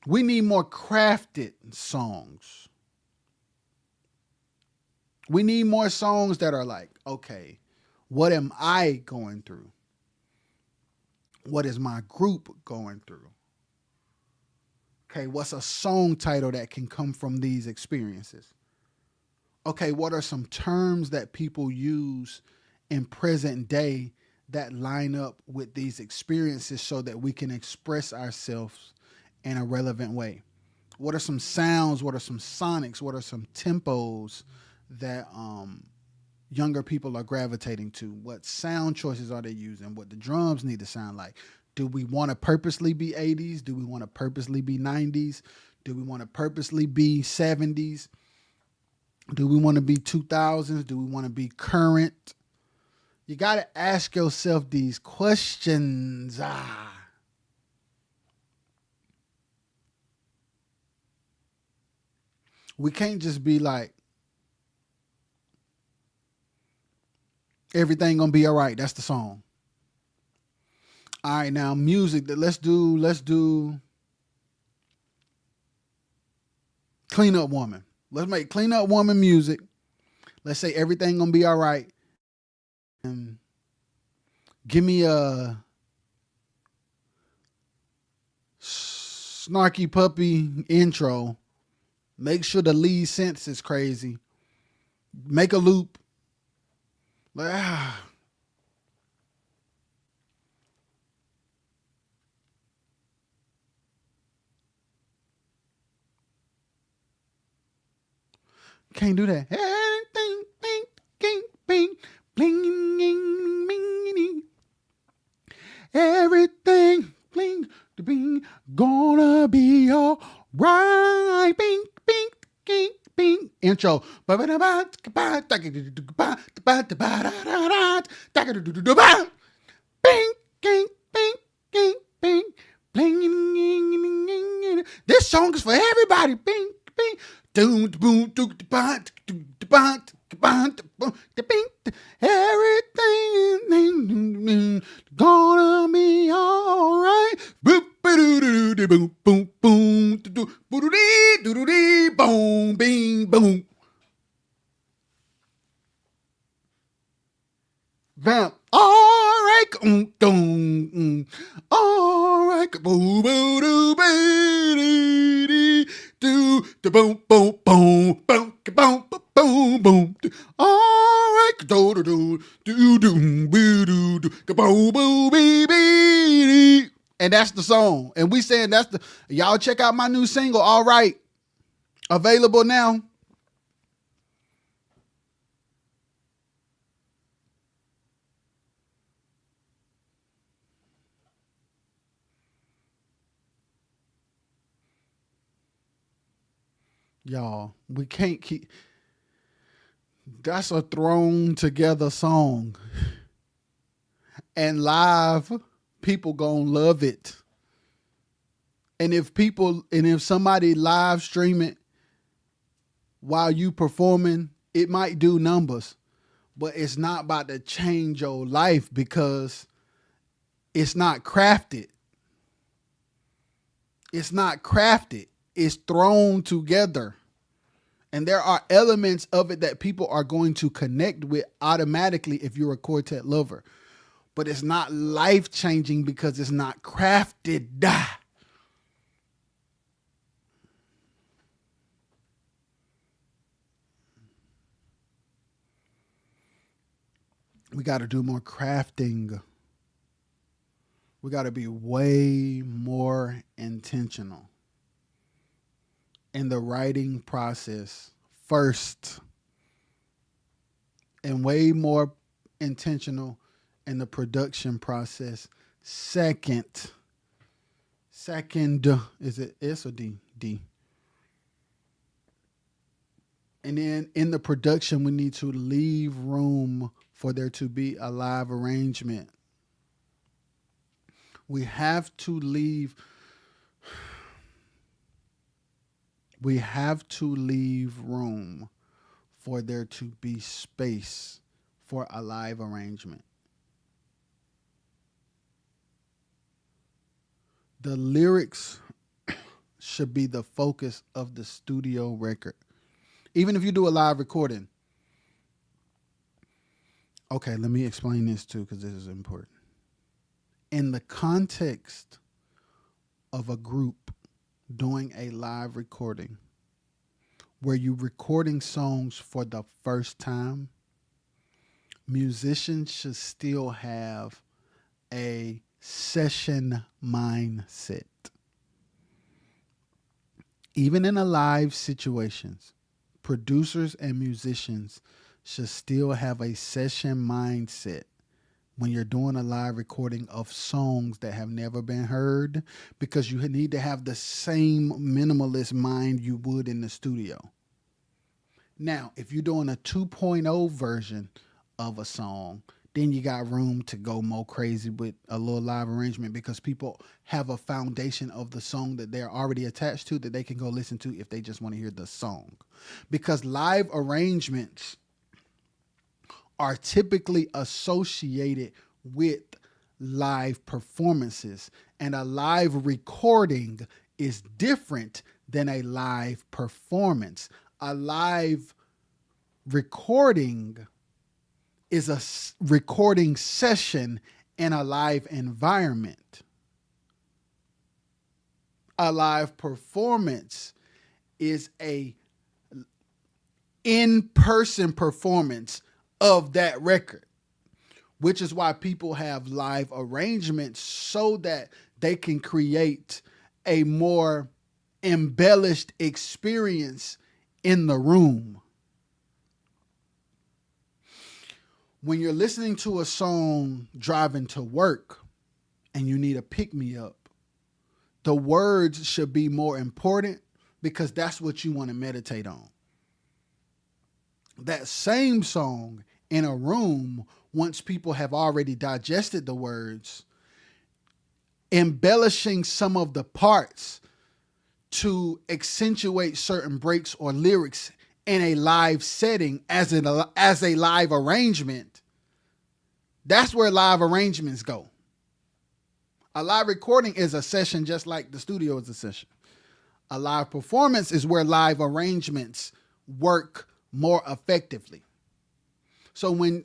We need more crafted songs. We need more songs that are like, okay, what am I going through? What is my group going through? Okay, what's a song title that can come from these experiences? Okay, what are some terms that people use in present day that line up with these experiences so that we can express ourselves in a relevant way? What are some sounds? What are some sonics? What are some tempos that younger people are gravitating to? What sound choices are they using? What the drums need to sound like? Do we want to purposely be 80s? Do we want to purposely be 90s? Do we want to purposely be 70s? Do we want to be 2000s? Do we want to be current? You got to ask yourself these questions. We can't just be like, everything gonna be all right. That's the song. All right, now music. Let's do Clean Up Woman. Let's make Clean Up Woman music. Let's say everything gonna be all right. And give me a snarky puppy intro. Make sure the lead synth is crazy. Make a loop. Can't do that. Everything bling to bing gonna be all right. Bing bing bing bing. Intro. Bing bing bing bing bing bling. This song is for everybody. Bing bing. Doom boom do the band everything gonna be alright. Boom boom boom boom boom bing boom. Vamp. Alright. Alright. Boom boom do do the boom boom boom boom boom boom boom. Alright, do do do do do do do boom boom baby. And that's the song. And we saying that's the, y'all check out my new single, All Right. Available now. Y'all, we can't keep. That's a thrown together song. And live, people gonna love it. And if somebody live stream it while you performing, it might do numbers. But it's not about to change your life because it's not crafted. It's not crafted. It's thrown together. And there are elements of it that people are going to connect with automatically if you're a quartet lover. But it's not life-changing because it's not crafted. We got to do more crafting. We got to be way more intentional in the writing process first, and way more intentional in the production process second. Is it S or D? D. And then in the production, we need to leave room for there to be a live arrangement. We have to leave room for there to be space for a live arrangement. The lyrics should be the focus of the studio record. Even if you do a live recording. Okay, let me explain this too, because this is important. In the context of a group doing a live recording where you're recording songs for the first time, musicians should still have a session mindset. Even in a live situations, producers and musicians should still have a session mindset when you're doing a live recording of songs that have never been heard, because you need to have the same minimalist mind you would in the studio. Now, if you're doing a 2.0 version of a song, then you got room to go more crazy with a little live arrangement, because people have a foundation of the song that they're already attached to that they can go listen to if they just want to hear the song. Because live arrangements are typically associated with live performances, and a live recording is different than a live performance. A live recording is a recording session in a live environment. A live performance is a in-person performance of that record, which is why people have live arrangements so that they can create a more embellished experience in the room. When you're listening to a song driving to work and you need a pick-me-up, the words should be more important because that's what you want to meditate on. That same song in a room, once people have already digested the words, embellishing some of the parts to accentuate certain breaks or lyrics in a live setting as a live arrangement, that's where live arrangements go. A live recording is a session just like the studio is a session. A live performance is where live arrangements work more effectively. So when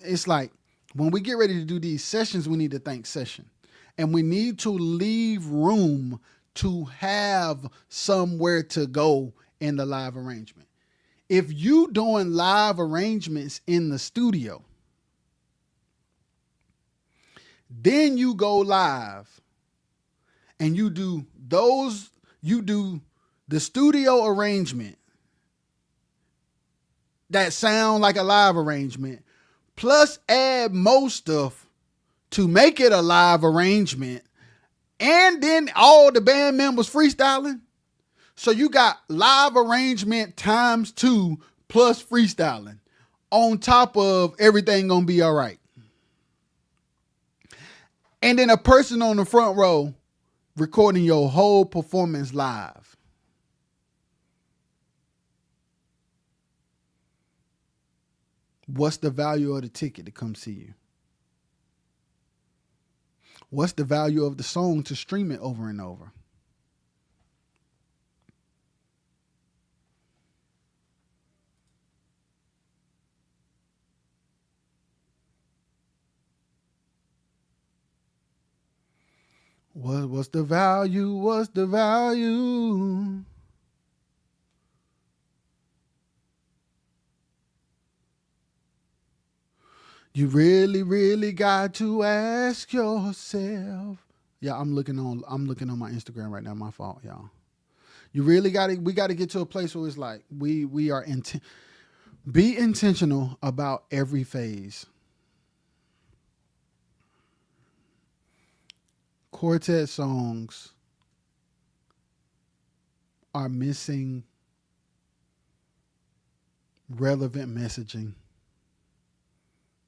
we get ready to do these sessions, we need to think session. And we need to leave room to have somewhere to go in the live arrangement. If you doing live arrangements in the studio, then you go live and you do the studio arrangement that sound like a live arrangement, plus add more stuff to make it a live arrangement, and then all the band members freestyling. So you got live arrangement times 2 plus freestyling on top of everything gonna be all right. And then a person on the front row recording your whole performance live. What's the value of the ticket to come see you? What's the value of the song to stream it over and over? What's the value? What's the value? You really, really got to ask yourself. Yeah, I'm looking on my Instagram right now. My fault, y'all. You really we gotta get to a place where it's like we are be intentional about every phase. Quartet songs are missing relevant messaging.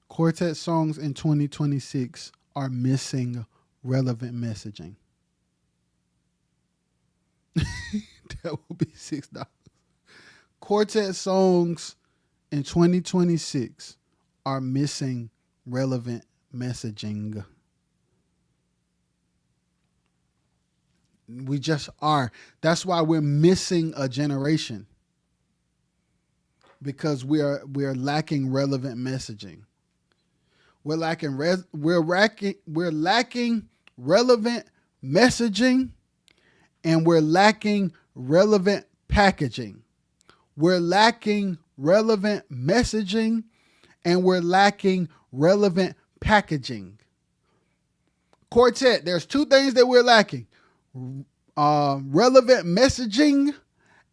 Quartet songs in 2026 are missing relevant messaging. That will be $6. Quartet songs in 2026 are missing relevant messaging. We just are. That's why we're missing a generation. Because we're lacking relevant messaging. We're lacking relevant messaging, and we're lacking relevant packaging. We're lacking relevant messaging, and we're lacking relevant packaging. Quartet, there's 2 things that we're lacking. Relevant messaging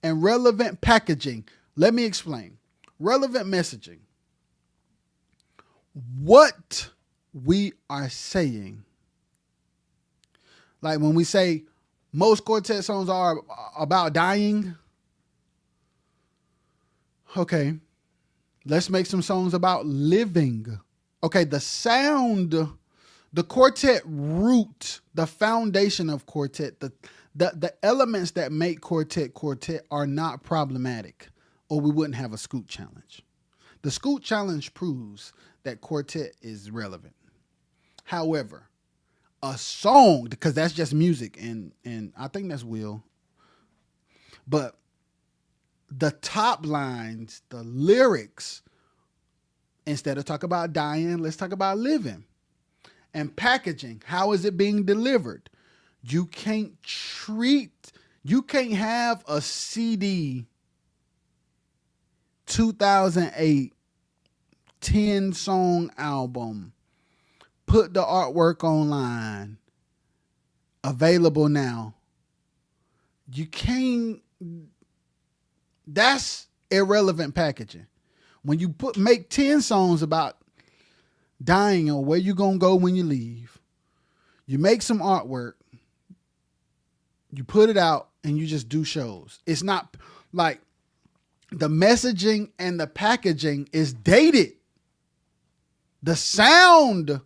and relevant packaging. Let me explain. Relevant messaging. What we are saying. Like when we say most quartet songs are about dying. Okay, let's make some songs about living. Okay, the sound, the quartet root, the foundation of quartet, the elements that make quartet are not problematic, or we wouldn't have a Scoot Challenge. The Scoot Challenge proves that quartet is relevant. However, a song, because that's just music, and I think that's Will, but the top lines, the lyrics, instead of talk about dying, let's talk about living. And packaging, how is it being delivered? You can't have a CD 2008 10-song album, put the artwork online, available now. You can't, that's irrelevant packaging. When you make 10 songs about dying or where you gonna go when you leave, you make some artwork, you put it out, and you just do shows. It's not like the messaging and the packaging is dated. The sound,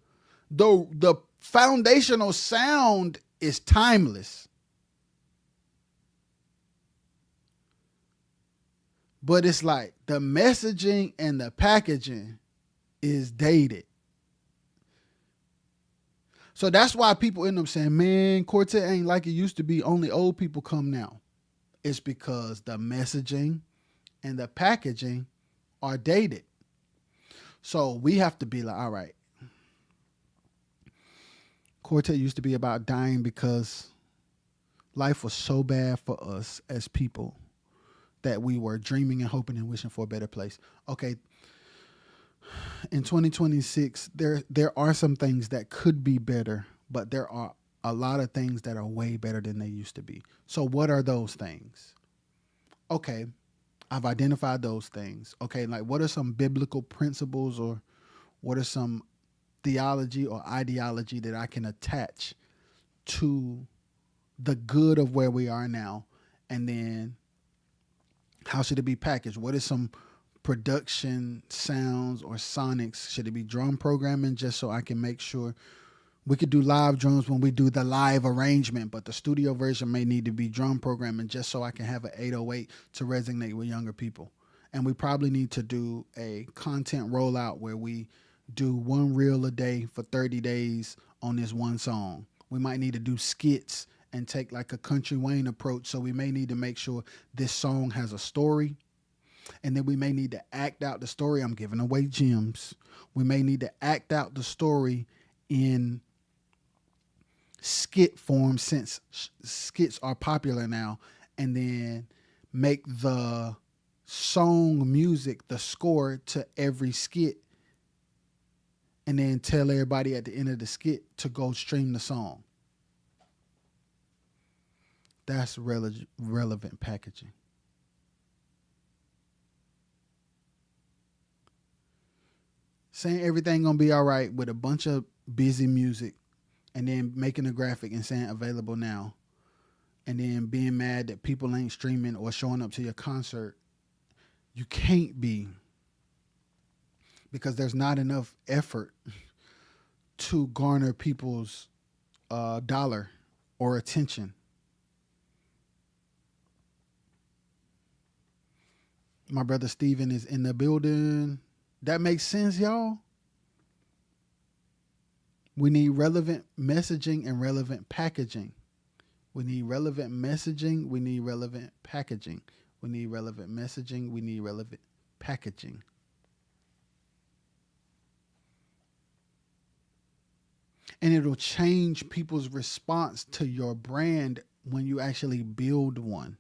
the foundational sound is timeless. But it's like the messaging and the packaging is dated. So that's why people end up saying, man, quartet ain't like it used to be. Only old people come now. It's because the messaging and the packaging are dated. So we have to be like, all right, quartet used to be about dying because life was so bad for us as people that we were dreaming and hoping and wishing for a better place. Okay, in 2026, there are some things that could be better, but there are a lot of things that are way better than they used to be. So what are those things? Okay, I've identified those things. Okay, like what are some biblical principles, or what are some theology or ideology that I can attach to the good of where we are now And then how should it be packaged? What is some production sounds or sonics? Should it be drum programming, just so I can make sure we could do live drums when we do the live arrangement, but the studio version may need to be drum programming just so I can have an 808 to resonate with younger people. And we probably need to do a content rollout where we do one reel a day for 30 days on this one song. We might need to do skits and take like a Country Wayne approach. So we may need to make sure this song has a story. And then we may need to act out the story. I'm giving away gems. We may need to act out the story in skit form, since skits are popular now, and then make the song music the score to every skit, and then tell everybody at the end of the skit to go stream the song. That's relevant packaging. Saying everything gonna be all right with a bunch of busy music, and then making a graphic and saying available now, and then being mad that people ain't streaming or showing up to your concert. You can't be, because there's not enough effort to garner people's dollar or attention. My brother Steven is in the building. That makes sense, y'all? We need relevant messaging and relevant packaging. We need relevant messaging. We need relevant packaging. We need relevant messaging. We need relevant packaging. And it'll change people's response to your brand when you actually build one.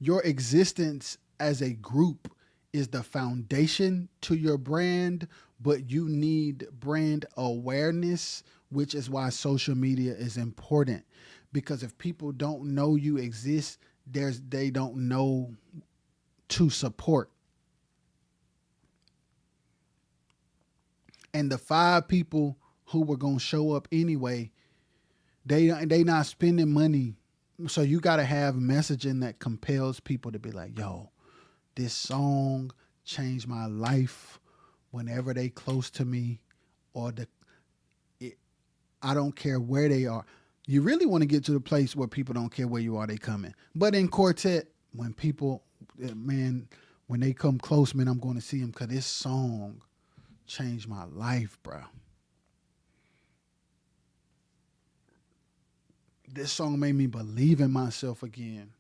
Your existence as a group is the foundation to your brand, but you need brand awareness, which is why social media is important. Because if people don't know you exist, they don't know to support. And the 5 people who were gonna show up anyway, they not spending money. So you gotta have messaging that compels people to be like, yo, this song changed my life. Whenever they close to me, or I don't care where they are. You really want to get to the place where people don't care where you are, they coming. But in quartet, when people, man, when they come close, man, I'm going to see them, because this song changed my life, bro. This song made me believe in myself again.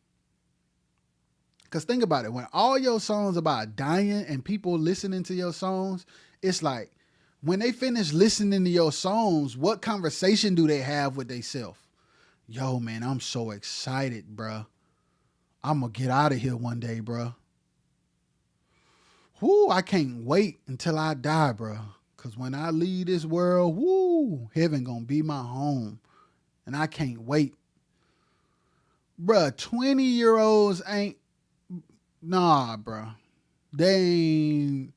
Because think about it. When all your songs about dying and people listening to your songs, it's like, when they finish listening to your songs, what conversation do they have with themselves? Yo, man, I'm so excited, bro. I'm going to get out of here one day, bro. Whoo, I can't wait until I die, bro. Because when I leave this world, whoo, heaven going to be my home. And I can't wait. Bruh, 20-year-olds ain't, nah, bruh. They ain't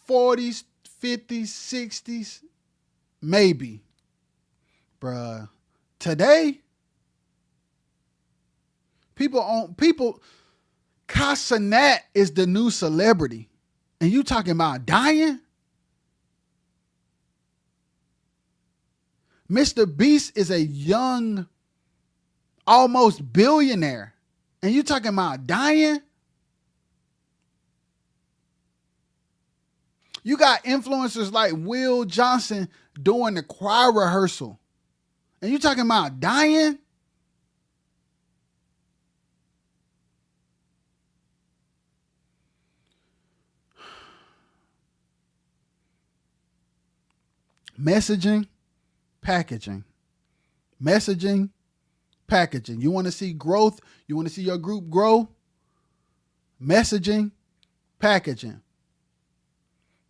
40s, 50s, 60s, maybe. Bruh, today, Casanat is the new celebrity. And you talking about dying? Mr. Beast is a young, almost billionaire. And you talking about dying? You got influencers like Will Johnson doing the choir rehearsal. And you talking about dying? Messaging, packaging. Messaging, packaging. You want to see growth? You want to see your group grow? Messaging, packaging.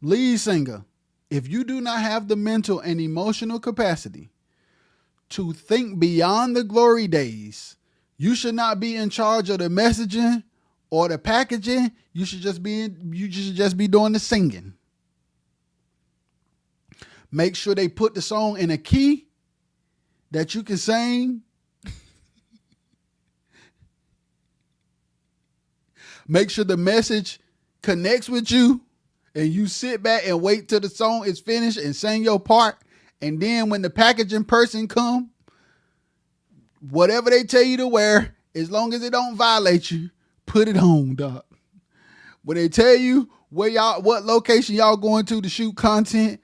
Lead singer, if you do not have the mental and emotional capacity to think beyond the glory days, you should not be in charge of the messaging or the packaging. You should just be doing the singing. Make sure they put the song in a key that you can sing. Make sure the message connects with you, and you sit back and wait till the song is finished and sing your part. And then when the packaging person come, whatever they tell you to wear, as long as it don't violate you, put it on, dog. When they tell you what location y'all going to shoot content,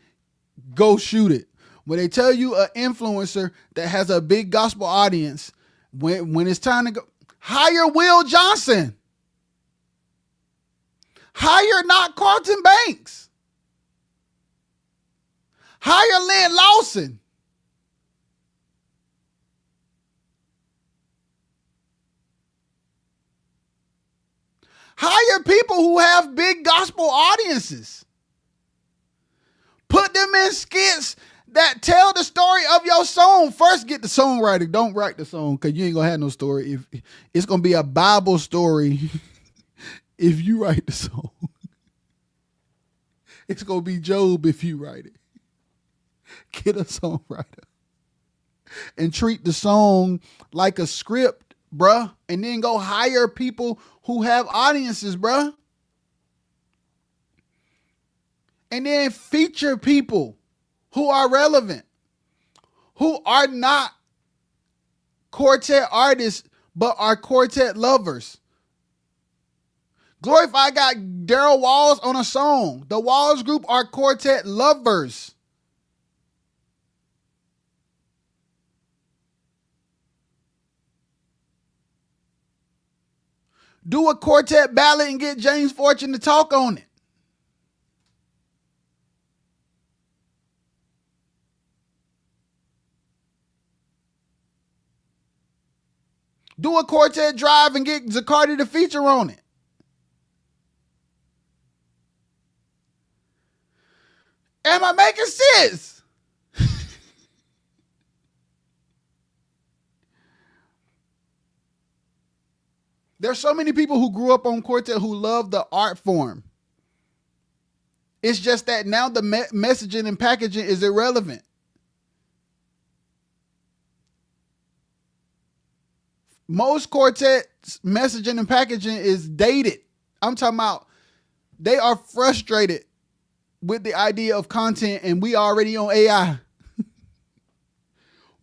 go shoot it. When they tell you an influencer that has a big gospel audience, when it's time to go, hire Will Johnson. Hire not Carlton Banks. Hire Lynn Lawson. Hire people who have big gospel audiences. Put them in skits that tell the story of your song. First, get the songwriter. Don't write the song because you ain't going to have no story. If it's going to be a Bible story if you write the song. It's going to be Job if you write it. Get a songwriter. And treat the song like a script, bruh. And then go hire people who have audiences, bruh. And then feature people who are relevant, who are not quartet artists, but are quartet lovers. Glorify got Daryl Walls on a song. The Walls group are quartet lovers. Do a quartet ballad and get James Fortune to talk on it. Do a quartet drive and get Zacardi to feature on it. Am I making sense? There's so many people who grew up on quartet who love the art form. It's just that now the messaging and packaging is irrelevant. Most quartets messaging and packaging is dated. I'm talking about they are frustrated with the idea of content, and we already on AI.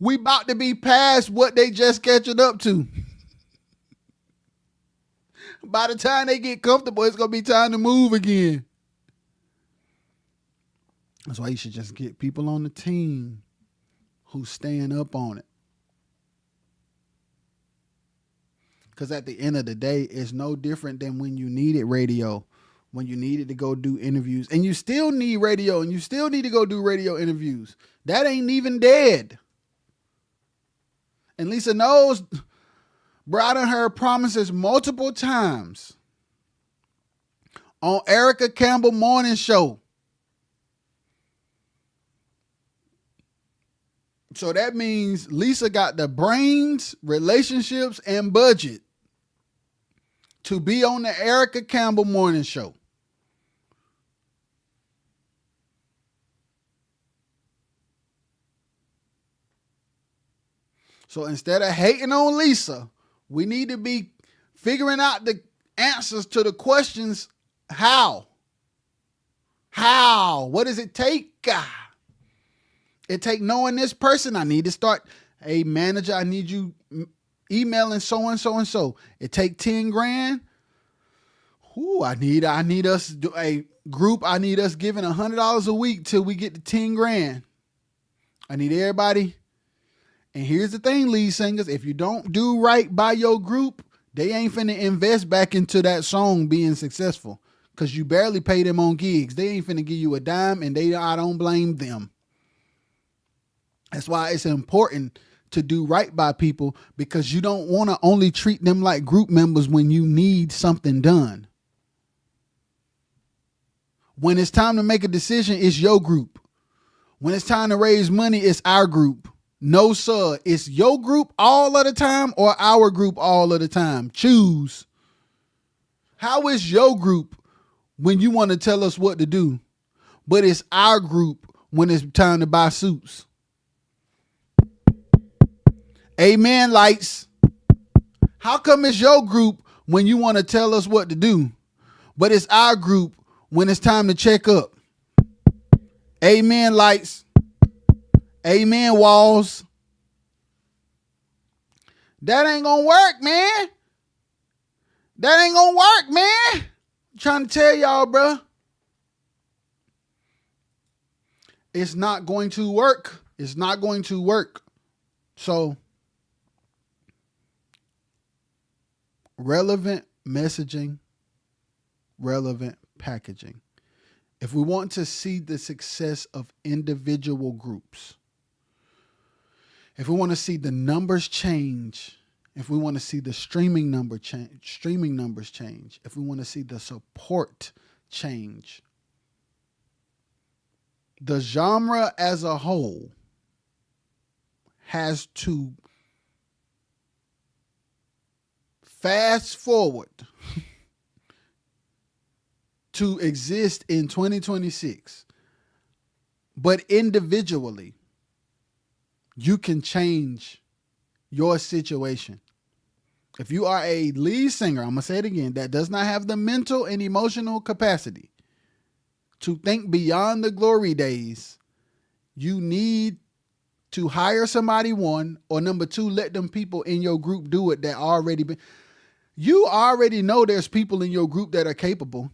We about to be past what they just catching up to. By the time they get comfortable, it's going to be time to move again. That's why you should just get people on the team who stand up on it. Because at the end of the day, it's no different than when you needed radio, when you needed to go do interviews. And you still need radio, and you still need to go do radio interviews. That ain't even dead. And Lisa knows, bro, I done heard promises multiple times on Erica Campbell Morning Show. So that means Lisa got the brains, relationships, and budget to be on the Erica Campbell Morning Show. So instead of hating on Lisa, we need to be figuring out the answers to the questions. How? What does it take? It take knowing this person. I need to start. Hey, manager, I need you emailing so and so and so. It take 10 grand. Ooh, I need us do a group. I need us giving $100 a week till we get to 10 grand. I need everybody. And here's the thing, lead singers, if you don't do right by your group, they ain't finna invest back into that song being successful, because you barely pay them on gigs. They ain't finna give you a dime, and I don't blame them. That's why it's important to do right by people, because you don't want to only treat them like group members when you need something done. When it's time to make a decision, it's your group. When it's time to raise money, it's our group. No, sir. It's your group all of the time or our group all of the time. Choose. How is your group when you want to tell us what to do, but it's our group when it's time to buy suits? Amen, lights. How come it's your group when you want to tell us what to do, but it's our group when it's time to check up? Amen, lights. Amen, walls. That ain't gonna work, man. That ain't gonna work, man. I'm trying to tell y'all, bro. It's not going to work. It's not going to work. So, relevant messaging, relevant packaging. If we want to see the success of individual groups, if we want to see the numbers change, if we want to see the streaming numbers change, if we want to see the support change, the genre as a whole has to fast forward to exist in 2026. But individually, you can change your situation. If you are a lead singer, I'm going to say it again, that does not have the mental and emotional capacity to think beyond the glory days, you need to hire somebody, one, or number two, let them people in your group do it that already been. You already know there's people in your group that are capable.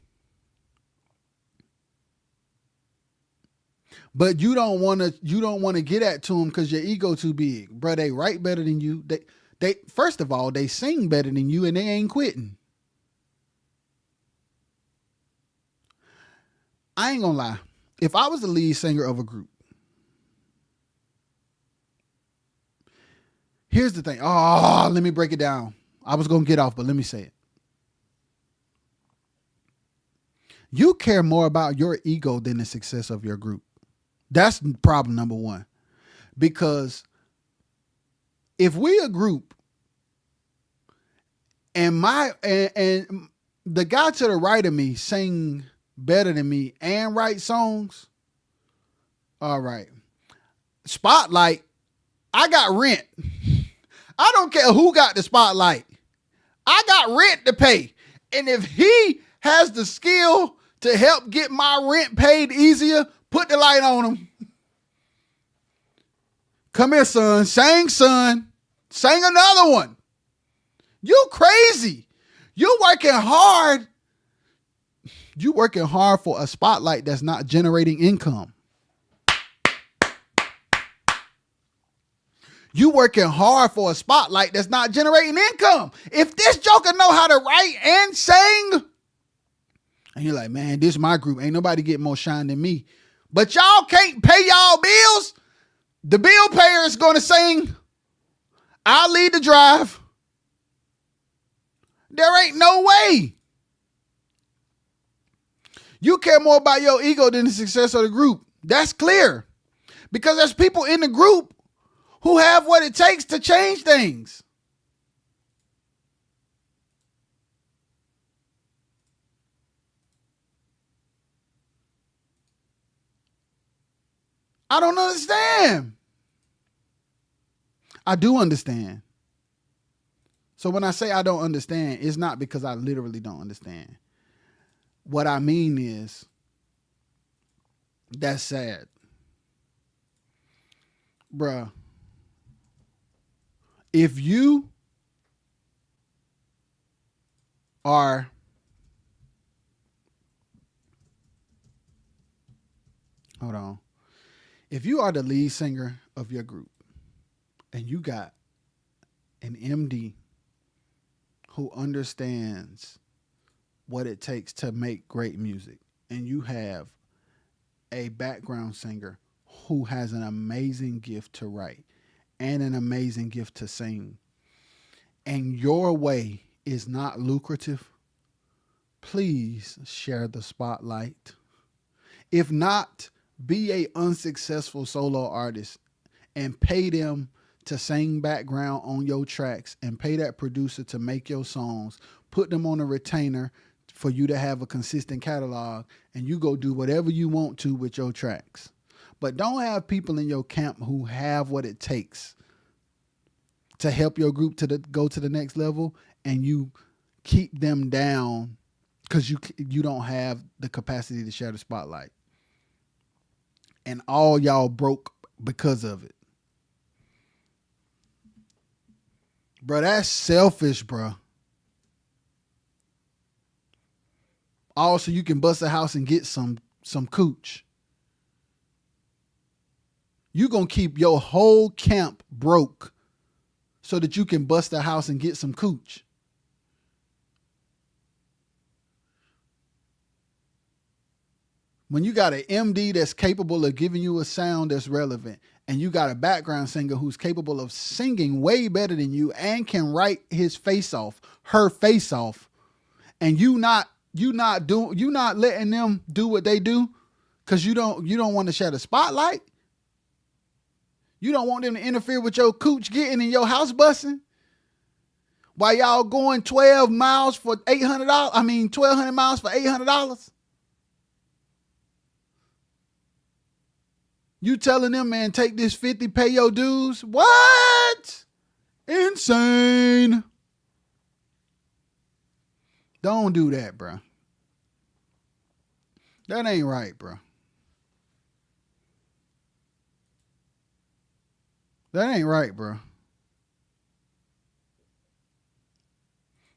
But you don't want to get at to them because your ego too big. Bro, they write better than you. They first of all, they sing better than you and they ain't quitting. I ain't gonna lie. If I was the lead singer of a group, here's the thing. Oh, let me break it down. I was gonna get off, but let me say it. You care more about your ego than the success of your group. That's problem number one. Because if we a group and the guy to the right of me sing better than me and write songs, all right. Spotlight, I got rent. I don't care who got the spotlight. I got rent to pay. And if he has the skill to help get my rent paid easier, put the light on him. Come here, son. Son. Sing another one. You crazy. You working hard. You working hard for a spotlight that's not generating income. You working hard for a spotlight that's not generating income. If this joker know how to write and sing, and you're like, man, this is my group. Ain't nobody getting more shine than me. But y'all can't pay y'all bills. The bill payer is going to sing, I'll lead the drive. There ain't no way. You care more about your ego than the success of the group. That's clear. Because there's people in the group who have what it takes to change things. I don't understand. I do understand. So when I say I don't understand, it's not because I literally don't understand. What I mean is, that's sad. Bruh. If you are hold on. If you are the lead singer of your group and you got an MD who understands what it takes to make great music, and you have a background singer who has an amazing gift to write and an amazing gift to sing, and your way is not lucrative, please share the spotlight. If not, be a unsuccessful solo artist and pay them to sing background on your tracks and pay that producer to make your songs, put them on a retainer for you to have a consistent catalog, and you go do whatever you want to with your tracks. But don't have people in your camp who have what it takes to help your group go to the next level, and you keep them down because you don't have the capacity to share the spotlight, and all y'all broke because of it. Bro, that's selfish, bro. Also, you can bust a house and get some cooch. You gonna keep your whole camp broke so that you can bust a house and get some cooch. When you got an MD that's capable of giving you a sound that's relevant, and you got a background singer who's capable of singing way better than you and can write his face off, her face off, and you not letting them do what they do because you don't want to share the spotlight. You don't want them to interfere with your cooch getting in your house busting while y'all going 12 miles for $800. I mean, 1,200 miles for $800. You telling them, man, take this 50, pay your dues? What? Insane. Don't do that, bro. That ain't right, bro. That ain't right, bro.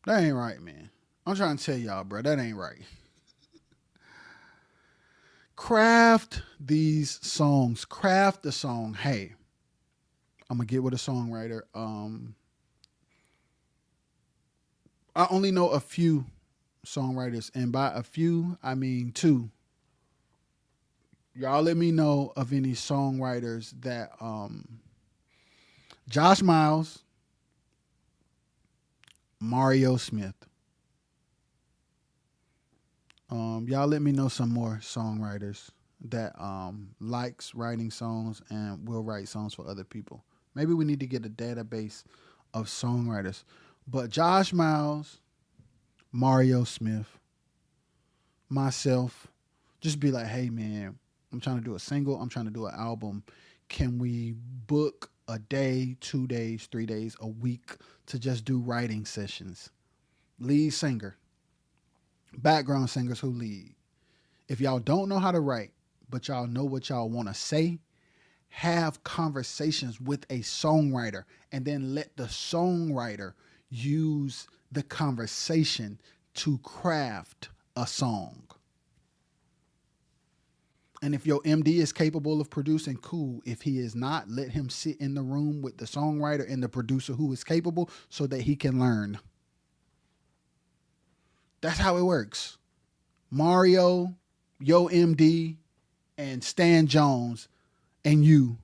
That ain't right, man. I'm trying to tell y'all, bro, that ain't right. Craft these songs. Craft the song. Hey, I'm gonna get with a songwriter. I only know a few songwriters, and by a few, I mean 2. Y'all let me know of any songwriters that Josh Miles, Mario Smith. Y'all let me know some more songwriters that likes writing songs and will write songs for other people. Maybe we need to get a database of songwriters. But Josh Miles, Mario Smith, myself, just be like, hey man, I'm trying to do a single, I'm trying to do an album. Can we book a day, 2 days, 3 days, a week to just do writing sessions? Lead singer, background singers who lead. If y'all don't know how to write, but y'all know what y'all want to say, have conversations with a songwriter and then let the songwriter use the conversation to craft a song. And if your MD is capable of producing, cool. If he is not, let him sit in the room with the songwriter and the producer who is capable so that he can learn. That's how it works. Mario, Yo MD, and Stan Jones and you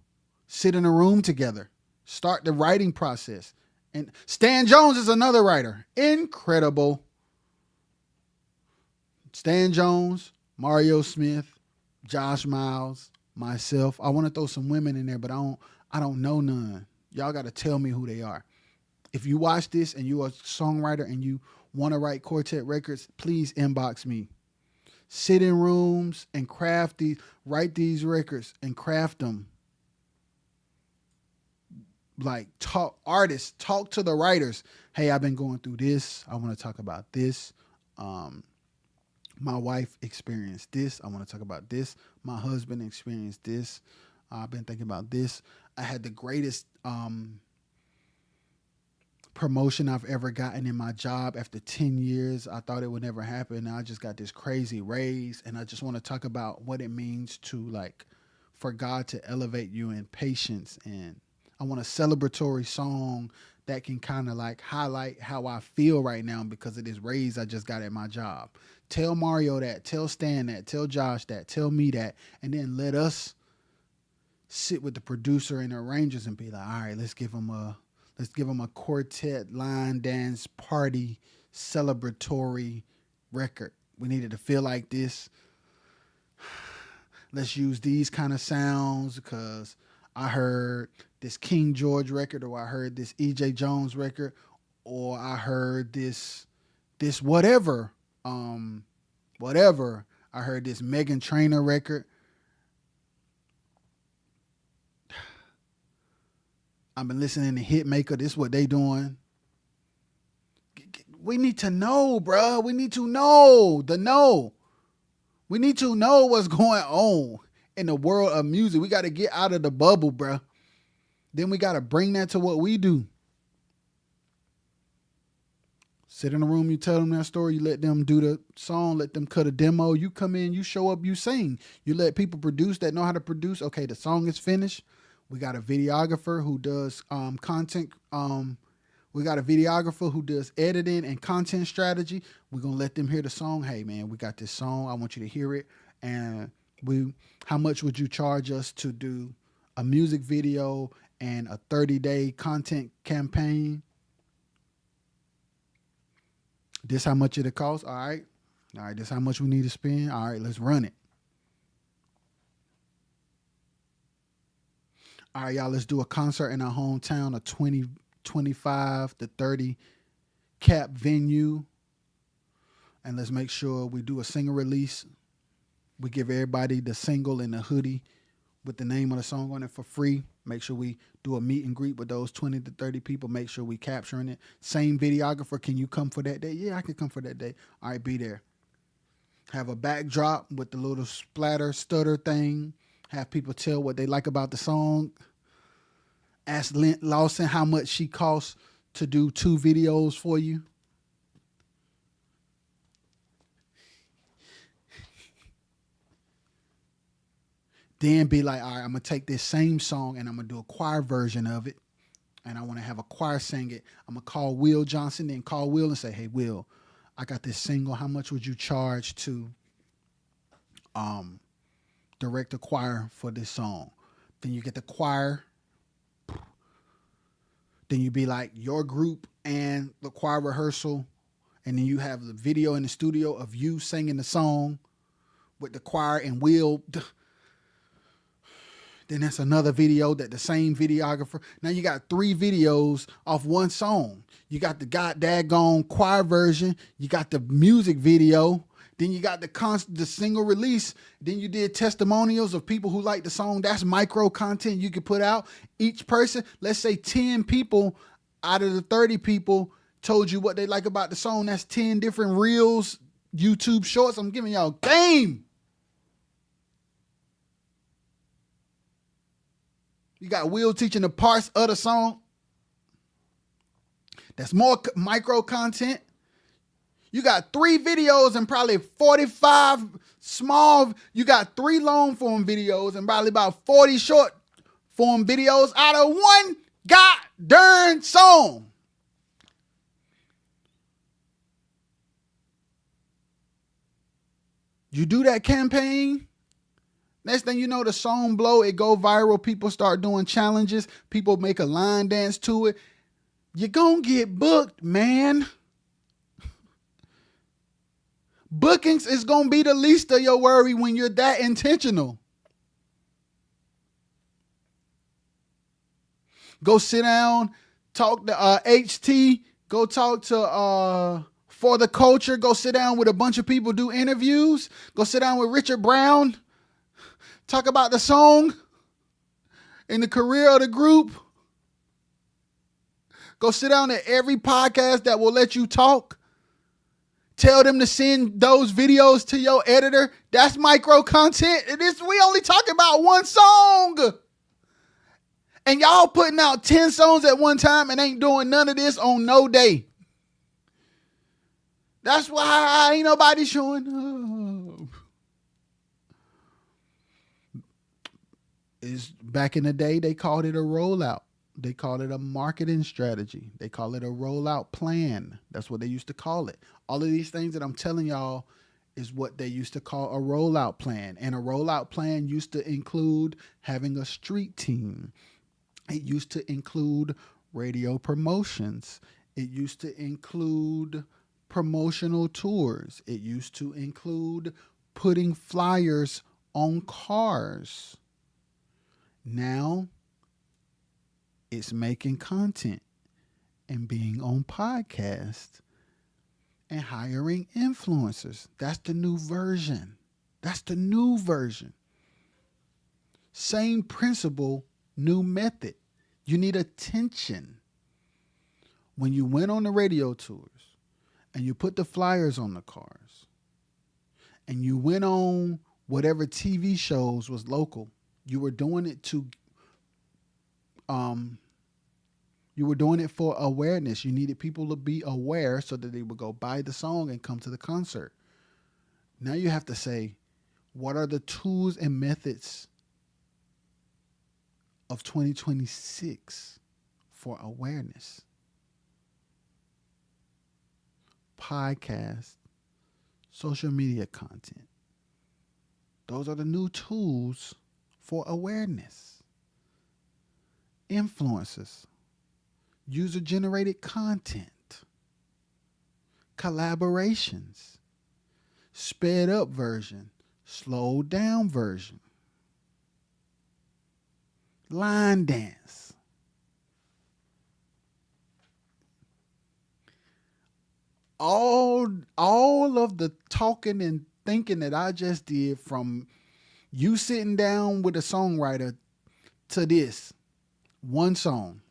sit in a room together. Start the writing process. And Stan Jones is another writer. Incredible. Stan Jones, Mario Smith, Josh Miles, myself. I want to throw some women in there, but I don't know none. Y'all got to tell me who they are. If you watch this and you're a songwriter and you want to write quartet records, please inbox me. Sit in rooms and write these records and craft them. Like talk to the writers. Hey, I've been going through this. I want to talk about this. My wife experienced this. I want to talk about this. My husband experienced this. I've been thinking about this. I had the greatest promotion I've ever gotten in my job after 10 years. I thought it would never happen. Now I just got this crazy raise, and I just want to talk about what it means to for God to elevate you in patience. And I want a celebratory song that can kind of highlight how I feel right now because of this raise I just got at my job. Tell Mario that, tell Stan that, tell Josh that, tell me that, and then let us sit with the producer and the arrangers and be like, all right, let's give them a quartet line dance party celebratory record. We needed to feel like this. Let's use these kind of sounds because I heard this King George record, or I heard this E.J. Jones record, or I heard this whatever. Whatever. I heard this Meghan Trainor record. I've been listening to Hitmaker. This is what they doing. We need to know, bro. We need to know the know. We need to know what's going on in the world of music. We got to get out of the bubble, bro. Then we got to bring that to what we do. Sit in a room, you tell them that story, you let them do the song, let them cut a demo. You come in, you show up, you sing. You let people produce that know how to produce. Okay, the song is finished. We got a videographer who does content. We got a videographer who does editing and content strategy. We're going to let them hear the song. Hey, man, we got this song. I want you to hear it. And how much would you charge us to do a music video and a 30-day content campaign? This how much it costs. All right. This how much we need to spend. All right, let's run it. All right, y'all, let's do a concert in our hometown, a 25 to 30 cap venue. And let's make sure we do a single release. We give everybody the single and the hoodie with the name of the song on it for free. Make sure we do a meet and greet with those 20 to 30 people. Make sure we capturing it. Same videographer. Can you come for that day? Yeah, I can come for that day. All right, be there. Have a backdrop with the little splatter stutter thing. Have people tell what they like about the song. Ask Lawson how much she costs to do 2 videos for you. Then be like, all right, I'm going to take this same song and I'm going to do a choir version of it. And I want to have a choir sing it. I'm going to call Will Johnson, then call Will and say, hey, Will, I got this single. How much would you charge to direct a choir for this song? Then you get the choir. Then you be like your group and the choir rehearsal. And then you have the video in the studio of you singing the song with the choir and Will. Then that's another video that the same videographer. Now you got 3 videos off one song. You got the daggone choir version. You got the music video. Then you got the single release. Then you did testimonials of people who like the song. That's micro content you could put out. Each person, let's say 10 people out of the 30 people told you what they like about the song. That's 10 different reels, YouTube shorts. I'm giving y'all game. You got Will teaching the parts of the song. That's more micro content. You got 3 videos and probably 45 small. You got 3 long form videos and probably about 40 short form videos out of one goddamn song. You do that campaign. Next thing you know, the song blow, it go viral. People start doing challenges. People make a line dance to it. You're going to get booked, man. Bookings is going to be the least of your worry when you're that intentional. Go sit down, talk to HT, go talk to For the Culture, go sit down with a bunch of people, do interviews, go sit down with Richard Brown, talk about the song and the career of the group. Go sit down at every podcast that will let you talk. Tell them to send those videos to your editor. That's micro content. We only talking about one song. And y'all putting out 10 songs at one time and ain't doing none of this on no day. That's why ain't nobody showing up. Back in the day, they called it a rollout. They call it a marketing strategy. They call it a rollout plan. That's what they used to call it. All of these things that I'm telling y'all is what they used to call a rollout plan. And a rollout plan used to include having a street team. It used to include radio promotions. It used to include promotional tours. It used to include putting flyers on cars. Now, it's making content and being on podcasts and hiring influencers. That's the new version. That's the new version. Same principle, new method. You need attention. When you went on the radio tours and you put the flyers on the cars and you went on whatever TV shows was local, you were doing it to you were doing it for awareness. You needed people to be aware so that they would go buy the song and come to the concert. Now you have to say, what are the tools and methods of 2026 for awareness? Podcast, social media content. Those are the new tools for awareness. Influencers, user-generated content, collaborations, sped up version, slowed down version, line dance. All of the talking and thinking that I just did, from you sitting down with a songwriter to this one song,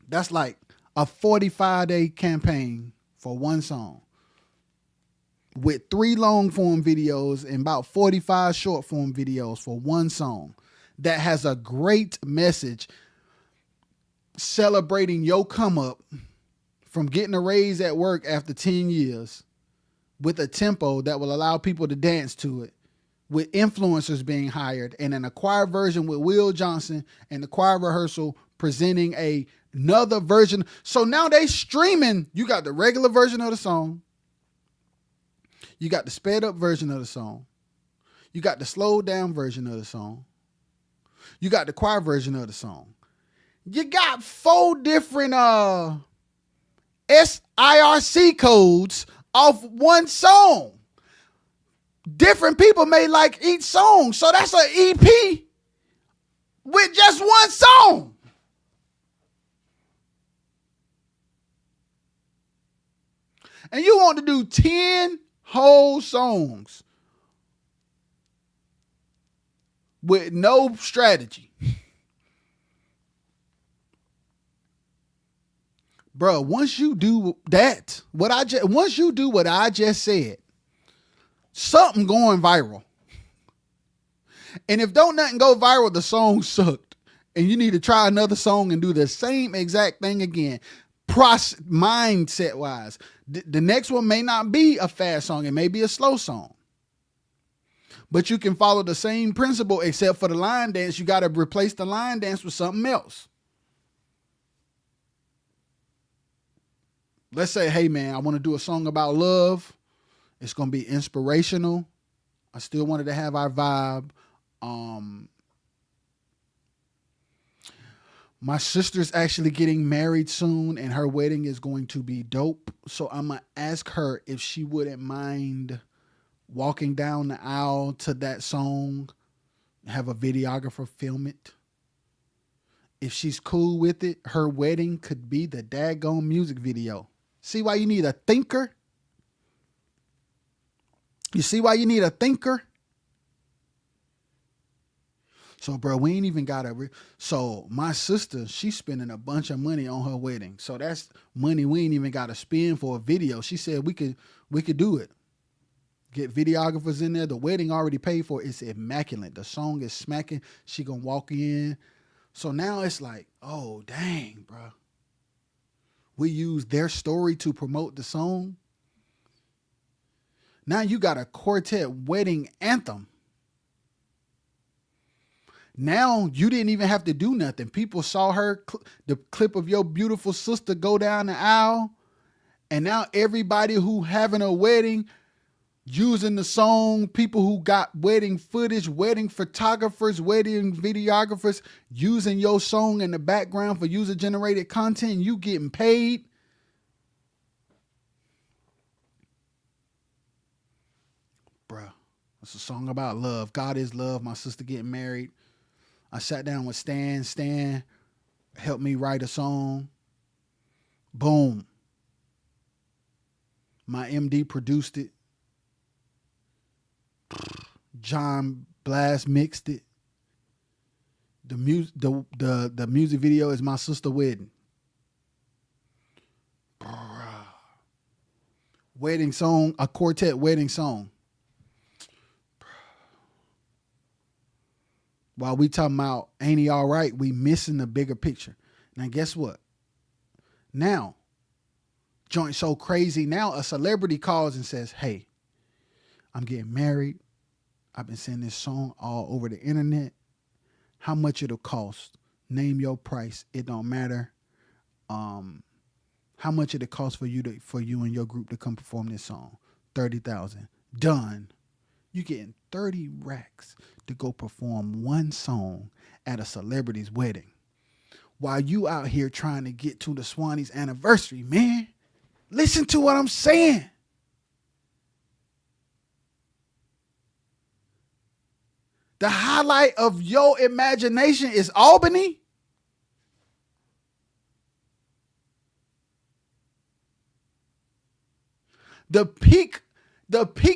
that's like a 45-day campaign for one song, with 3 long form videos and about 45 short form videos for one song that has a great message celebrating your come up from getting a raise at work after 10 years, with a tempo that will allow people to dance to it, with influencers being hired, and an choir version with Will Johnson and the choir rehearsal presenting another version. So now they streaming. You got the regular version of the song. You got the sped up version of the song. You got the slowed down version of the song. You got the choir version of the song. You got 4 different SIRC codes off one song. Different people may like each song. So that's an EP with just one song. And you want to do 10 whole songs with no strategy. Bro, once you do that, once you do what I just said, something going viral. And if don't nothing go viral, the song sucked. And you need to try another song and do the same exact thing again. Mindset wise. The next one may not be a fast song. It may be a slow song. But you can follow the same principle, except for the line dance. You got to replace the line dance with something else. Let's say, hey man, I want to do a song about love. It's going to be inspirational. I still wanted to have our vibe. My sister's actually getting married soon, and her wedding is going to be dope. So I'm going to ask her if she wouldn't mind walking down the aisle to that song, have a videographer film it. If she's cool with it, her wedding could be the daggone music video. See why you need a thinker? You see why you need a thinker? So, bro, we ain't even got so my sister, she's spending a bunch of money on her wedding. So that's money we ain't even got to spend for a video. She said we could do it. Get videographers in there. The wedding already paid for. It's immaculate. The song is smacking. She gonna walk in. So now it's like, oh, dang, bro. We use their story to promote the song. Now you got a quartet wedding anthem. Now you didn't even have to do nothing. People saw the clip of your beautiful sister go down the aisle. And now everybody who having a wedding using the song, people who got wedding footage, wedding photographers, wedding videographers using your song in the background for user-generated content, you getting paid. Bruh, it's a song about love. God is love. My sister getting married. I sat down with Stan. Stan helped me write a song. Boom. My MD produced it. John Blast mixed it. The music video is my sister wedding. Wedding song, a quartet wedding song. While we talking about ain't he all right, we missing the bigger picture. Now guess what? Now, joint so crazy. Now a celebrity calls and says, hey, I'm getting married. I've been sending this song all over the internet. How much it'll cost? Name your price. It don't matter. How much it'll cost for you and your group to come perform this song? 30,000. Done. You getting 30 racks to go perform one song at a celebrity's wedding, while you out here trying to get to the Swanee's anniversary, man. Listen to what I'm saying. The highlight of your imagination is Albany. The peak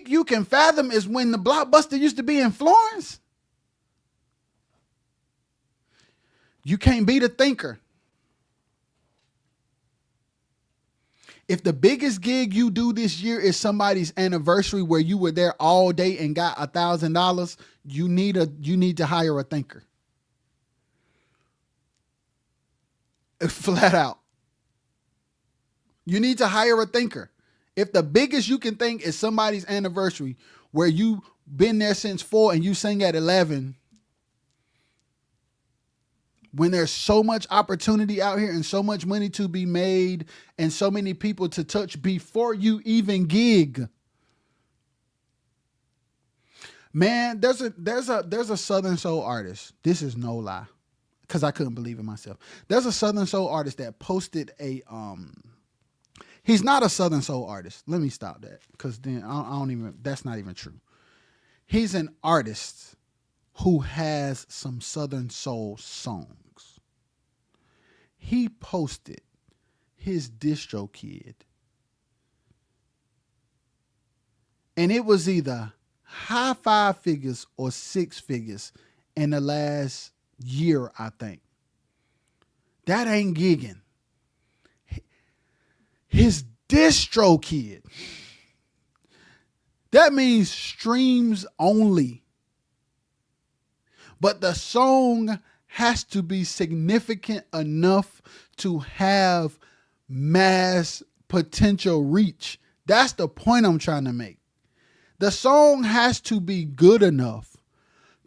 you can fathom is when the Blockbuster used to be in Florence. You can't beat a thinker. If the biggest gig you do this year is somebody's anniversary where you were there all day and got $1,000, you need to hire a thinker. Flat out. You need to hire a thinker. If the biggest you can think is somebody's anniversary where you been there since 4 and you sing at 11, when there's so much opportunity out here and so much money to be made and so many people to touch before you even gig. Man, there's a Southern soul artist. This is no lie, because I couldn't believe it myself. There's a Southern soul artist that posted a he's not a Southern soul artist. Let me stop that, because then that's not even true. He's an artist who has some Southern soul songs. He posted his DistroKid, and it was either high 5 figures or 6 figures in the last year, I think. That ain't gigging. His DistroKid. That means streams only. But the song has to be significant enough to have mass potential reach. That's the point I'm trying to make. The song has to be good enough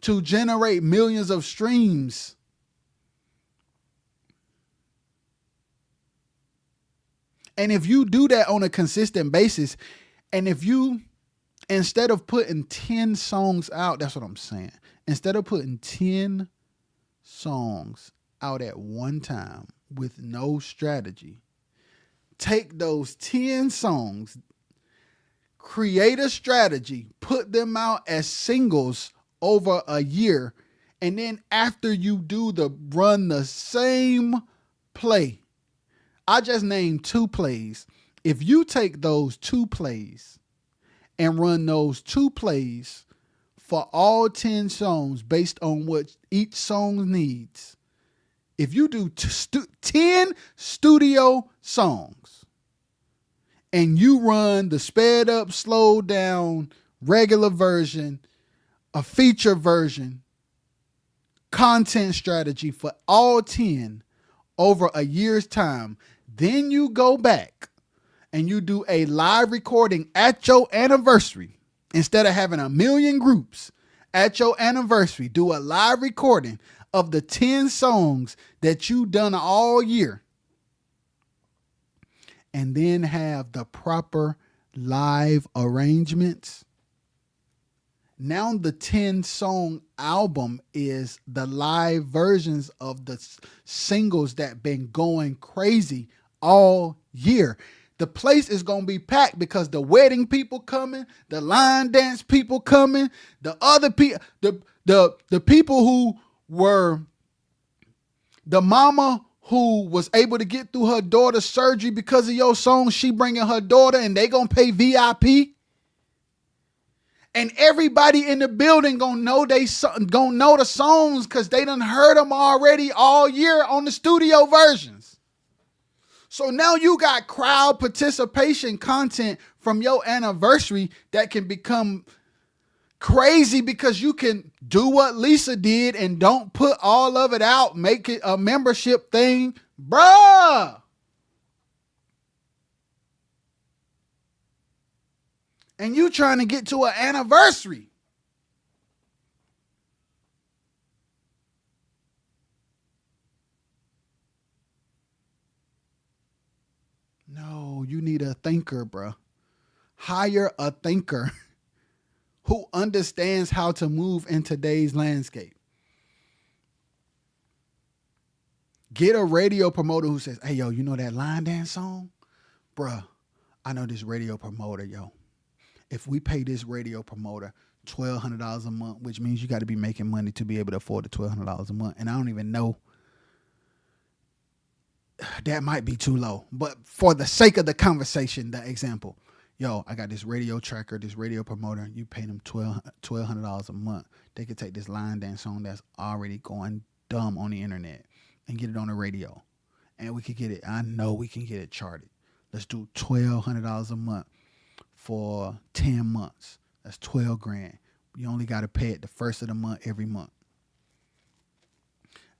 to generate millions of streams. And if you do that on a consistent basis, and if you, instead of putting 10 songs out, that's what I'm saying. Instead of putting 10 songs out at one time with no strategy, take those 10 songs, create a strategy, put them out as singles over a year, and then after you run the same play. I just named 2 plays. If you take those 2 plays and run those 2 plays for all 10 songs based on what each song needs, if you do 10 studio songs and you run the sped up, slowed down, regular version, a feature version, content strategy for all 10 over a year's time, then you go back and you do a live recording at your anniversary. Instead of having a million groups at your anniversary, do a live recording of the 10 songs that you done all year. And then have the proper live arrangements. Now the 10 song album is the live versions of the singles that been going crazy all year. The place is going to be packed because the wedding people coming, the line dance people coming, the other people, the people who were the mama who was able to get through her daughter's surgery because of your song, she bringing her daughter and they going to pay VIP. And everybody in the building gonna know the songs because they done heard them already all year on the studio versions. So now you got crowd participation content from your anniversary that can become crazy because you can do what Lisa did and don't put all of it out, make it a membership thing. Bruh. And you trying to get to an anniversary. No, you need a thinker, bruh. Hire a thinker who understands how to move in today's landscape. Get a radio promoter who says, hey, yo, you know that line dance song? Bruh, I know this radio promoter, yo. If we pay this radio promoter $1,200 a month, which means you got to be making money to be able to afford the $1,200 a month. And I don't even know. That might be too low. But for the sake of the conversation, the example, yo, I got this radio tracker, this radio promoter. You pay them $1,200 a month. They could take this line dance song that's already going dumb on the internet and get it on the radio. And we could get it. I know we can get it charted. Let's do $1,200 a month for 10 months. That's 12 grand. You only got to pay it the first of the month every month.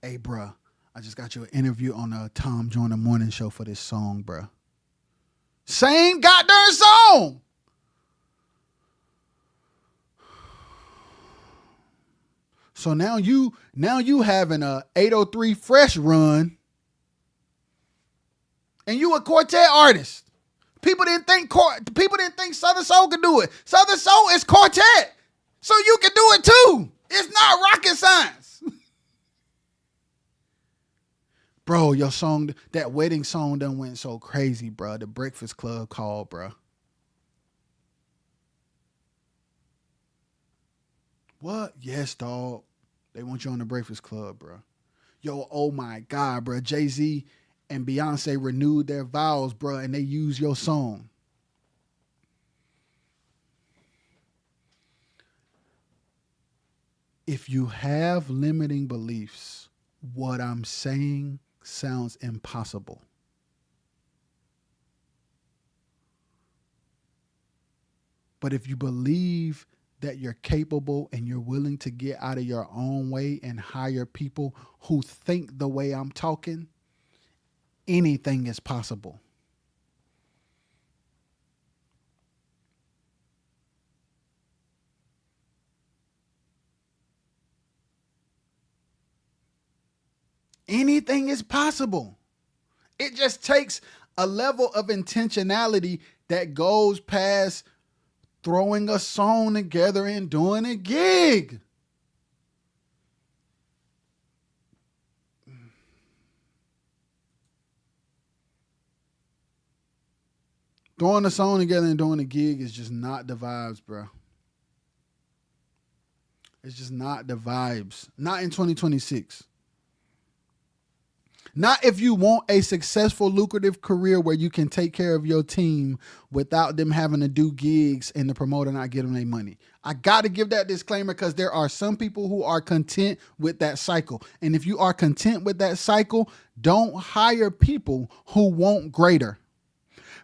Hey, bruh, I just got you an interview on the Tom Joyner Morning Show for this song, bruh. Same goddamn song. So now you having a 803 Fresh run, and you a quartet artist. People didn't think Southern Soul could do it. Southern Soul is quartet, so you can do it too. It's not rocket science. Bro, your song, that wedding song done went so crazy, bro. The Breakfast Club called, bro. What? Yes, dog. They want you on the Breakfast Club, bro. Yo, oh my God, bro. Jay-Z and Beyonce renewed their vows, bro, and they used your song. If you have limiting beliefs, what I'm saying sounds impossible. But if you believe that you're capable and you're willing to get out of your own way and hire people who think the way I'm talking, anything is possible. Anything is possible. It just takes a level of intentionality that goes past throwing a song together and doing a gig. Throwing a song together and doing a gig is just not the vibes, bro. It's just not the vibes. Not in 2026. Not if you want a successful, lucrative career where you can take care of your team without them having to do gigs and the promoter not giving them their money. I got to give that disclaimer because there are some people who are content with that cycle. And if you are content with that cycle, don't hire people who want greater.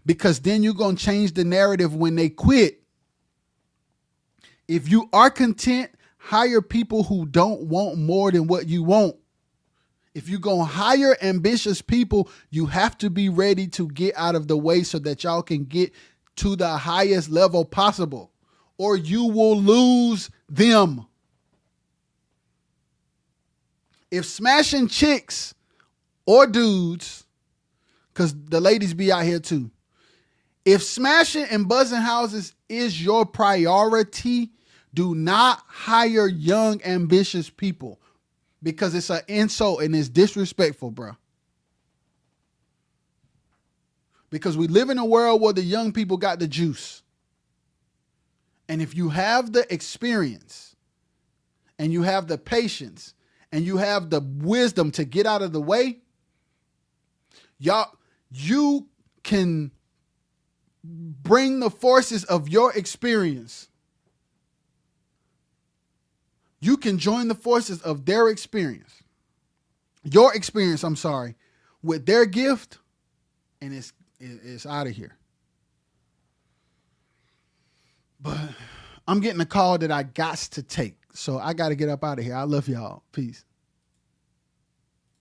Because then you're going to change the narrative when they quit. If you are content, hire people who don't want more than what you want. If you're going to hire ambitious people, you have to be ready to get out of the way so that y'all can get to the highest level possible, or you will lose them. If smashing chicks or dudes, because the ladies be out here too, if smashing and buzzing houses is your priority, do not hire young, ambitious people. Because it's an insult and it's disrespectful, bro. Because we live in a world where the young people got the juice. And if you have the experience and you have the patience and you have the wisdom to get out of the way, you can bring the forces of your experience You can join the forces of their experience, your experience, I'm sorry, with their gift, and it's out of here. But I'm getting a call that I got to take. So I got to get up out of here. I love y'all. Peace.